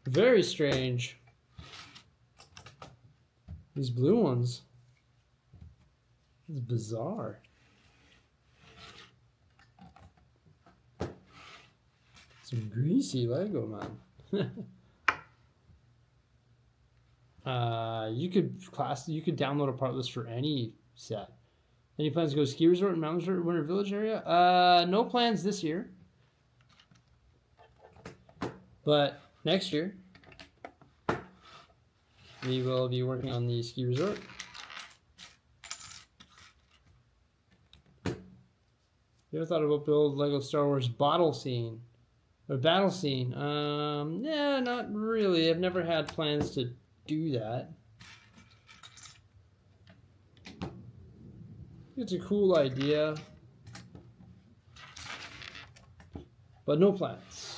[SPEAKER 1] Very strange. These blue ones. It's bizarre. Some greasy Lego, man. You could download a part list for any set. Any plans to go ski resort in Mountains Resort Winter Village area? No plans this year. But next year, we will be working on the ski resort. You ever thought about build Lego Star Wars battle scene? Or battle scene? Yeah, not really. I've never had plans to do that. It's a cool idea, but no plans.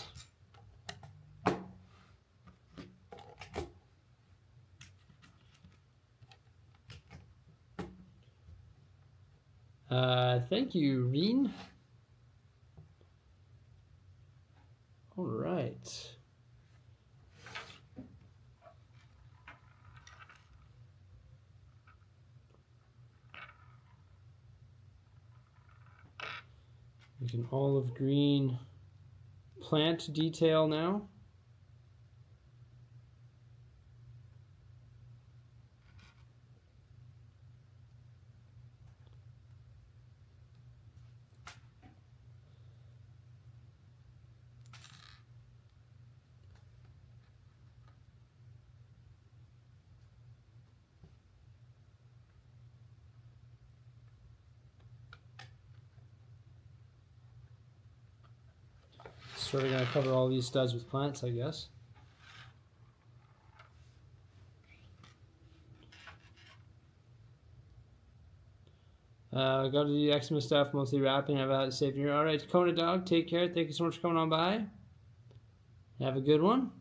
[SPEAKER 1] Thank you, Reen. All right. Like an olive green plant detail now. sort of going to cover all these studs with plants, I guess. Got to do the eczema stuff, mostly wrapping. I've had it saved here. All right, Kona Dog, take care. Thank you so much for coming on by. Have a good one.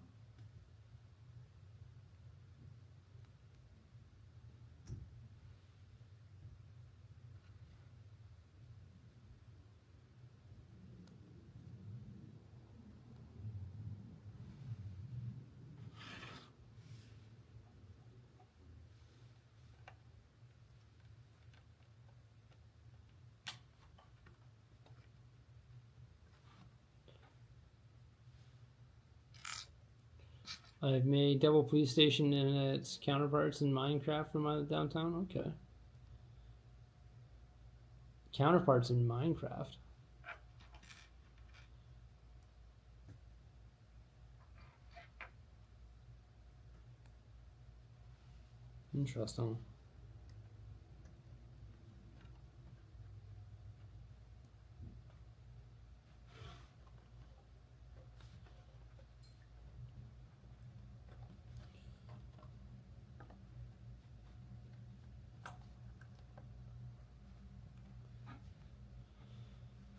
[SPEAKER 1] I've made Devil Police Station and its counterparts in Minecraft from my downtown. Okay. Counterparts in Minecraft. Interesting.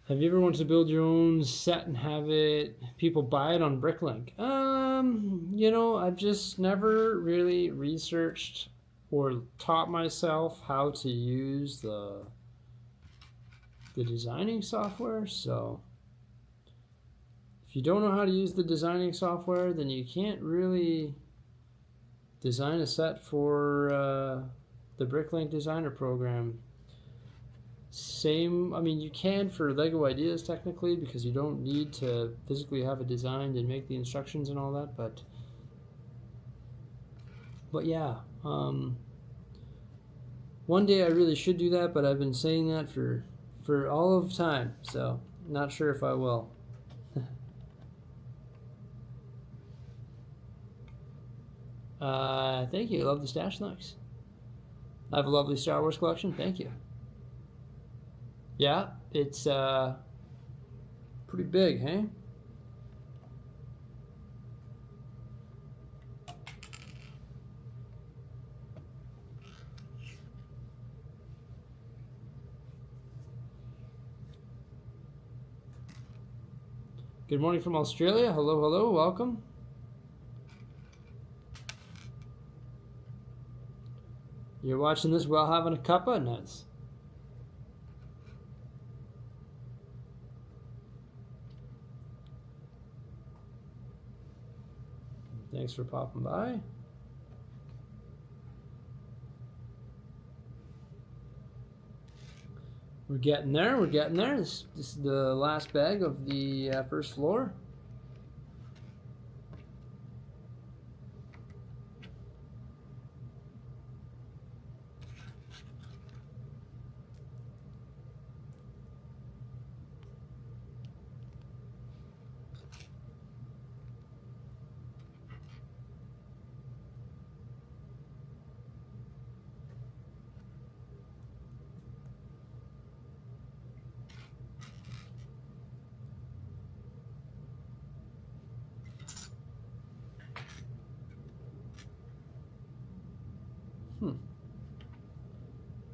[SPEAKER 1] Have you ever wanted to build your own set and have people buy it on Bricklink? You know, I've just never really researched or taught myself how to use the designing software. So if you don't know how to use the designing software, then you can't really design a set for the Bricklink designer program. Same, I mean, you can for Lego Ideas technically, because you don't need to physically have it designed and make the instructions and all that, but yeah, one day I really should do that, but I've been saying that for all of time, so not sure if I will. Thank you, I love the stash links. I have a lovely Star Wars collection, thank you. Yeah, it's pretty big, hey? Good morning from Australia. Hello, hello, welcome. You're watching this while having a cuppa? Nice. Thanks for popping by. We're getting there, we're getting there. This is the last bag of the first floor.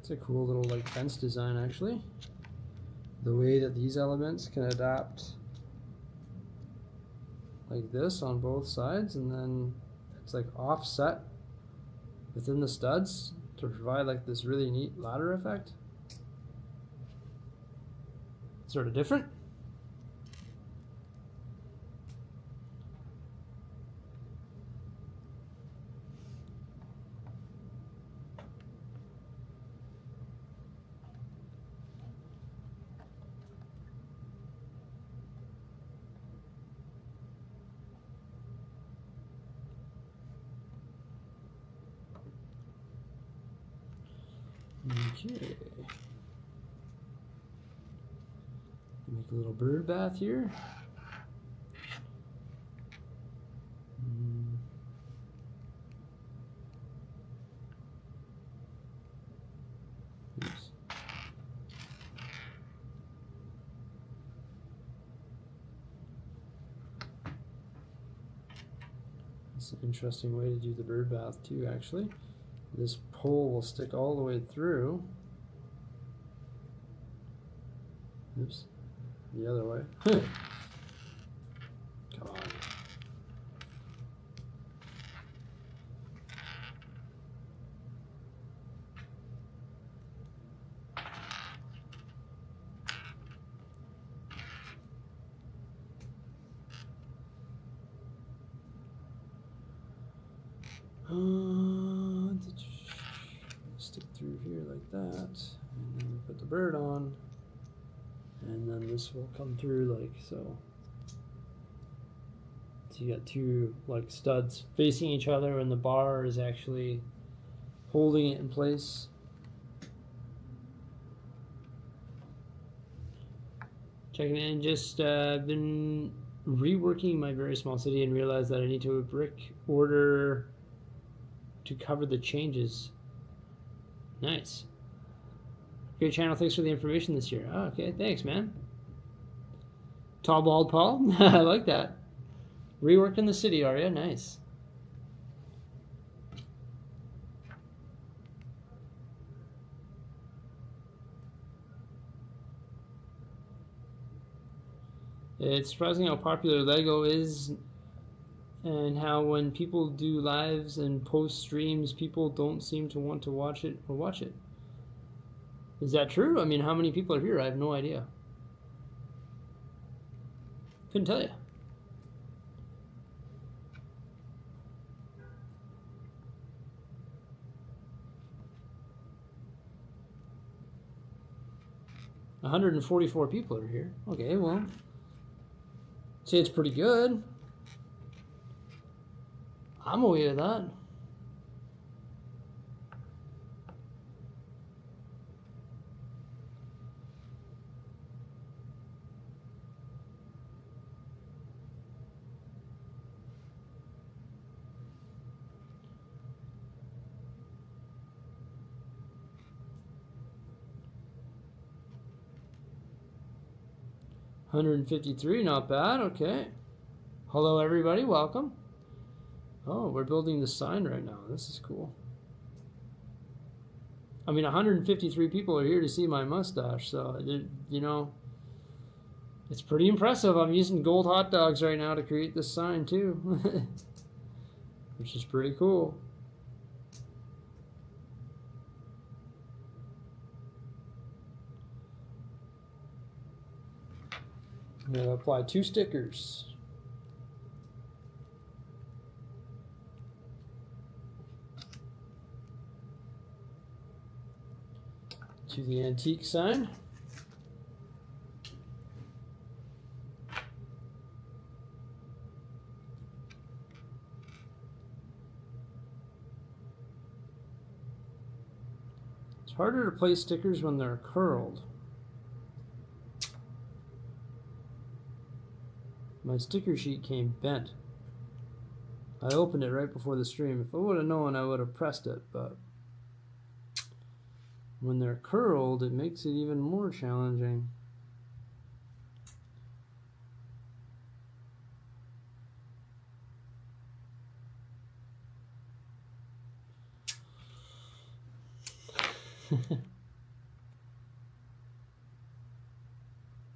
[SPEAKER 1] It's a cool little like fence design actually. The way that these elements can adapt like this on both sides, and then it's like offset within the studs to provide like this really neat ladder effect. Sort of different. Okay. Make a little bird bath here. Oops. It's an interesting way to do the bird bath too, actually. This pole will stick all the way through. Oops, the other way. Come on. Stick through here like that, and then we put the bird on, and then this will come through like so. So you got two like studs facing each other, and the bar is actually holding it in place. Checking in, just been reworking my very small city and realized that I need to brick order to cover the changes. Nice. Great channel, thanks for the information this year. Oh, okay, thanks, man. Tall bald Paul, I like that. Reworking the city, are you? Nice. It's surprising how popular Lego is, and how when people do lives and post streams, people don't seem to want to watch it or watch it. Is that true? I mean, how many people are here? I have no idea. Couldn't tell you. $144 people are here. Okay, well, say it's pretty good. I'm okay with that. $153, not bad. Okay. Hello, everybody. Welcome. Oh, we're building the sign right now. This is cool. I mean, 153 people are here to see my mustache, so, you know, it's pretty impressive. I'm using gold hot dogs right now to create this sign, too, which is pretty cool. I'm going to apply 2 stickers. To the antique sign. It's harder to place stickers when they're curled. My sticker sheet came bent. I opened it right before the stream. If I would have known, I would have pressed it, but when they're curled, it makes it even more challenging. Do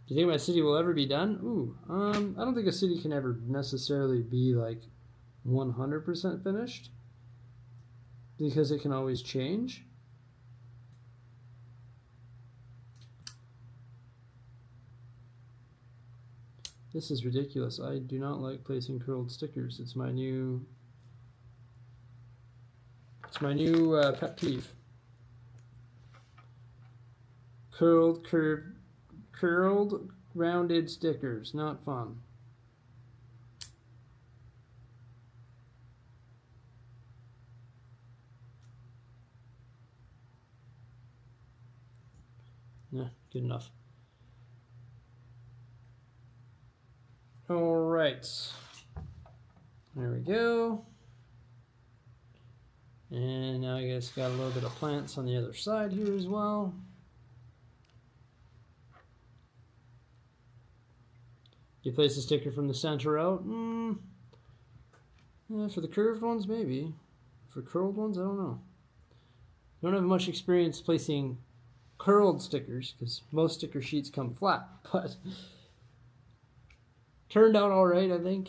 [SPEAKER 1] you think my city will ever be done? Ooh, I don't think a city can ever necessarily be like 100% finished, because it can always change. This is ridiculous. I do not like placing curled stickers. It's my new pet peeve. Curled, rounded stickers, not fun. Yeah, good enough. All right, there we go. And now I guess got a little bit of plants on the other side here as well. You place the sticker from the center out. For the curved ones, maybe. For curled ones, I don't know. I don't have much experience placing curled stickers because most sticker sheets come flat, but turned out all right, I think.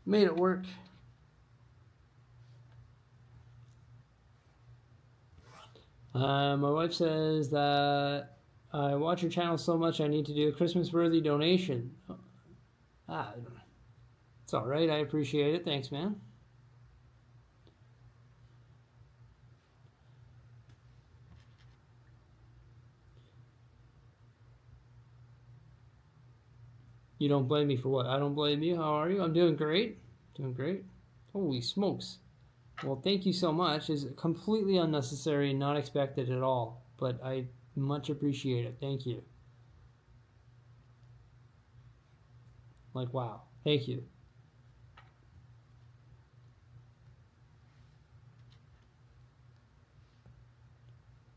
[SPEAKER 1] Made it work. My wife says that I watch your channel so much I need to do a Christmas-worthy donation. It's all right. I appreciate it. Thanks, man. You don't blame me for what? I don't blame you. How are you? I'm doing great. Doing great. Holy smokes. Well, thank you so much. It's completely unnecessary, not expected at all, but I much appreciate it. Thank you. Like, wow. Thank you.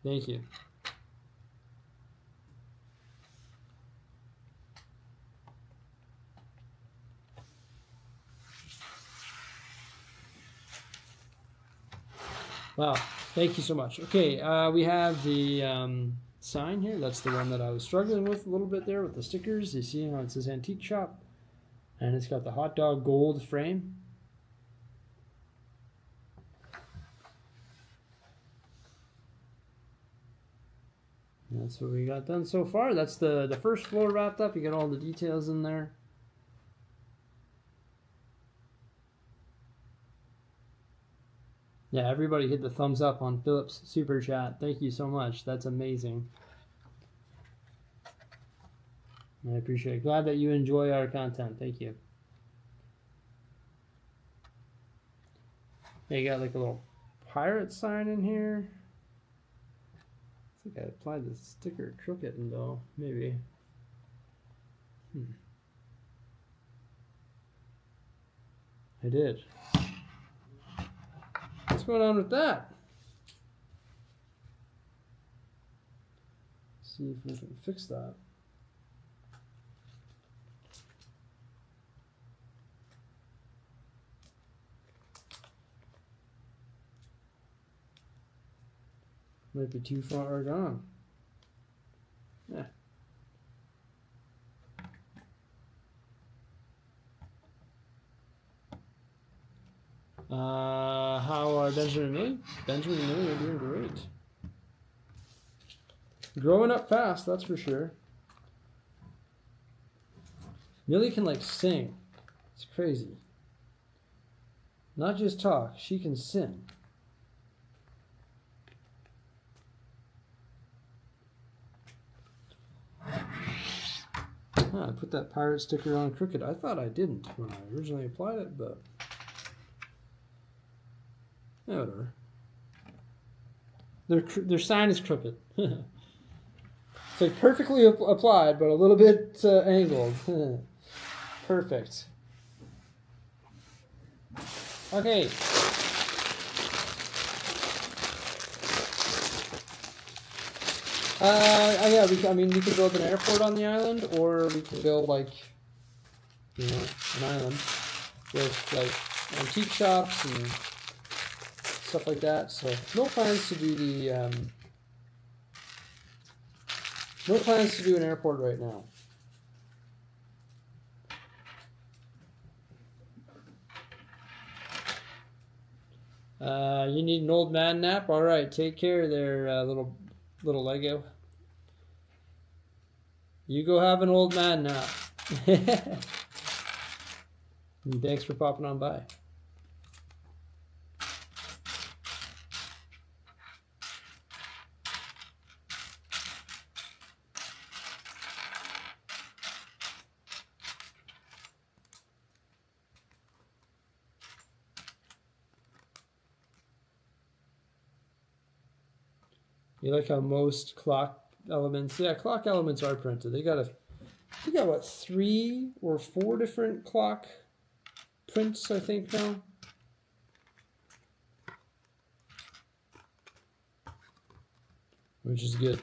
[SPEAKER 1] Thank you. Wow, thank you so much. Okay, we have the sign here. That's the one that I was struggling with a little bit there with the stickers. You see how it says Antique Shop? And it's got the hot dog gold frame. That's what we got done so far. That's the first floor wrapped up. You got all the details in there. Yeah, everybody hit the thumbs up on Philip's super chat. Thank you so much. That's amazing. I appreciate it. Glad that you enjoy our content. Thank you. Yeah, you got like a little pirate sign in here. I think I applied the sticker crooked though, maybe. I did. What's going on with that? See if we can fix that. Might be too far gone. Yeah. How are Benjamin and Millie? Benjamin and Millie are doing great. Growing up fast, that's for sure. Millie can like sing. It's crazy. Not just talk, she can sing. I put that pirate sticker on crooked. I thought I didn't when I originally applied it, but yeah, whatever. Their sign is crooked. It's like perfectly applied, but a little bit angled. Perfect. Okay. Yeah, we could build an airport on the island, or we could build like, you know, an island with like antique shops and stuff like that. So no plans to do the no plans to do an airport right now. You need an old man nap? All right, take care there, little Lego. You go have an old man nap. And thanks for popping on by. You like how most clock elements, yeah, clock elements are printed. They got what, 3 or 4 different clock prints, I think now. which is good.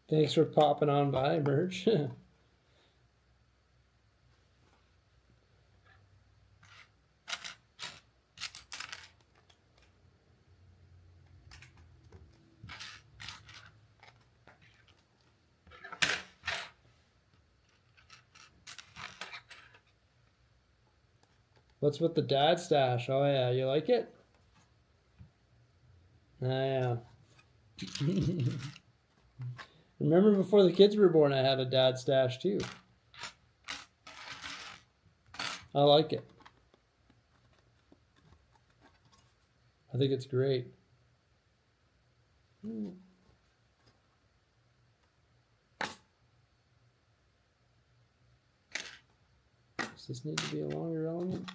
[SPEAKER 1] Thanks for popping on by, Merch. What's with the dad stash? Oh yeah, you like it? Yeah. Remember before the kids were born, I had a dad stash too. I like it. I think it's great. Does this need to be a longer element?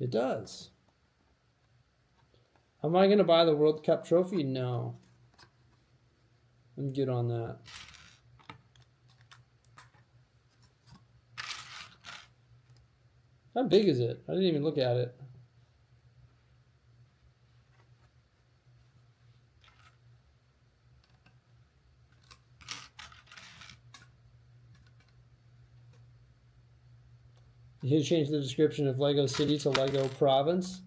[SPEAKER 1] It does. Am I going to buy the World Cup trophy? No. I'm good on that. How big is it? I didn't even look at it. You should change the description of Lego City to Lego Province.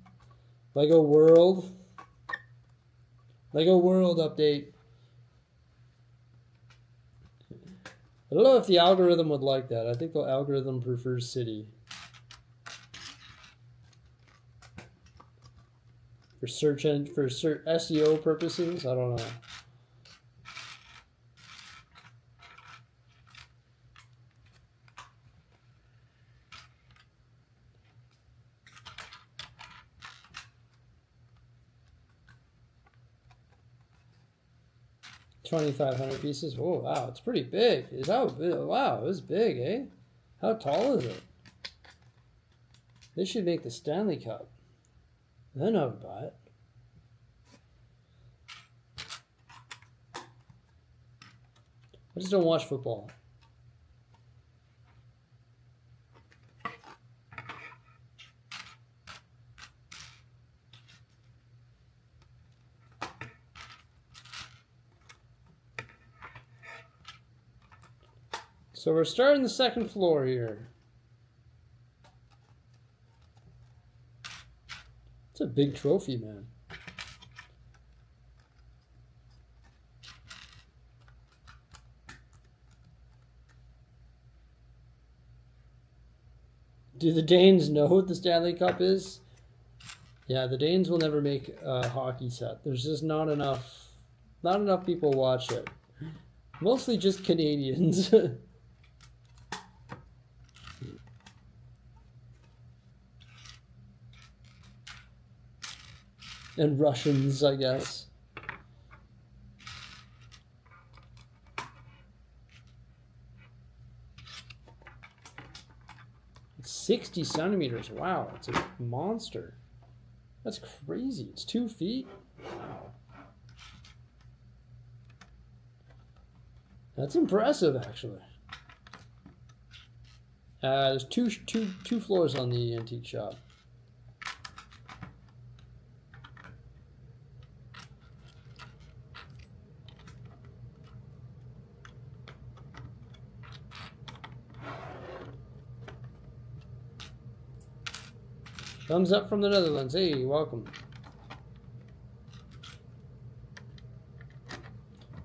[SPEAKER 1] Lego World. Lego World update. I don't know if the algorithm would like that. I think the algorithm prefers city. For search and for SEO purposes, I don't know. $2,500 pieces. Oh wow, it's pretty big. Is that wow? It's big, eh? How tall is it? This should make the Stanley Cup. Then I would buy it. I just don't watch football. So we're starting the second floor here. It's a big trophy, man. Do the Danes know what the Stanley Cup is? Yeah, the Danes will never make a hockey set. There's just not enough people watch it. Mostly just Canadians. And Russians, I guess. It's 60 centimeters. Wow, it's a monster. That's crazy. It's 2 feet. Wow. That's impressive, actually. There's two floors on the antique shop. Thumbs up from the Netherlands. Hey, welcome.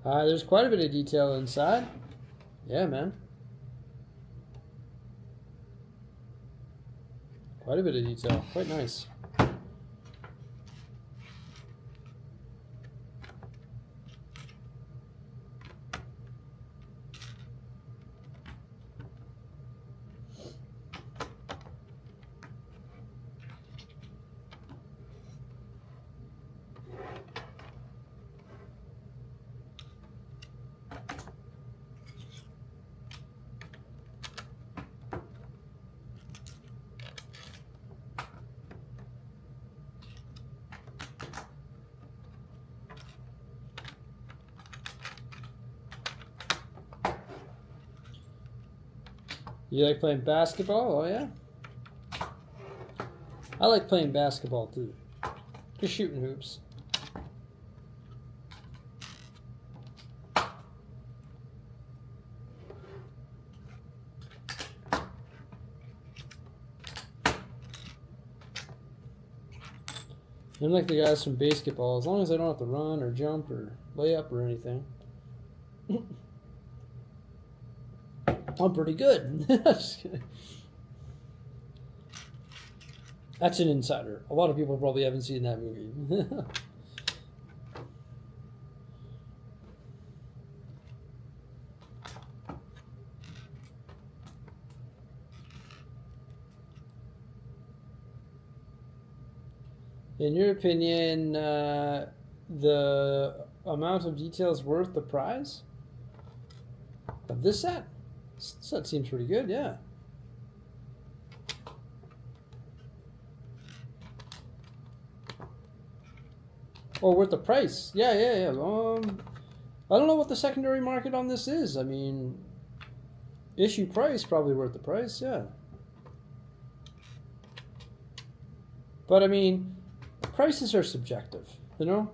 [SPEAKER 1] There's quite a bit of detail inside. Yeah, man. Quite a bit of detail. Quite nice. You like playing basketball? Oh, yeah? I like playing basketball too. Just shooting hoops. I'm like the guys from basketball, as long as I don't have to run or jump or lay up or anything. I'm pretty good. Just kidding. That's an insider. A lot of people probably haven't seen that movie. In your opinion, the amount of detail is worth the prize of this set? This set seems pretty good, yeah. Or worth the price? Yeah. I don't know what the secondary market on this is. I mean, issue price probably worth the price, yeah. But I mean, prices are subjective, you know?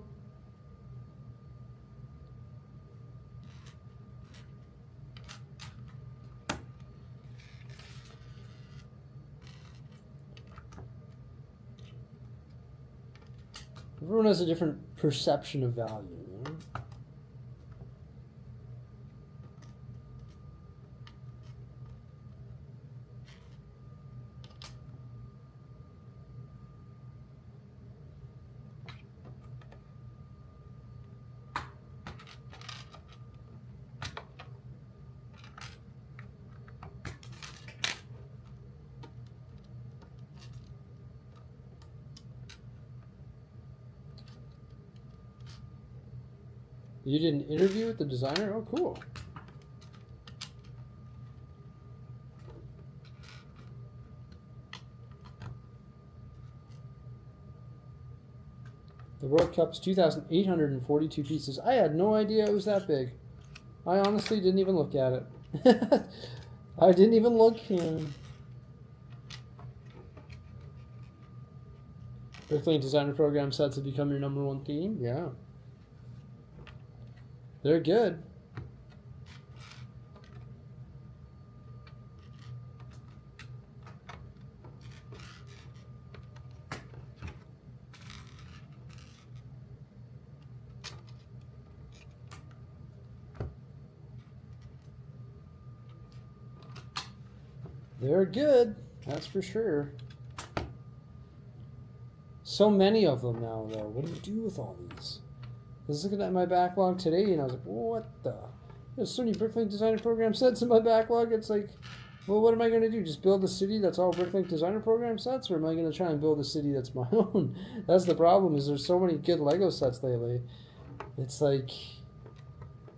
[SPEAKER 1] Everyone has a different perception of value, you know? You did an interview with the designer? Oh, cool. The World Cup's 2,842 pieces. I had no idea it was that big. I honestly didn't even look at it. I didn't even look. Bricklink designer program sets have become your #1 theme? Yeah. They're good. They're good, that's for sure. So many of them now, though. What do you do with all these? I was looking at my backlog today, and I was like, what the? There's so many Bricklink designer program sets in my backlog. It's like, well, what am I going to do? Just build a city that's all Bricklink designer program sets? Or am I going to try and build a city that's my own? That's the problem, is there's so many good Lego sets lately. It's like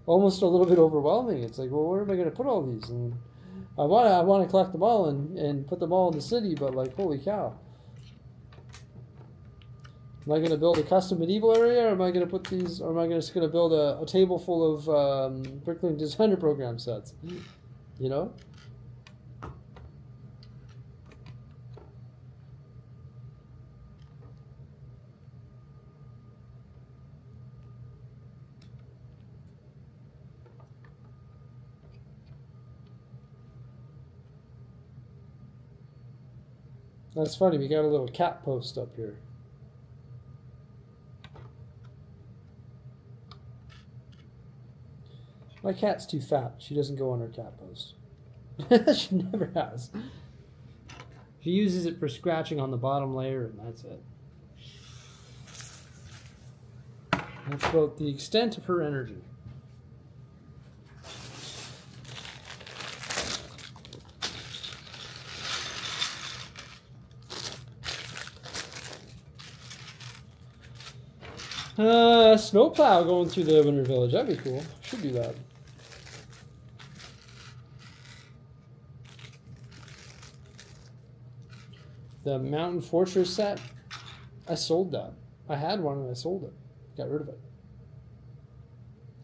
[SPEAKER 1] almost a little bit overwhelming. It's like, well, where am I going to put all these? And I want to collect them all and put them all in the city, but like, holy cow. Am I going to build a custom medieval area, or am I going to put these, or am I just going to build a table full of Bricklink designer program sets? You know? That's funny, we got a little cat post up here. My cat's too fat. She doesn't go on her cat post. She never has. She uses it for scratching on the bottom layer, and that's it. That's about the extent of her energy. Snowplow going through the Winter Village. That'd be cool. Should do that. The Mountain Fortress set, I sold that. I had one and I sold it. Got rid of it.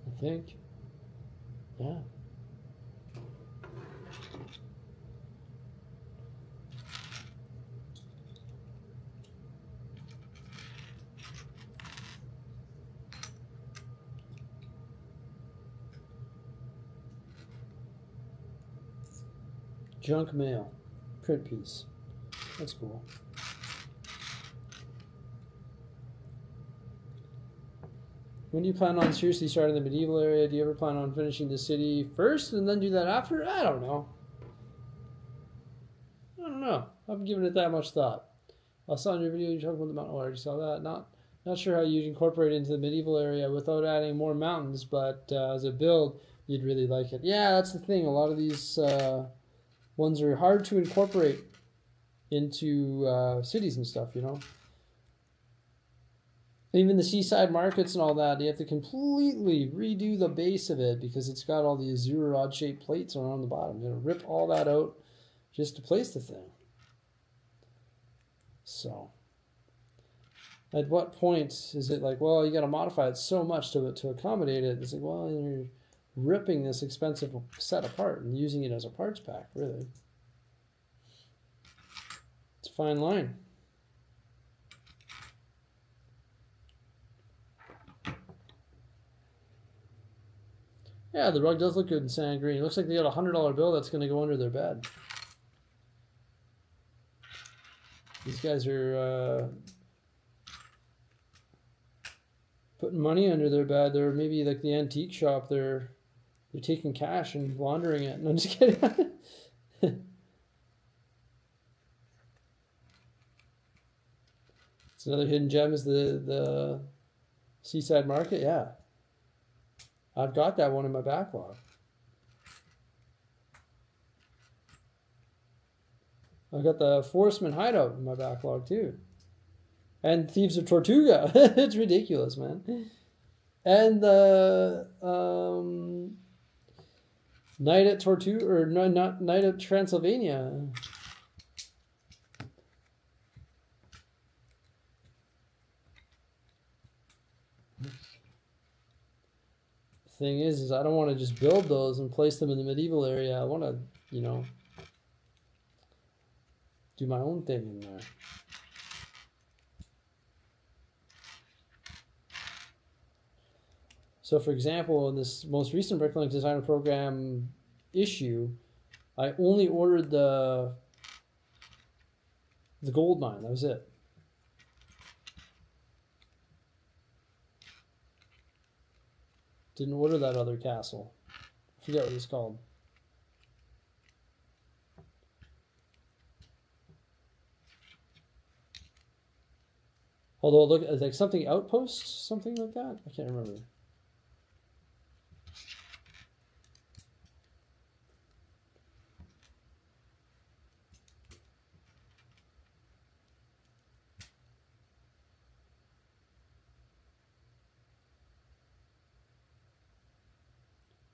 [SPEAKER 1] I think. Yeah. Junk mail. Print piece. That's cool. When do you plan on seriously starting the medieval area? Do you ever plan on finishing the city first and then do that after? I don't know. I haven't given it that much thought. I saw in your video you talked about the mountain. Oh, I already saw that. Not sure how you'd incorporate it into the medieval area without adding more mountains, but as a build, you'd really like it. Yeah, that's the thing. A lot of these ones are hard to incorporate into cities and stuff, you know. Even the seaside markets and all that, you have to completely redo the base of it because it's got all these zero rod shaped plates around the bottom. You know, rip all that out just to place the thing. So, at what point is it like, well, you got to modify it so much to accommodate it? It's like, well, you're ripping this expensive set apart and using it as a parts pack, really. It's a fine line. Yeah, the rug does look good in sand green. It looks like they got a $100 bill that's going to go under their bed. These guys are putting money under their bed. They're maybe like the antique shop. They're taking cash and laundering it. No, I'm just kidding. It's another hidden gem is the seaside market. Yeah. I've got that one in my backlog. I've got the Forestman Hideout in my backlog too. And Thieves of Tortuga. It's ridiculous, man. And the Night at Tortuga, or no, not Night at Transylvania. Thing is I don't want to just build those and place them in the medieval area. I want to, you know, do my own thing in there. So for example, in this most recent Bricklink Designer Program issue, I only ordered the gold mine. That was it. Didn't order that other castle. I forget what it's called. Although look, like something outpost, something like that. I can't remember.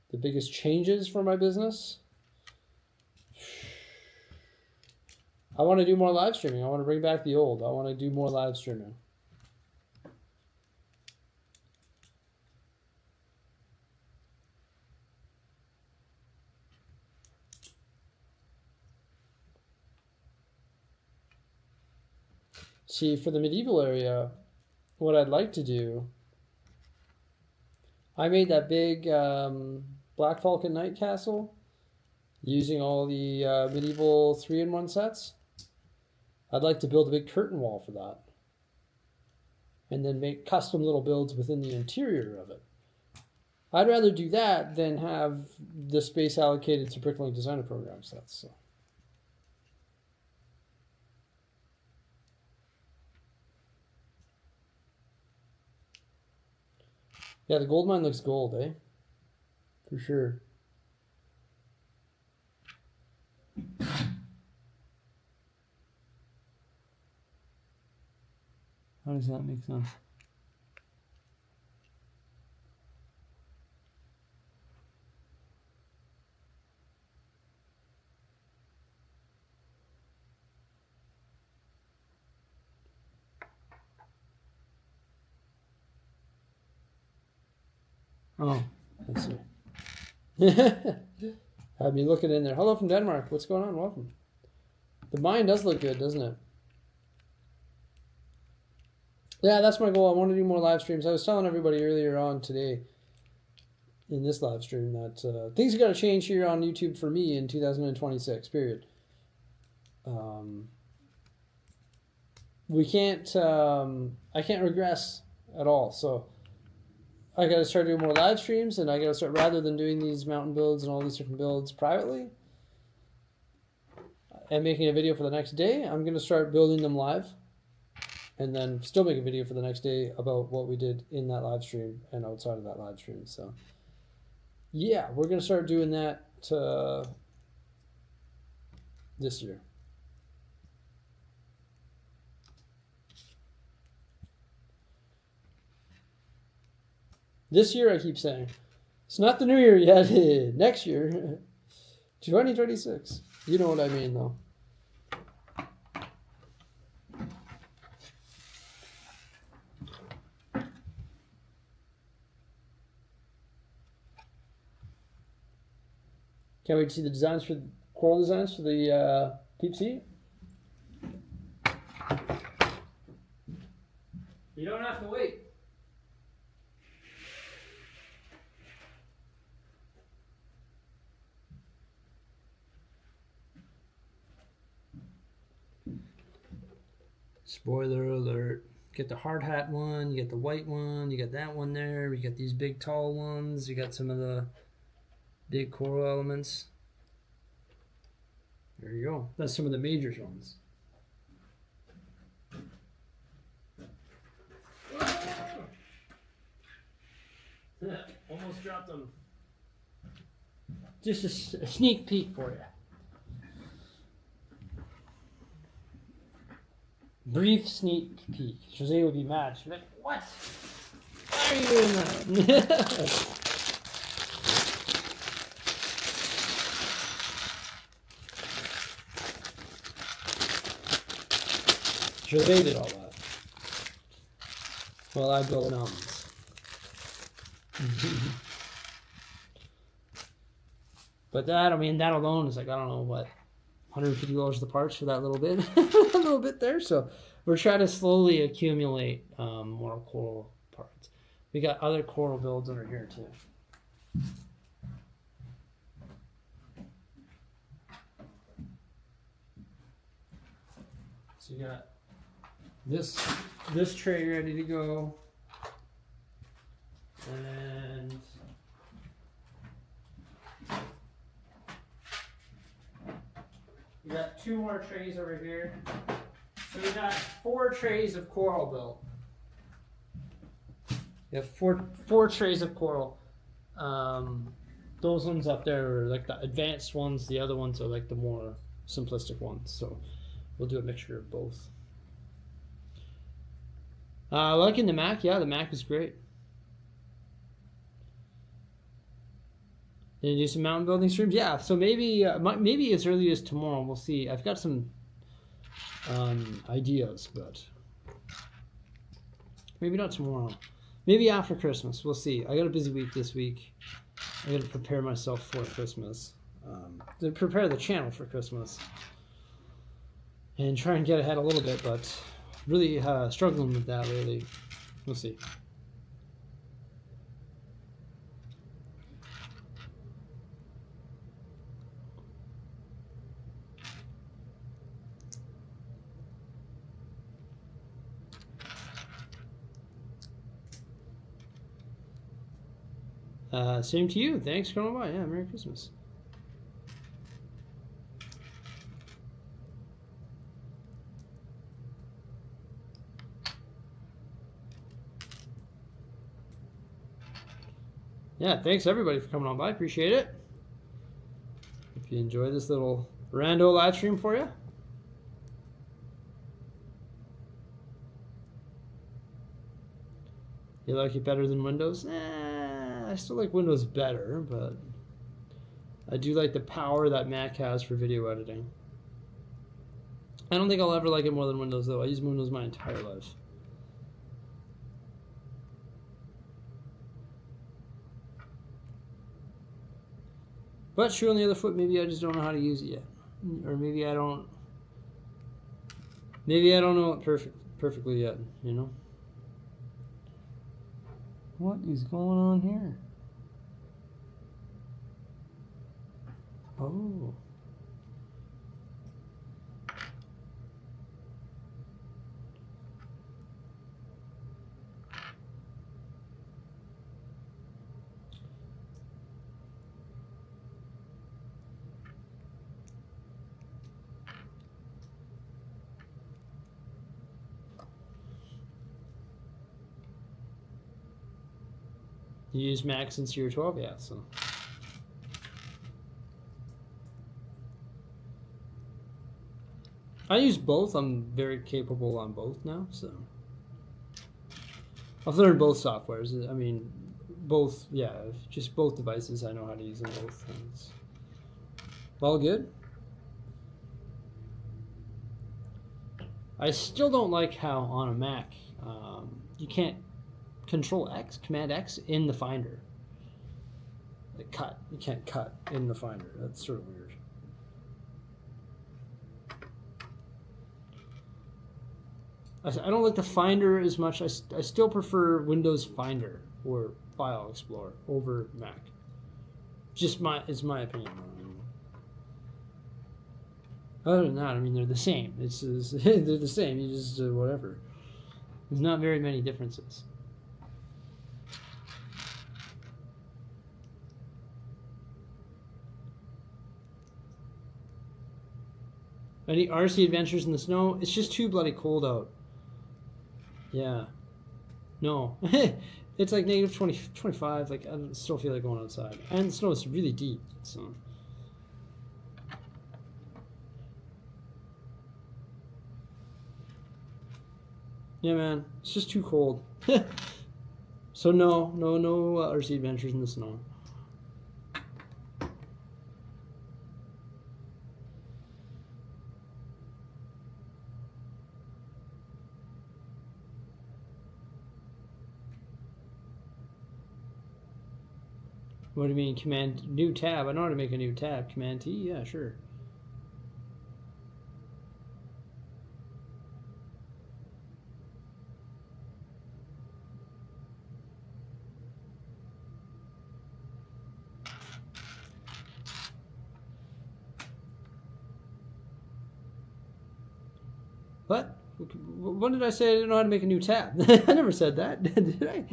[SPEAKER 1] The biggest changes for my business? I want to do more live streaming. I want to bring back the old. I want to do more live streaming. See, for the medieval area, what I'd like to do, I made that big Black Falcon Knight castle using all the medieval 3-in-1 sets. I'd like to build a big curtain wall for that. And then make custom little builds within the interior of it. I'd rather do that than have the space allocated to Bricklink Designer Program sets. So. Yeah, the gold mine looks gold, eh? For sure. How does that make sense? Oh, I see. Had me looking in there. Hello from Denmark. What's going on? Welcome. The mine does look good, doesn't it? Yeah, that's my goal. I want to do more live streams. I was telling everybody earlier on today, in this live stream that things are going to change here on YouTube for me in 2026, period. We can't, I can't regress at all. So I got to start doing more live streams, and I got to start, rather than doing these mountain builds and all these different builds privately and making a video for the next day, I'm going to start building them live and then still make a video for the next day about what we did in that live stream and outside of that live stream. So yeah, we're going to start doing that this year. This year, I keep saying. It's not the new year yet. Next year. 2026. You know what I mean, though. Can't wait to see the designs for coral designs for the Bricksie. You don't have to wait. Spoiler alert. Get the hard hat one, you get the white one, you got that one there, you got these big tall ones, you got some of the big coral elements. There you go. That's some of the major ones. Almost dropped them. Just a sneak peek for you. Brief sneak peek. Jose would be mad. She'd be like, what? Why are you doing that? Jose did all that. Well, I built mountains. But that, I mean, that alone is like, I don't know what, $150 the parts for that little bit. A little bit there. So we're trying to slowly accumulate more coral parts. We got other coral builds under here too. So you got this tray ready to go, and we got 2 more trays over here. So we got 4 trays of coral built. We have four trays of coral. Those ones up there are like the advanced ones. The other ones are like the more simplistic ones. So we'll do a mixture of both. Liking the Mac. Yeah, the Mac is great. Did you do some mountain building streams? Yeah, so maybe as early as tomorrow. We'll see. I've got some ideas, but maybe not tomorrow. Maybe after Christmas. We'll see. I got a busy week this week. I got to prepare myself for Christmas. To prepare the channel for Christmas. And try and get ahead a little bit, but really struggling with that lately. We'll see. Same to you. Thanks for coming by. Yeah, Merry Christmas. Yeah, thanks everybody for coming on by. Appreciate it. Hope you enjoy this little rando live stream for you. You like it better than Windows? I still like Windows better, but I do like the power that Mac has for video editing. I don't think I'll ever like it more than Windows, though. I use Windows my entire life. But shoe on the other foot, maybe I just don't know how to use it yet. Or maybe I don't know it perfectly yet, you know? What is going on here? Oh. You use Mac since you were 12, yeah, so. I use both. I'm very capable on both now, so. I've learned both softwares. I mean, both, yeah, just both devices. I know how to use them both. It's all good. I still don't like how on a Mac you can't Control X, Command X in the Finder. Like cut. You can't cut in the Finder. That's sort of weird. I don't like the Finder as much. I still prefer Windows Finder or File Explorer over Mac. It's my opinion. Other than that, I mean, they're the same. They're the same. You just whatever. There's not very many differences. Any RC adventures in the snow? It's just too bloody cold out. Yeah. No. It's like negative 20, 25. Like, I still feel like going outside. And the snow is really deep, so. Yeah, man. It's just too cold. So no RC adventures in the snow. What do you mean, Command new tab? I know how to make a new tab. Command T? Yeah, sure. What? When did I say I didn't know how to make a new tab? I never said that, did I?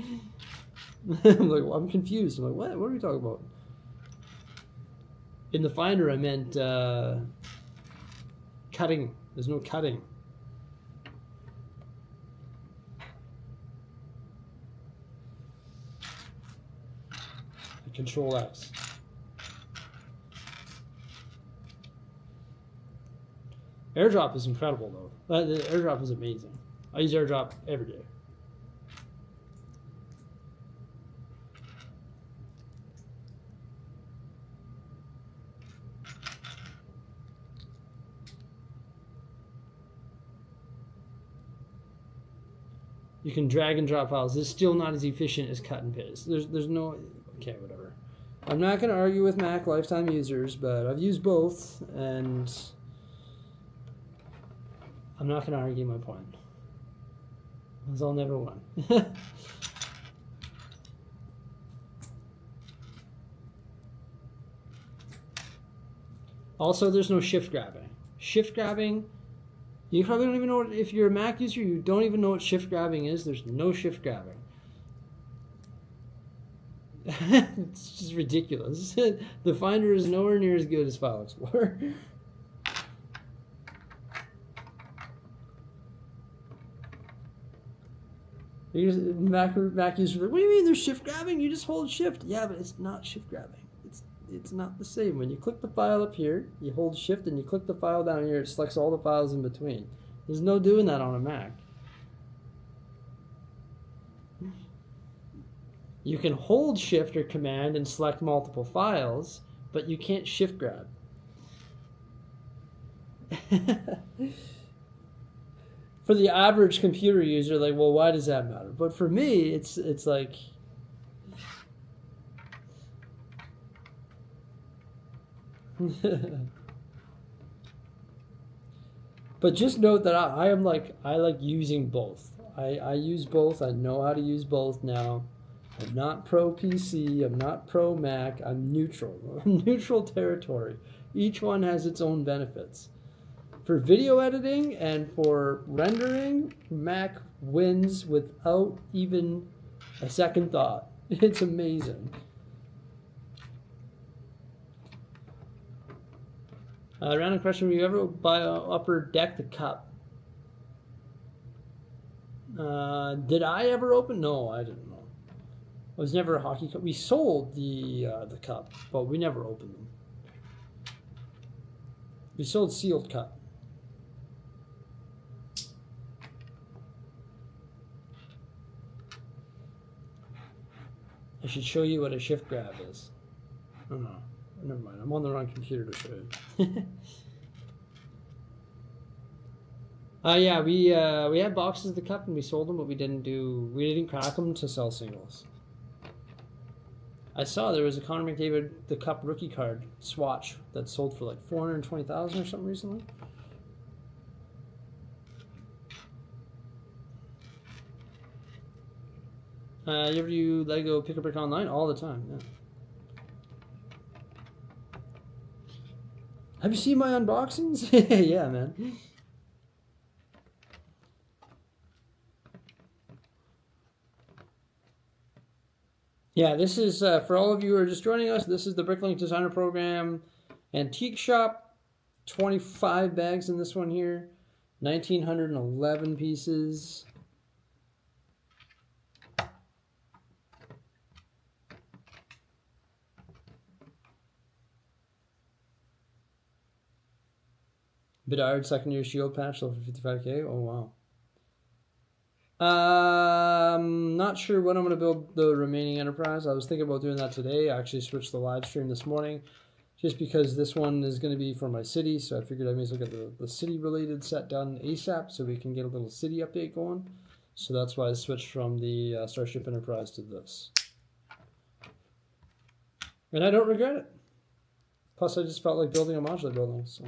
[SPEAKER 1] I'm like, well, I'm confused. I'm like, what? What are we talking about? In the Finder, I meant cutting. There's no cutting. Control X. AirDrop is incredible, though. The AirDrop is amazing. I use AirDrop every day. You can drag and drop files. It's still not as efficient as cut and paste. There's no... Okay, whatever. I'm not going to argue with Mac lifetime users, but I've used both, and I'm not going to argue my point. Because I'll never win. Also, there's no shift grabbing. Shift grabbing... You probably don't even know if you're a Mac user, you don't even know what shift grabbing is. There's no shift grabbing. It's just ridiculous. The Finder is nowhere near as good as File Explorer. Mac users are like, what do you mean there's shift grabbing? You just hold shift. Yeah, but it's not shift grabbing. It's not the same. When you click the file up here, you hold shift and you click the file down here, it selects all the files in between. There's no doing that on a Mac. You can hold shift or command and select multiple files, but you can't shift grab. For the average computer user, like, well, why does that matter? But for me, it's like... But just note that I like using both. I use both. I know how to use both now. I'm not pro PC, I'm not pro Mac, I'm neutral. I'm neutral territory. Each one has its own benefits. For video editing and for rendering, Mac wins without even a second thought. It's amazing. Random question, will you ever buy an upper deck the cup? Did I ever open? No, I didn't know. It was never a hockey cup. We sold the cup, but we never opened them. We sold sealed cup. I should show you what a shift grab is. Oh no, never mind. I'm on the wrong computer to show you. Yeah, we had boxes of the cup and we sold them, but we didn't crack them to sell singles. I saw there was a Connor McDavid the Cup rookie card swatch that sold for like $420,000 or something recently. You ever do Lego Pick a Brick online? All the time, yeah. Have you seen my unboxings? Yeah, man. Yeah, this is, for all of you who are just joining us, this is the Bricklink Designer Program Antique Shop. 25 bags in this one here. 1,911 pieces. Bedard second year shield patch, level 55k. Oh wow. Not sure when I'm going to build the remaining Enterprise. I was thinking about doing that today. I actually switched the live stream this morning just because this one is going to be for my city. So I figured I may as well get the city related set done ASAP so we can get a little city update going. So that's why I switched from the Starship Enterprise to this. And I don't regret it. Plus I just felt like building a modular building. So.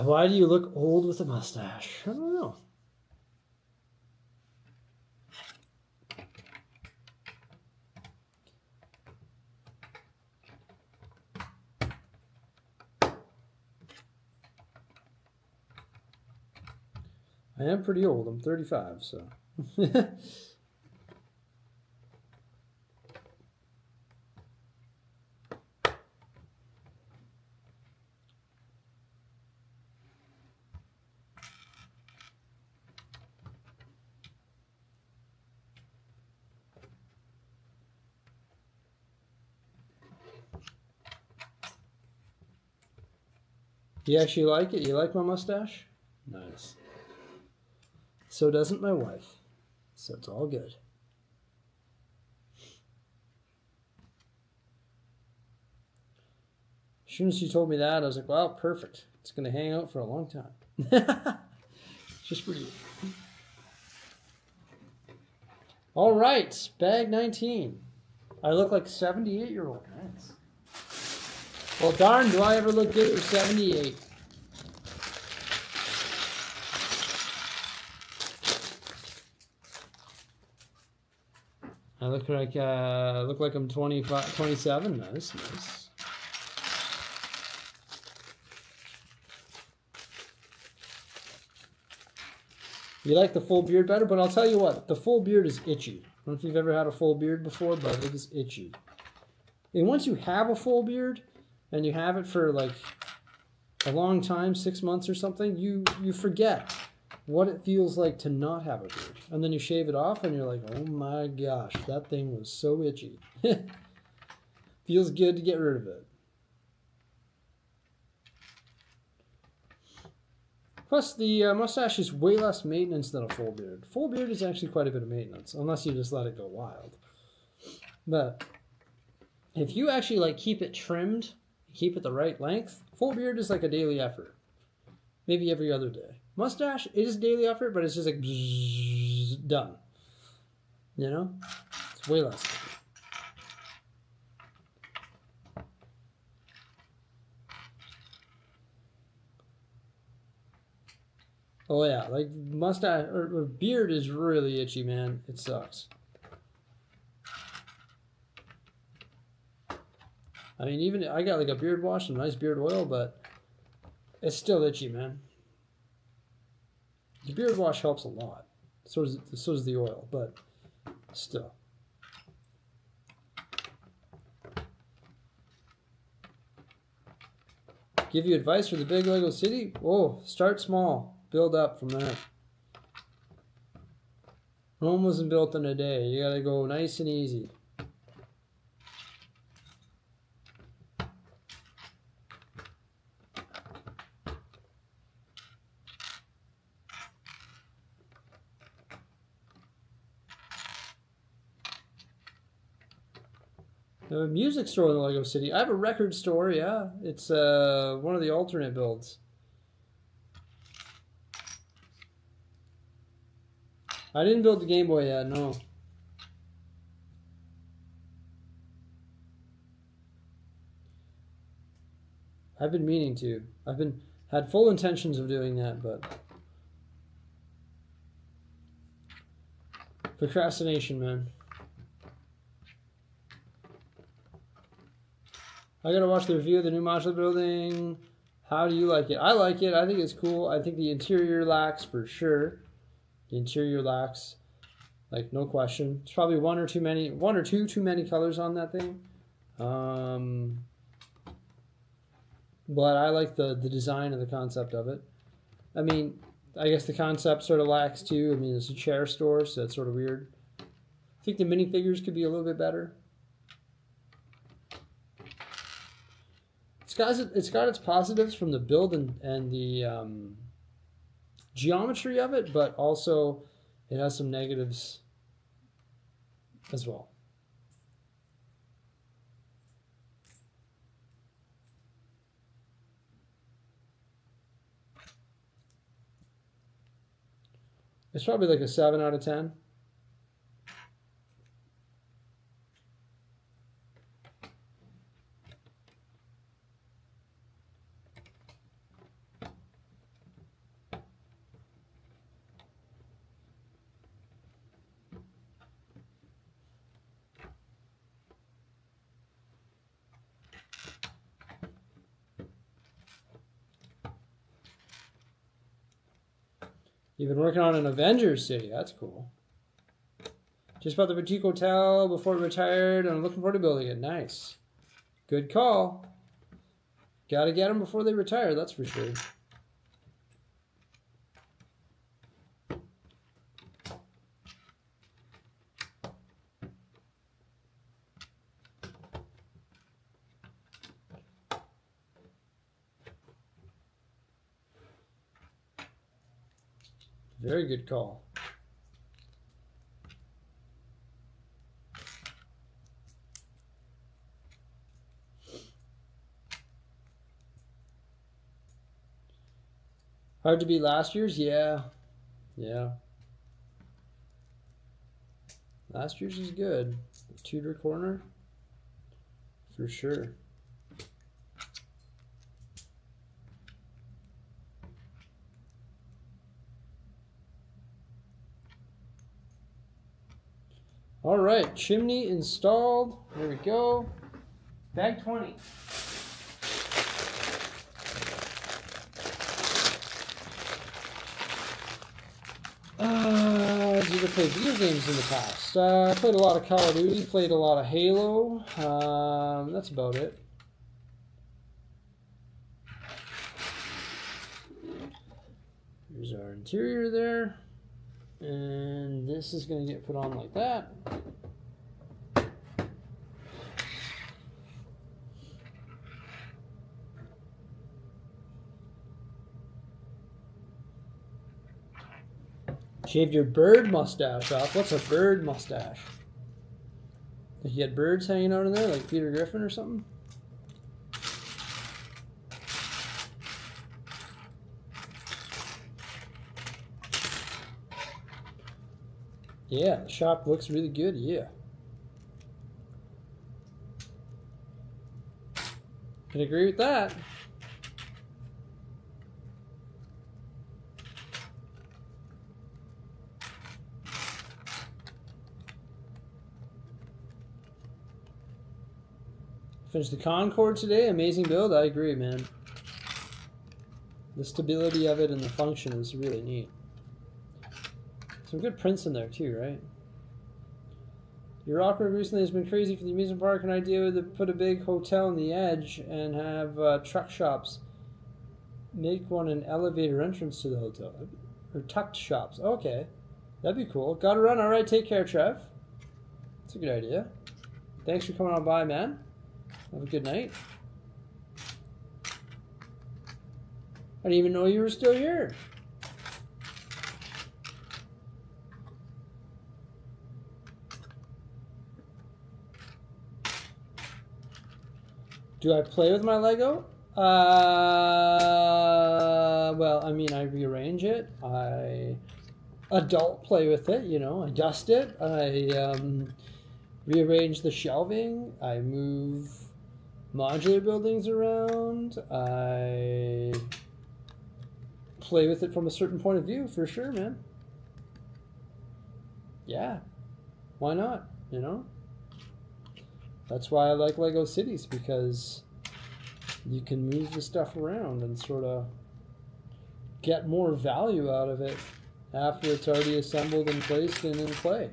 [SPEAKER 1] Why do you look old with a mustache? I don't know. I am pretty old. I'm 35, so. You actually like it? You like my mustache? Nice. So doesn't my wife. So it's all good. As soon as she told me that, I was like, well, perfect. It's going to hang out for a long time. Just for you. All right. Bag 19. I look like 78-year-old. Nice. Well, darn, do I ever look good for 78. I look like I'm 25, 27. Nice, nice. You like the full beard better, but I'll tell you what, the full beard is itchy. I don't know if you've ever had a full beard before, but it is itchy. And once you have a full beard, and you have it for like a long time, 6 months or something, you forget what it feels like to not have a beard. And then you shave it off and you're like, oh my gosh, that thing was so itchy. Feels good to get rid of it. Plus, the mustache is way less maintenance than a full beard. Full beard is actually quite a bit of maintenance, unless you just let it go wild. But if you actually like keep it trimmed, keep it the right length, full beard is like a daily effort. Maybe every other day. Mustache, it is daily effort, but it's just like bzzz, done. You know? It's way less. Oh yeah, like mustache or beard is really itchy, man. It sucks. I mean, even I got like a beard wash and nice beard oil, but it's still itchy, man. The beard wash helps a lot. So does the oil, but still. Give you advice for the big Lego city? Whoa, start small. Build up from there. Rome wasn't built in a day. You gotta go nice and easy. A music store in the Lego City. I have a record store, yeah. It's one of the alternate builds. I didn't build the Game Boy yet, no. I've been meaning to. Had full intentions of doing that, but procrastination, man. I gotta watch the review of the new modular building. How do you like it? I like it. I think it's cool. I think the interior lacks for sure. The interior lacks, like no question. It's probably one or two too many colors on that thing. But I like the design and the concept of it. I mean, I guess the concept sort of lacks too. I mean, it's a chair store, so it's sort of weird. I think the minifigures could be a little bit better. It's got its positives from the build and the geometry of it, but also it has some negatives as well. It's probably like a 7 out of 10. You've been working on an Avengers city. That's cool. Just bought the boutique hotel before we retired, and I'm looking forward to building it. Nice. Good call. Got to get them before they retire, that's for sure. Very good call. Hard to beat last year's? Yeah. Yeah. Last year's is good. Tudor corner? For sure. All right, chimney installed. There we go. Bag 20. Did I play video games in the past? I played a lot of Call of Duty, played a lot of Halo. That's about it. Here's our interior there. And this is going to get put on like that. Shaved your bird mustache off. What's a bird mustache? Like you had birds hanging out in there, like Peter Griffin or something? Yeah, the shop looks really good, yeah. Can agree with that. Finished the Concorde today. Amazing build. I agree, man. The stability of it and the function is really neat. Some good prints in there too, right? Your awkward recently has been crazy for the amusement park. An idea to put a big hotel on the edge and have truck shops. Make one an elevator entrance to the hotel. Or tucked shops. Okay. That'd be cool. Gotta run. Alright, take care, Trev. That's a good idea. Thanks for coming on by, man. Have a good night. I didn't even know you were still here. Do I play with my Lego? Well, I mean, I rearrange it. I adult play with it, you know. I dust it. I rearrange the shelving. I move modular buildings around. I play with it from a certain point of view, for sure, man. Yeah. Why not, you know? That's why I like Lego Cities, because you can move the stuff around and sort of get more value out of it after it's already assembled and placed and in play.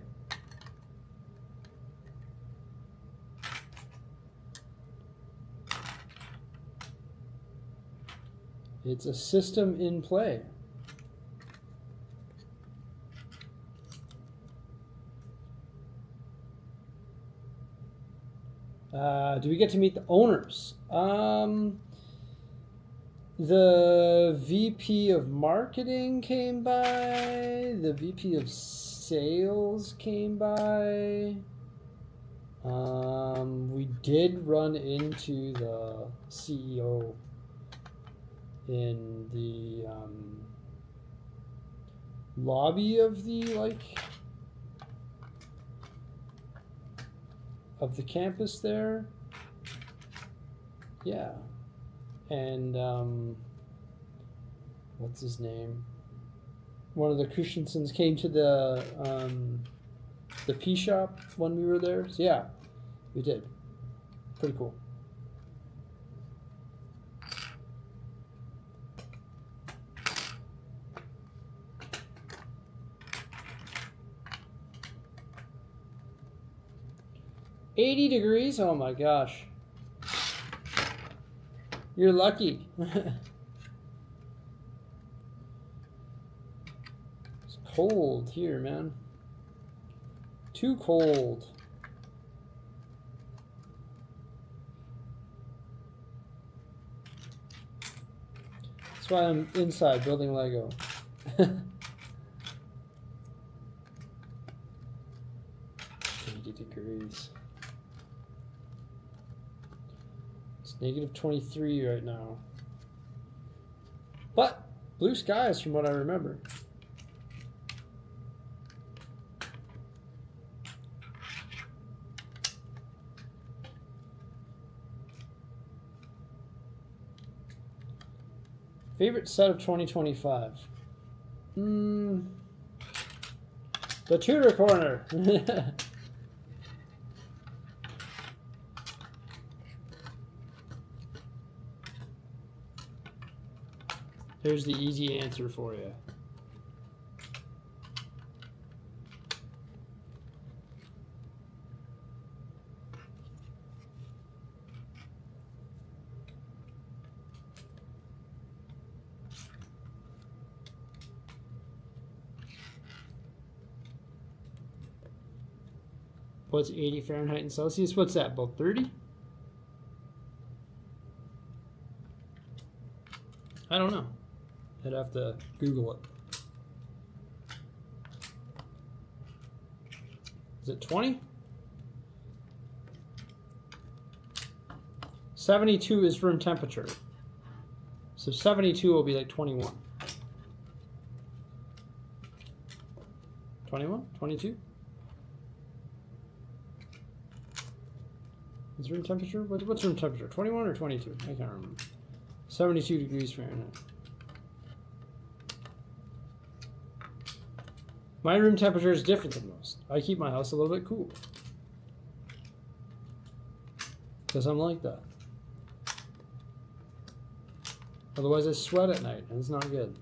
[SPEAKER 1] It's a system in play. Do we get to meet the owners? The VP of marketing came by. The VP of sales came by. We did run into the CEO in the lobby of the of the campus there. Yeah. And what's his name? One of the Christiansens came to the P shop when we were there. So yeah, we did. Pretty cool. $80 degrees? Oh my gosh. You're lucky. It's cold here, man. Too cold. That's why I'm inside building Lego. 80 degrees. Negative 23 right now. But blue skies from what I remember. Favorite set of 2025? The Tudor Corner. Here's the easy answer for you. What's 80 Fahrenheit and Celsius? What's that, about 30? I don't know. I'd have to Google it. Is it 20? 72 is room temperature. So 72 will be like 21. 21? 22? Is room temperature? What's room temperature? 21 or 22? I can't remember. 72 degrees Fahrenheit. My room temperature is different than most. I keep my house a little bit cool. Because I'm like that. Otherwise I sweat at night, and it's not good.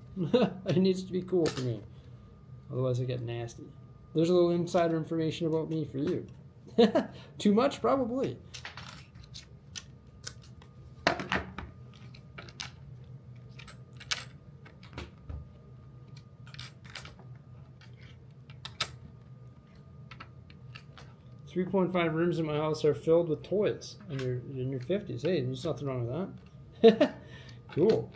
[SPEAKER 1] It needs to be cool for me. Otherwise I get nasty. There's a little insider information about me for you. Too much? Probably. .5 rooms in my house are filled with toys, and you're in your 50s. Hey, there's nothing wrong with that. Cool.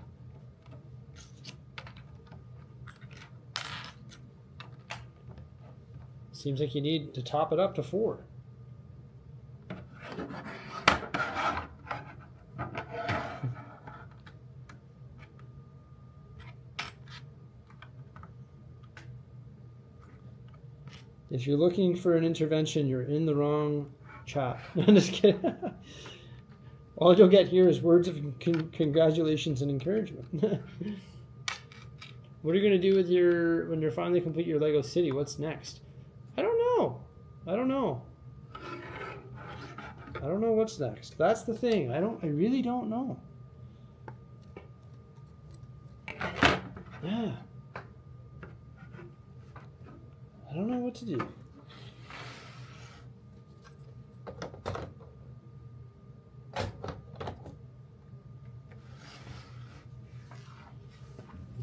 [SPEAKER 1] Seems like you need to top it up to 4. If you're looking for an intervention, you're in the wrong chat. I'm just kidding. All you'll get here is words of congratulations and encouragement. What are you going to do with when you finally complete your Lego city? What's next? I don't know. I don't know what's next. That's the thing. I really don't know. Yeah. I don't know what to do. I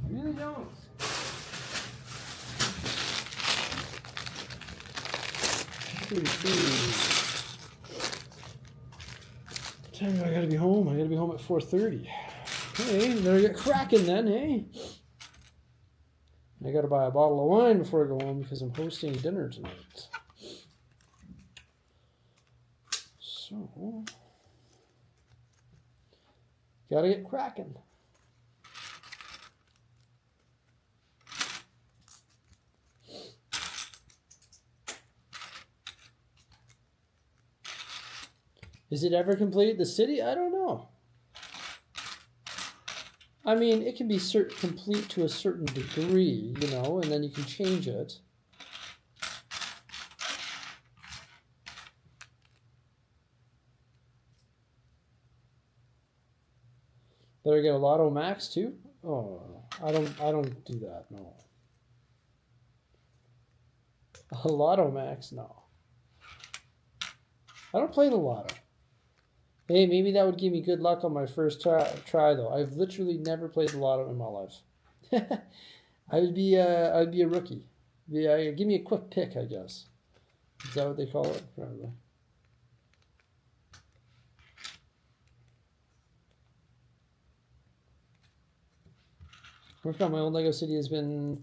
[SPEAKER 1] really don't. What time do I gotta be home? I gotta be home at 4:30. Hey, better get cracking then, hey? I gotta buy a bottle of wine before I go home because I'm hosting dinner tonight. So, gotta get cracking. Is it ever complete? The city? I don't know. I mean, it can be complete to a certain degree, you know, and then you can change it. Better get a Lotto Max too? Oh, I don't do that, no. A Lotto Max? No. I don't play the Lotto. Hey, maybe that would give me good luck on my first try though. I've literally never played the Lotto in my life. I'd be a rookie. Give me a quick pick, I guess. Is that what they call it? Probably. Working on my own Lego city has been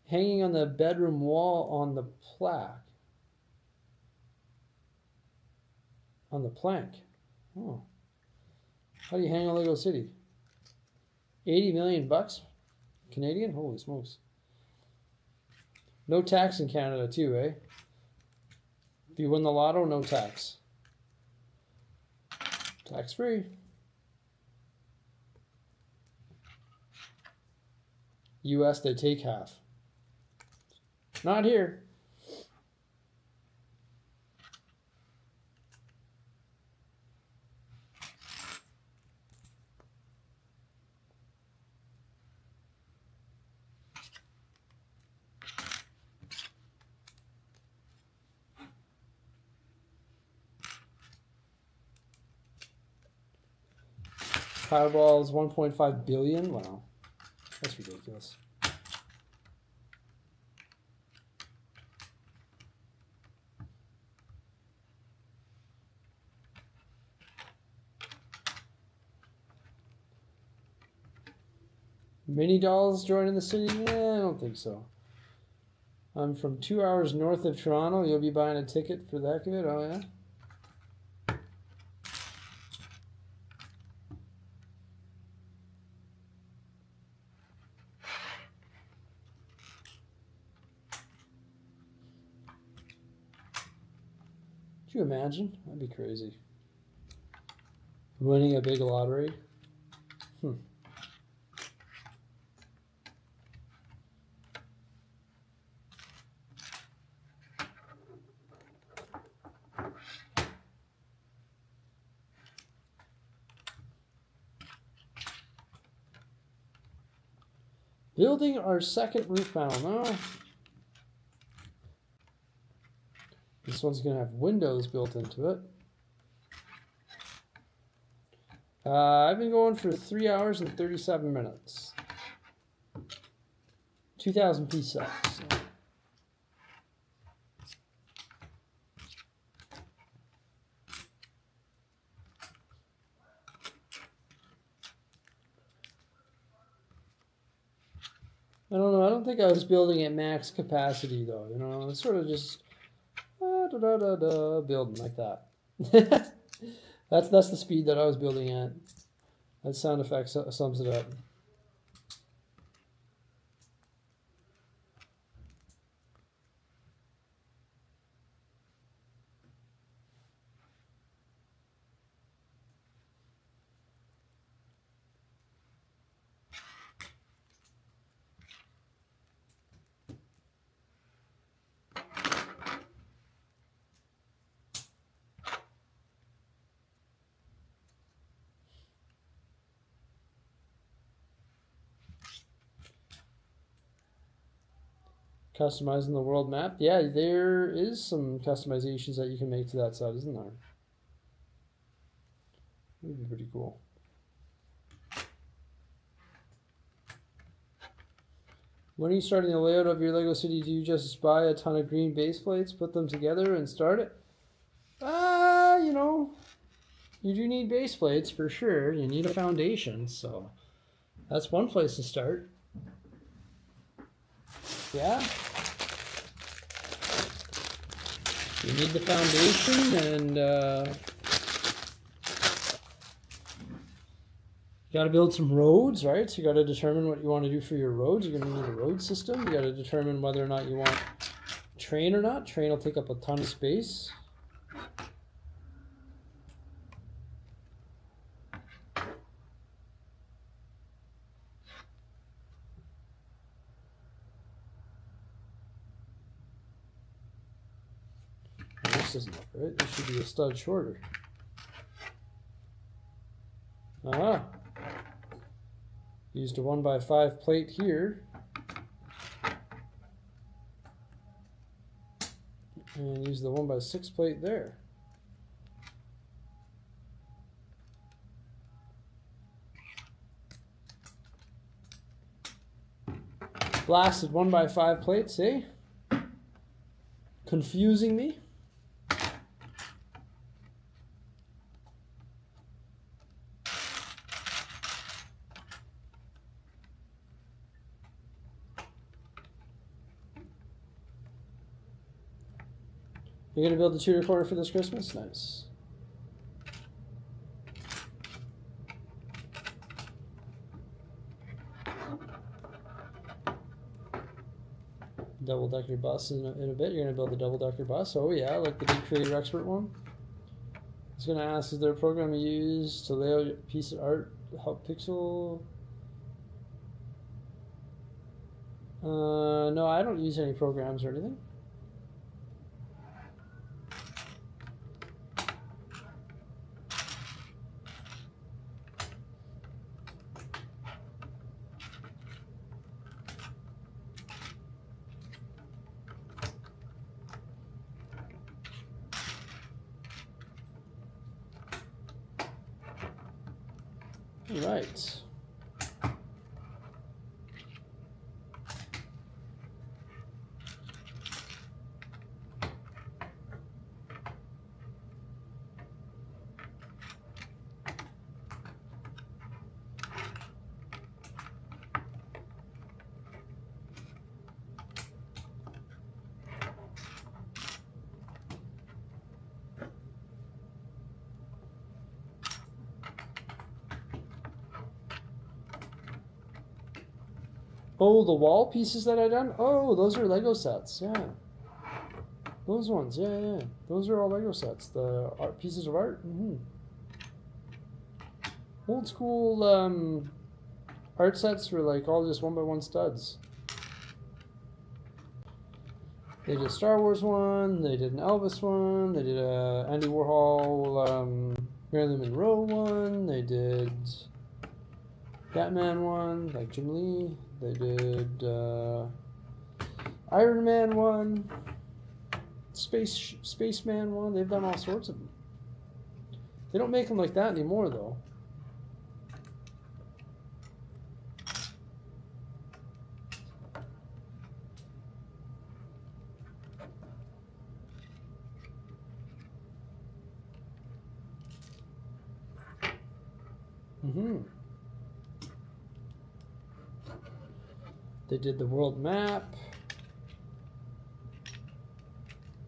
[SPEAKER 1] hanging on the bedroom wall on the plaque. On the plank. Oh. How do you hang a Lego city? 80 million bucks? Canadian? Holy smokes. No tax in Canada too, eh? If you win the Lotto, no tax. Tax free. US, they take half. Not here. Powerball is 1.5 billion. Wow, that's ridiculous. Mini dolls joining the city? Yeah, I don't think so. I'm from 2 hours north of Toronto. You'll be buying a ticket for that good? Oh, yeah? Could you imagine? That'd be crazy. Winning a big lottery. Building our second roof panel. No. This one's going to have windows built into it. I've been going for 3 hours and 37 minutes. 2,000 piece sets. I don't know. I don't think I was building at max capacity though. You know, it's sort of just building like that. That's the speed that I was building at. That sound effect sums it up. Customizing the world map. Yeah, there is some customizations that you can make to that side, isn't there? That'd be pretty cool. When are you starting the layout of your Lego city? Do you just buy a ton of green base plates, put them together, and start it? You know, you do need base plates for sure. You need a foundation, so that's one place to start. Yeah. You need the foundation, and you got to build some roads, right? So you got to determine what you want to do for your roads. You're going to need a road system. You got to determine whether or not you want train or not. Train will take up a ton of space. This doesn't look right. This should be a stud shorter. Used a 1x5 plate here. And use the 1x6 plate there. Blasted 1x5 plates, eh? Confusing me. You're going to build the Tudor corner for this Christmas? Nice. Double-decker bus in a bit. You're going to build the double-decker bus. Oh yeah, like the big Creator Expert one. I was going to ask, is there a program you use to lay out a piece of art, help pixel? No, I don't use any programs or anything. Right. Oh, the wall pieces that I done? Oh, those are Lego sets, yeah. Those ones, yeah. Those are all Lego sets. The art pieces of art. Old school art sets were like all just 1x1 studs. They did a Star Wars one, they did an Elvis one, they did a Andy Warhol, Marilyn Monroe one, they did Batman one, like Jim Lee, they did Iron Man one, Spaceman one. They've done all sorts of them. They don't make them like that anymore, though. They did the world map.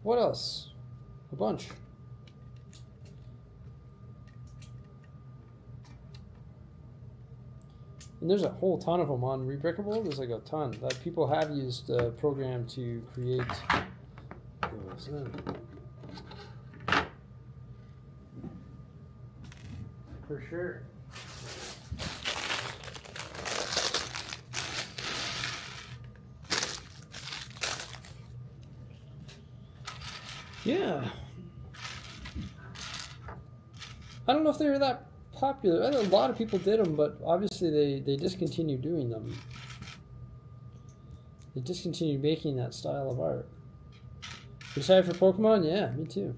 [SPEAKER 1] What else? A bunch. And there's a whole ton of them on Rebrickable. There's like a ton that people have used a program to create those. For sure. Yeah. I don't know if they were that popular. I know a lot of people did them, but obviously they discontinued doing them. They discontinued making that style of art. You excited for Pokemon? Yeah, me too.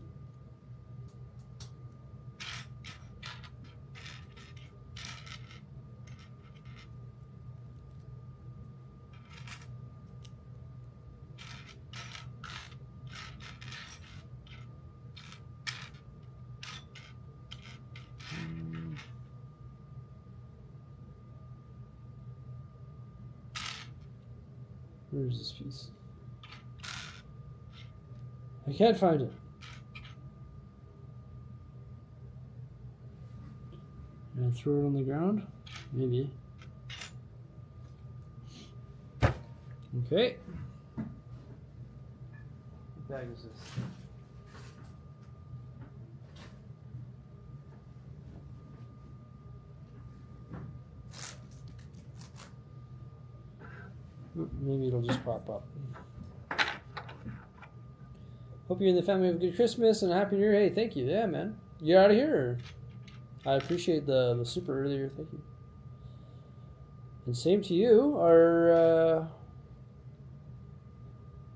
[SPEAKER 1] Where's this piece? I can't find it. Can I throw it on the ground? Maybe. Okay. What bag is this? Maybe it'll just pop up. Hope you and the family have a good Christmas and a Happy New Year. Hey, thank you. Yeah, man. You out of here? I appreciate the super earlier. Thank you. And same to you. Our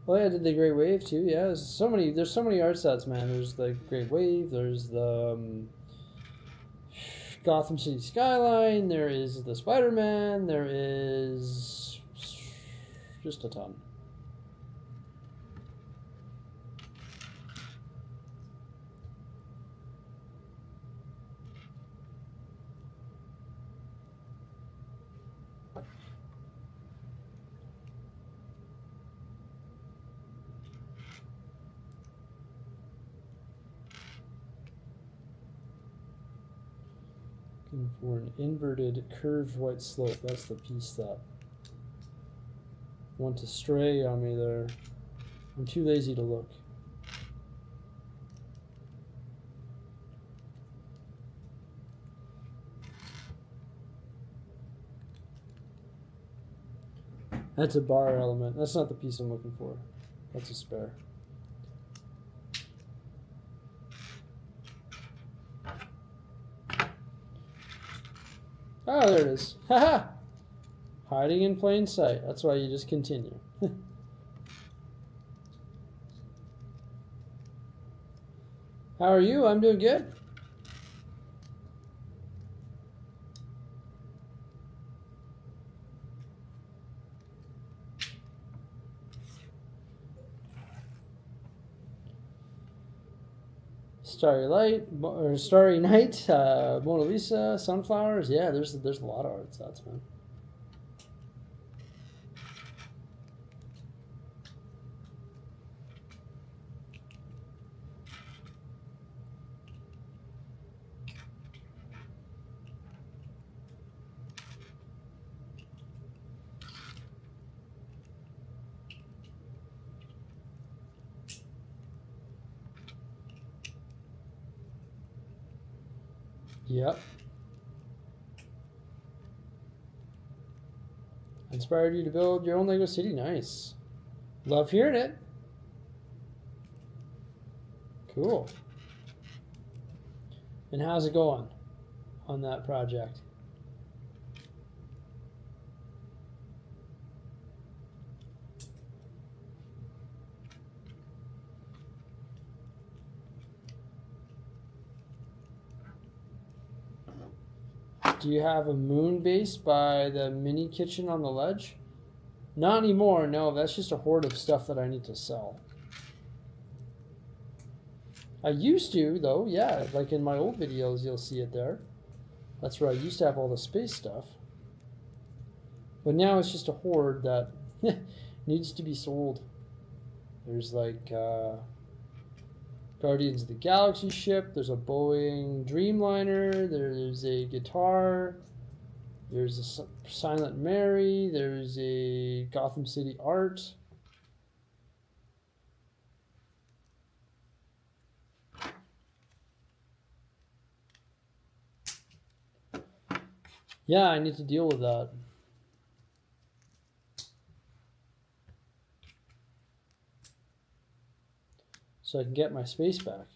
[SPEAKER 1] well, yeah, I did the Great Wave too. Yeah, there's so many art sets, man. There's the Great Wave. There's the Gotham City Skyline. There is the Spider-Man. There is just a ton. Looking for an inverted curved white slope. That's the piece that want to stray on me there. I'm too lazy to look. That's a bar element. That's not the piece I'm looking for. That's a spare. Oh, there it is. Haha! Hiding in plain sight. That's why you just continue. How are you? I'm doing good. Starry Light, or Starry Night, Mona Lisa, Sunflowers. Yeah, there's a lot of art sets, man. Yep. Inspired you to build your own Lego city? Nice. Love hearing it. Cool. And how's it going on that project? Do you have a moon base by the mini kitchen on the ledge? Not anymore, no. That's just a hoard of stuff that I need to sell. I used to, though, yeah. Like in my old videos, you'll see it there. That's where I used to have all the space stuff. But now it's just a hoard that needs to be sold. There's like Guardians of the Galaxy ship. There's a Boeing Dreamliner. There's a guitar. There's a Silent Mary. There's a Gotham City art. Yeah, I need to deal with that. So I can get my space back.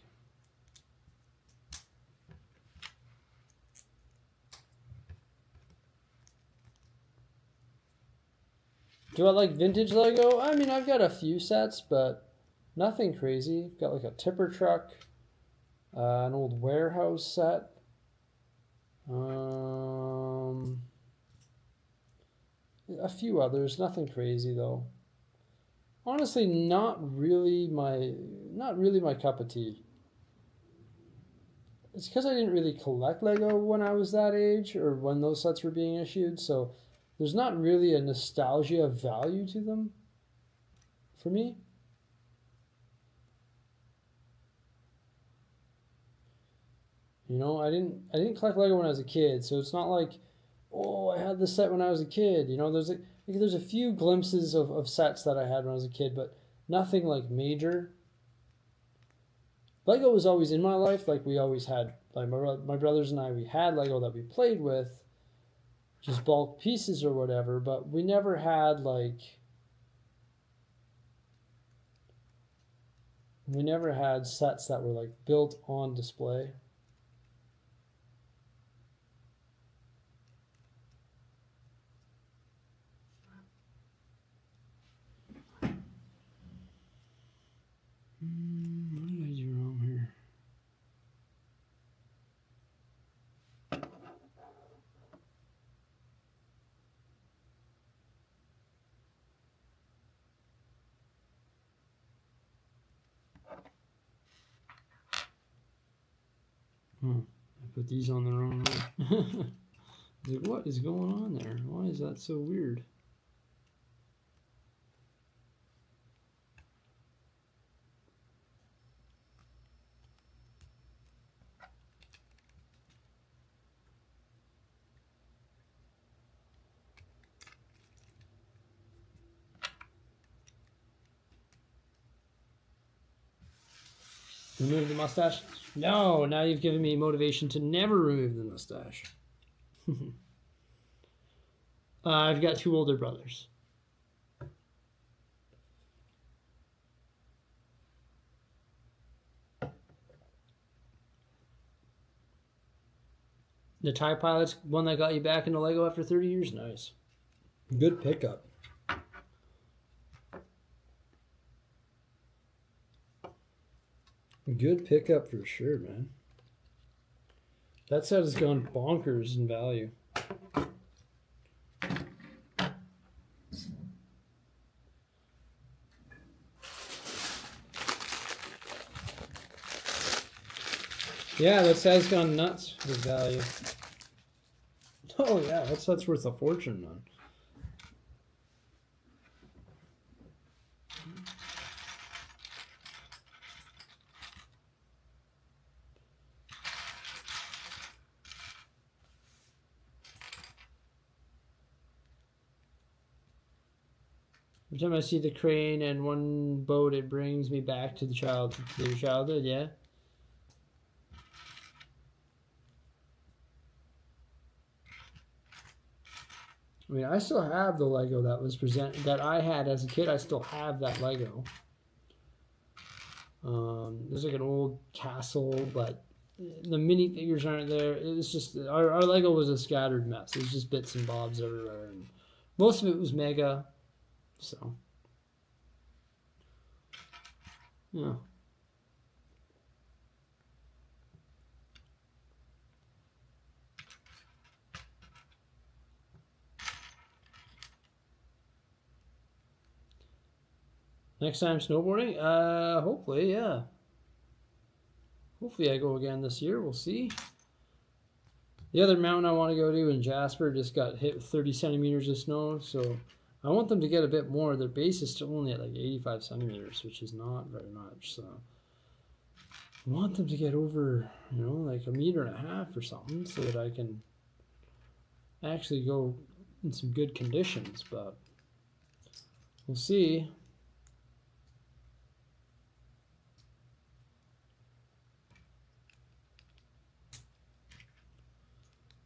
[SPEAKER 1] Do I like vintage Lego? I mean, I've got a few sets, but nothing crazy. Got like a tipper truck, an old warehouse set. A few others, nothing crazy though. Honestly, not really my cup of tea. It's because I didn't really collect Lego when I was that age or when those sets were being issued, so there's not really a nostalgia value to them for me. You know, I didn't collect Lego when I was a kid, so it's not like, oh, I had this set when I was a kid. You know, there's a few glimpses of sets that I had when I was a kid, but nothing like major. Lego was always in my life. Like we always had, like my brothers and I, we had Lego that we played with, just bulk pieces or whatever, but we never had sets that were like built on display. What did I do wrong here? I put these on the wrong way. Like, what is going on there? Why is that so weird? Remove the mustache? No, now you've given me motivation to never remove the mustache. I've got two older brothers. The TIE Pilot's one that got you back into Lego after 30 years? Nice. Good pickup. Good pickup for sure, man. That set has gone bonkers in value. Yeah, that set's gone nuts with value. Oh yeah, that's worth a fortune, man. Every time I see the crane and one boat, it brings me back to your childhood, yeah? I mean, I still have the Lego that was that I had as a kid. I still have that Lego. There's like an old castle, but the minifigures aren't there. It was just our Lego was a scattered mess. It was just bits and bobs everywhere, and most of it was Mega. So, yeah. Next time snowboarding? Hopefully, yeah. Hopefully I go again this year. We'll see. The other mountain I want to go to in Jasper just got hit with 30 centimeters of snow, so I want them to get a bit more. Their base is still only at like 85 centimeters, which is not very much. So I want them to get over, you know, like 1.5 meters or something, so that I can actually go in some good conditions. But we'll see.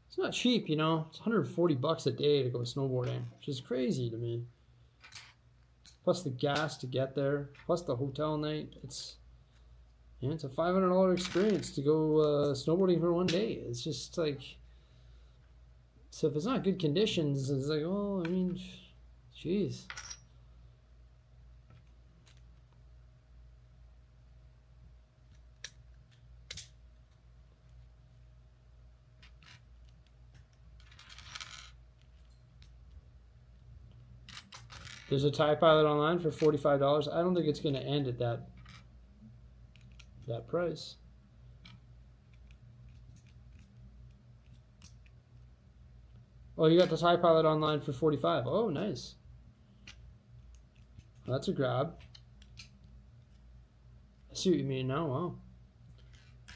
[SPEAKER 1] It's not cheap, you know. It's $140 a day to go snowboarding, which is crazy to me. Plus the gas to get there, plus the hotel night. It's a $500 experience to go snowboarding for one day. It's just like, so if it's not good conditions, it's like, oh, I mean, jeez. There's a Thai Pilot online for $45. I don't think it's going to end at that price. Oh, you got the Thai Pilot online for $45. Oh, nice. Well, that's a grab. I see what you mean now. Wow.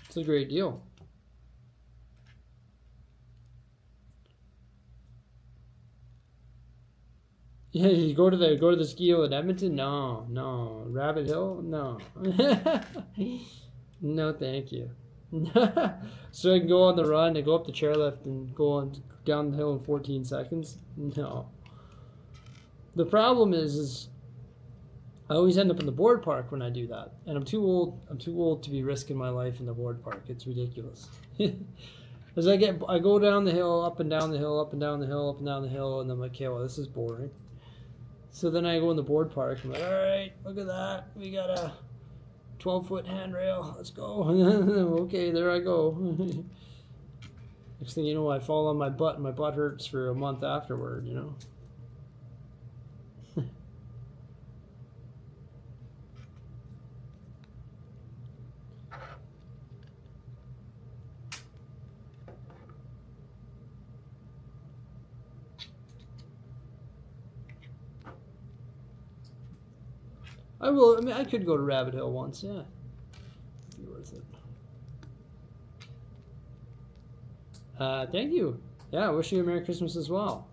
[SPEAKER 1] It's a great deal. Yeah, you go to the ski hill in Edmonton? No. Rabbit Hill? No. No, thank you. So I can go on the run and go up the chairlift and go on down the hill in 14 seconds? No. The problem is I always end up in the board park when I do that, and I'm too old to be risking my life in the board park. It's ridiculous. As I go down the hill, up and down the hill, up and down the hill, up and down the hill, and I'm like, okay, well, this is boring. So then I go in the board park. I'm like, all right, look at that. We got a 12-foot handrail. Let's go. Okay, there I go. Next thing you know, I fall on my butt, and my butt hurts for a month afterward, you know. I will. I mean, I could go to Rabbit Hill once. Yeah, it'd be worth it. Thank you. Yeah, I wish you a Merry Christmas as well.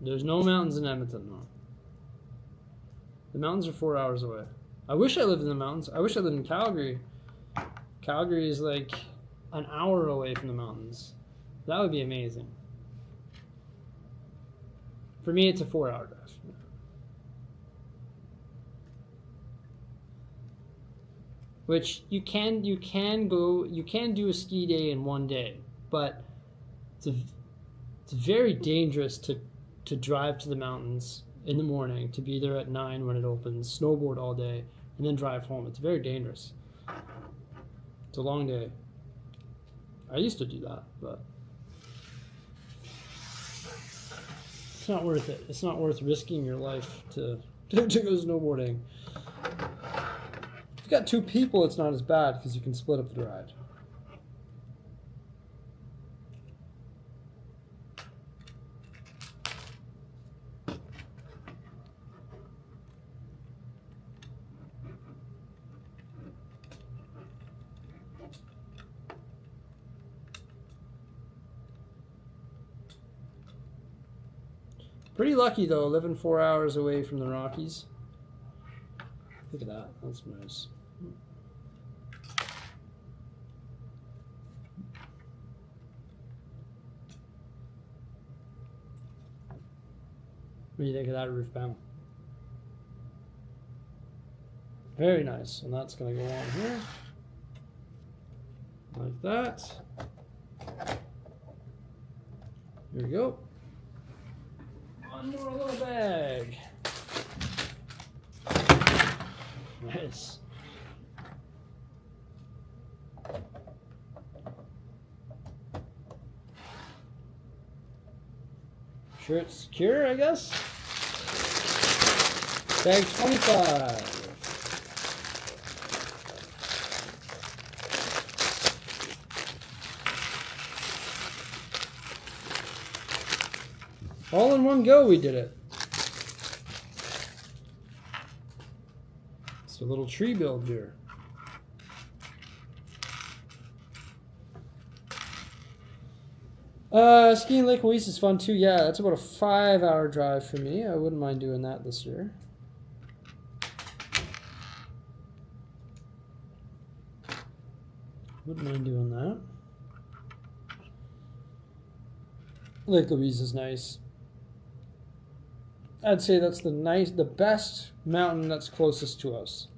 [SPEAKER 1] There's no mountains in Edmonton, though. The mountains are 4 hours away. I wish I lived in the mountains. I wish I lived in Calgary. Calgary is like an hour away from the mountains. That would be amazing. For me, it's a 4-hour drive. Which you can do a ski day in one day, but it's very dangerous to drive to the mountains in the morning, to be there at 9 when it opens, snowboard all day, and then drive home. It's very dangerous. It's a long day. I used to do that, but it's not worth it. It's not worth risking your life to go snowboarding. If you've got 2 people, it's not as bad because you can split up the ride. Pretty lucky though, living 4 hours away from the Rockies. Look at that, that's nice. What do you think of that roof panel? Very nice, and that's going to go on here. Like that. Here we go. One more little bag. Nice. Sure it's secure, I guess. Bag 25. All in one go, we did it. It's a little tree build here. Skiing Lake Louise is fun too. Yeah, that's about a 5-hour drive for me. I wouldn't mind doing that this year. Wouldn't mind doing that. Lake Louise is nice. I'd say that's the best mountain that's closest to us.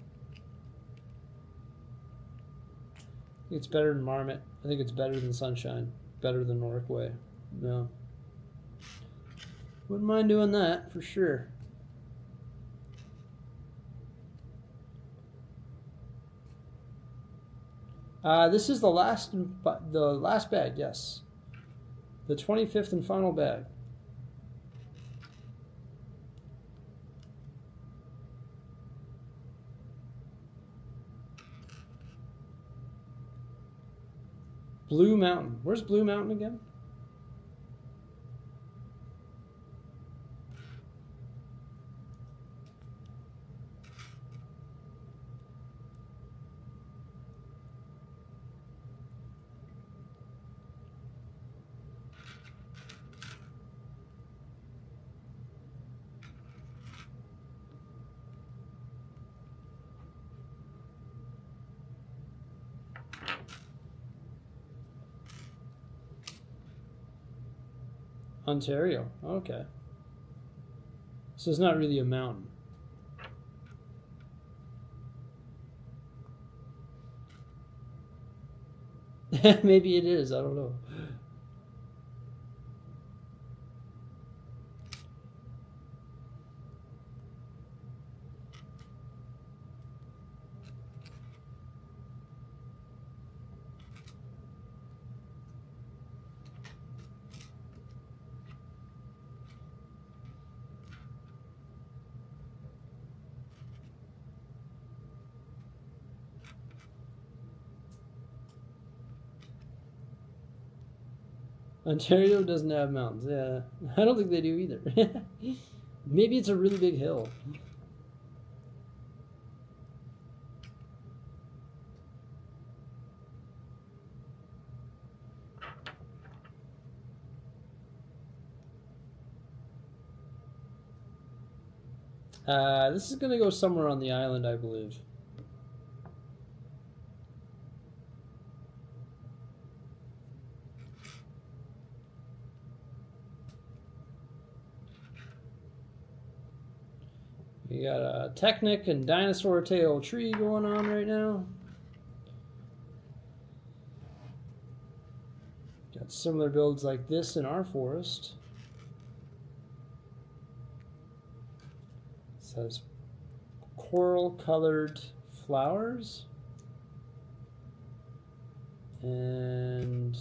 [SPEAKER 1] I think it's better than Marmot. I think it's better than Sunshine. Better than Norquay. No. Wouldn't mind doing that for sure. This is the last bag, yes. The 25th and final bag. Blue Mountain. Where's Blue Mountain again? Ontario. Okay. So it's not really a mountain. Maybe it is. I don't know. Ontario doesn't have mountains. Yeah, I don't think they do either. Maybe it's a really big hill. This is going to go somewhere on the island, I believe. We got a Technic and Dinosaur Tail tree going on right now. Got similar builds like this in our forest. It says coral colored flowers. And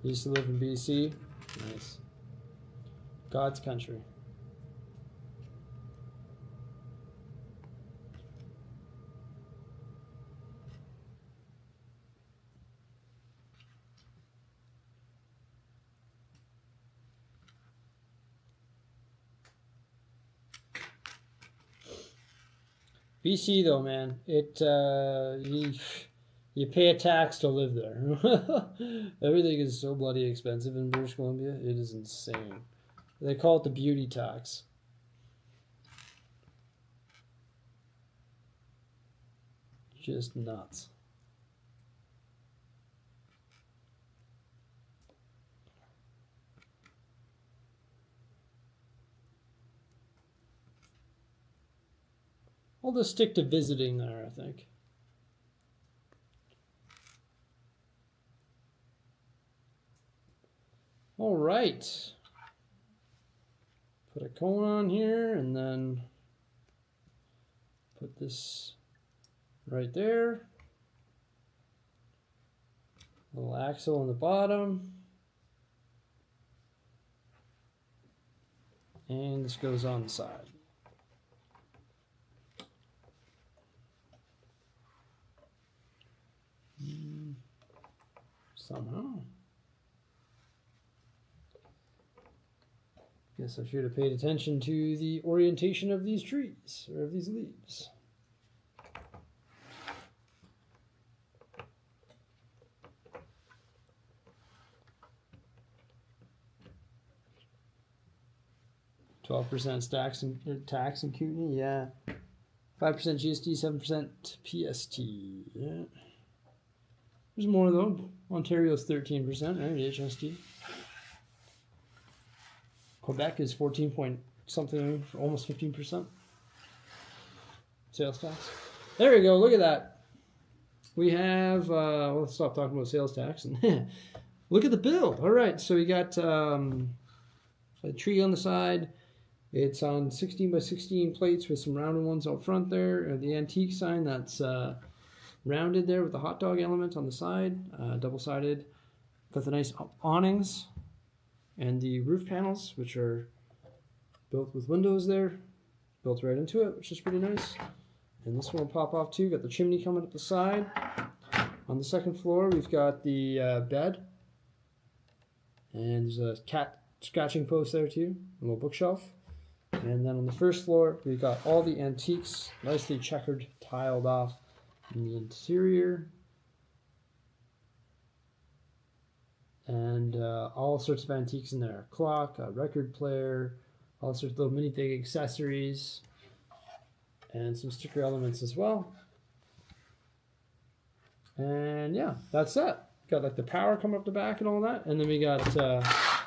[SPEAKER 1] used to live in BC. Nice. God's country. BC though, man, you pay a tax to live there. Everything is so bloody expensive in British Columbia. It is insane. They call it the beauty tax. Just nuts. I'll just stick to visiting there, I think. All right. Put a cone on here and then put this right there. Little axle on the bottom. And this goes on the side. Somehow. Guess I should have paid attention to the orientation of these trees, or of these leaves. $12% tax in Kootenay, yeah. 5% GST, 7% PST, yeah. There's more though. Ontario's 13%, right? HST. Quebec is 14 point something, almost 15% sales tax. There we go. Look at that. We have. Well, let's stop talking about sales tax and look at the build. All right, so we got a tree on the side. It's on 16 by 16 plates with some rounded ones out front there. The antique sign that's rounded there with the hot dog element on the side, double-sided. Got the nice awnings and the roof panels, which are built with windows there, built right into it, which is pretty nice. And this one will pop off too. Got the chimney coming up the side. On the second floor, we've got the bed. And there's a cat scratching post there too, a little bookshelf. And then on the first floor, we've got all the antiques, nicely checkered, tiled off in the interior. And all sorts of antiques in there. Clock, a record player, all sorts of little minifig accessories, and some sticker elements as well. And yeah, that's it. Got like the power coming up the back and all that. And then we got a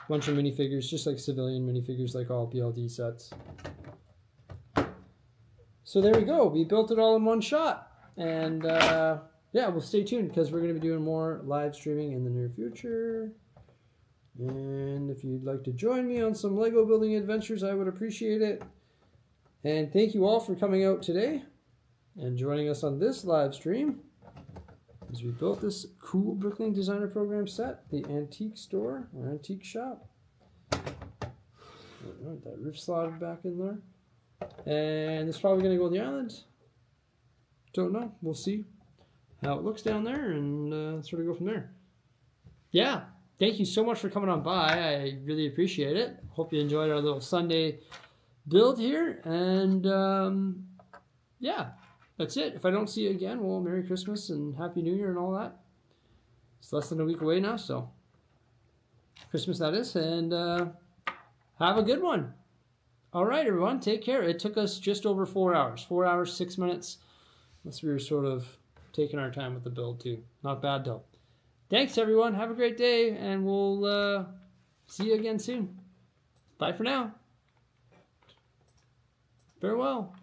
[SPEAKER 1] bunch of minifigures, just like civilian minifigures, like all BLD sets. So there we go. We built it all in one shot. And yeah, well, stay tuned because we're going to be doing more live streaming in the near future. And if you'd like to join me on some Lego building adventures, I would appreciate it. And thank you all for coming out today and joining us on this live stream as we built this cool Bricklink Designer Program set, the antique store or antique shop. Right, that roof slotted back in there. And it's probably going to go on the island. Don't know. We'll see how it looks down there and sort of go from there. Yeah. Thank you so much for coming on by. I really appreciate it. Hope you enjoyed our little Sunday build here. And yeah, that's it. If I don't see you again, well, Merry Christmas and Happy New Year and all that. It's less than a week away now, so Christmas that is. And have a good one. All right, everyone. Take care. It took us just over 4 hours. 4 hours, 6 minutes. Unless we were sort of taking our time with the build, too. Not bad, though. Thanks, everyone. Have a great day, and we'll see you again soon. Bye for now. Farewell.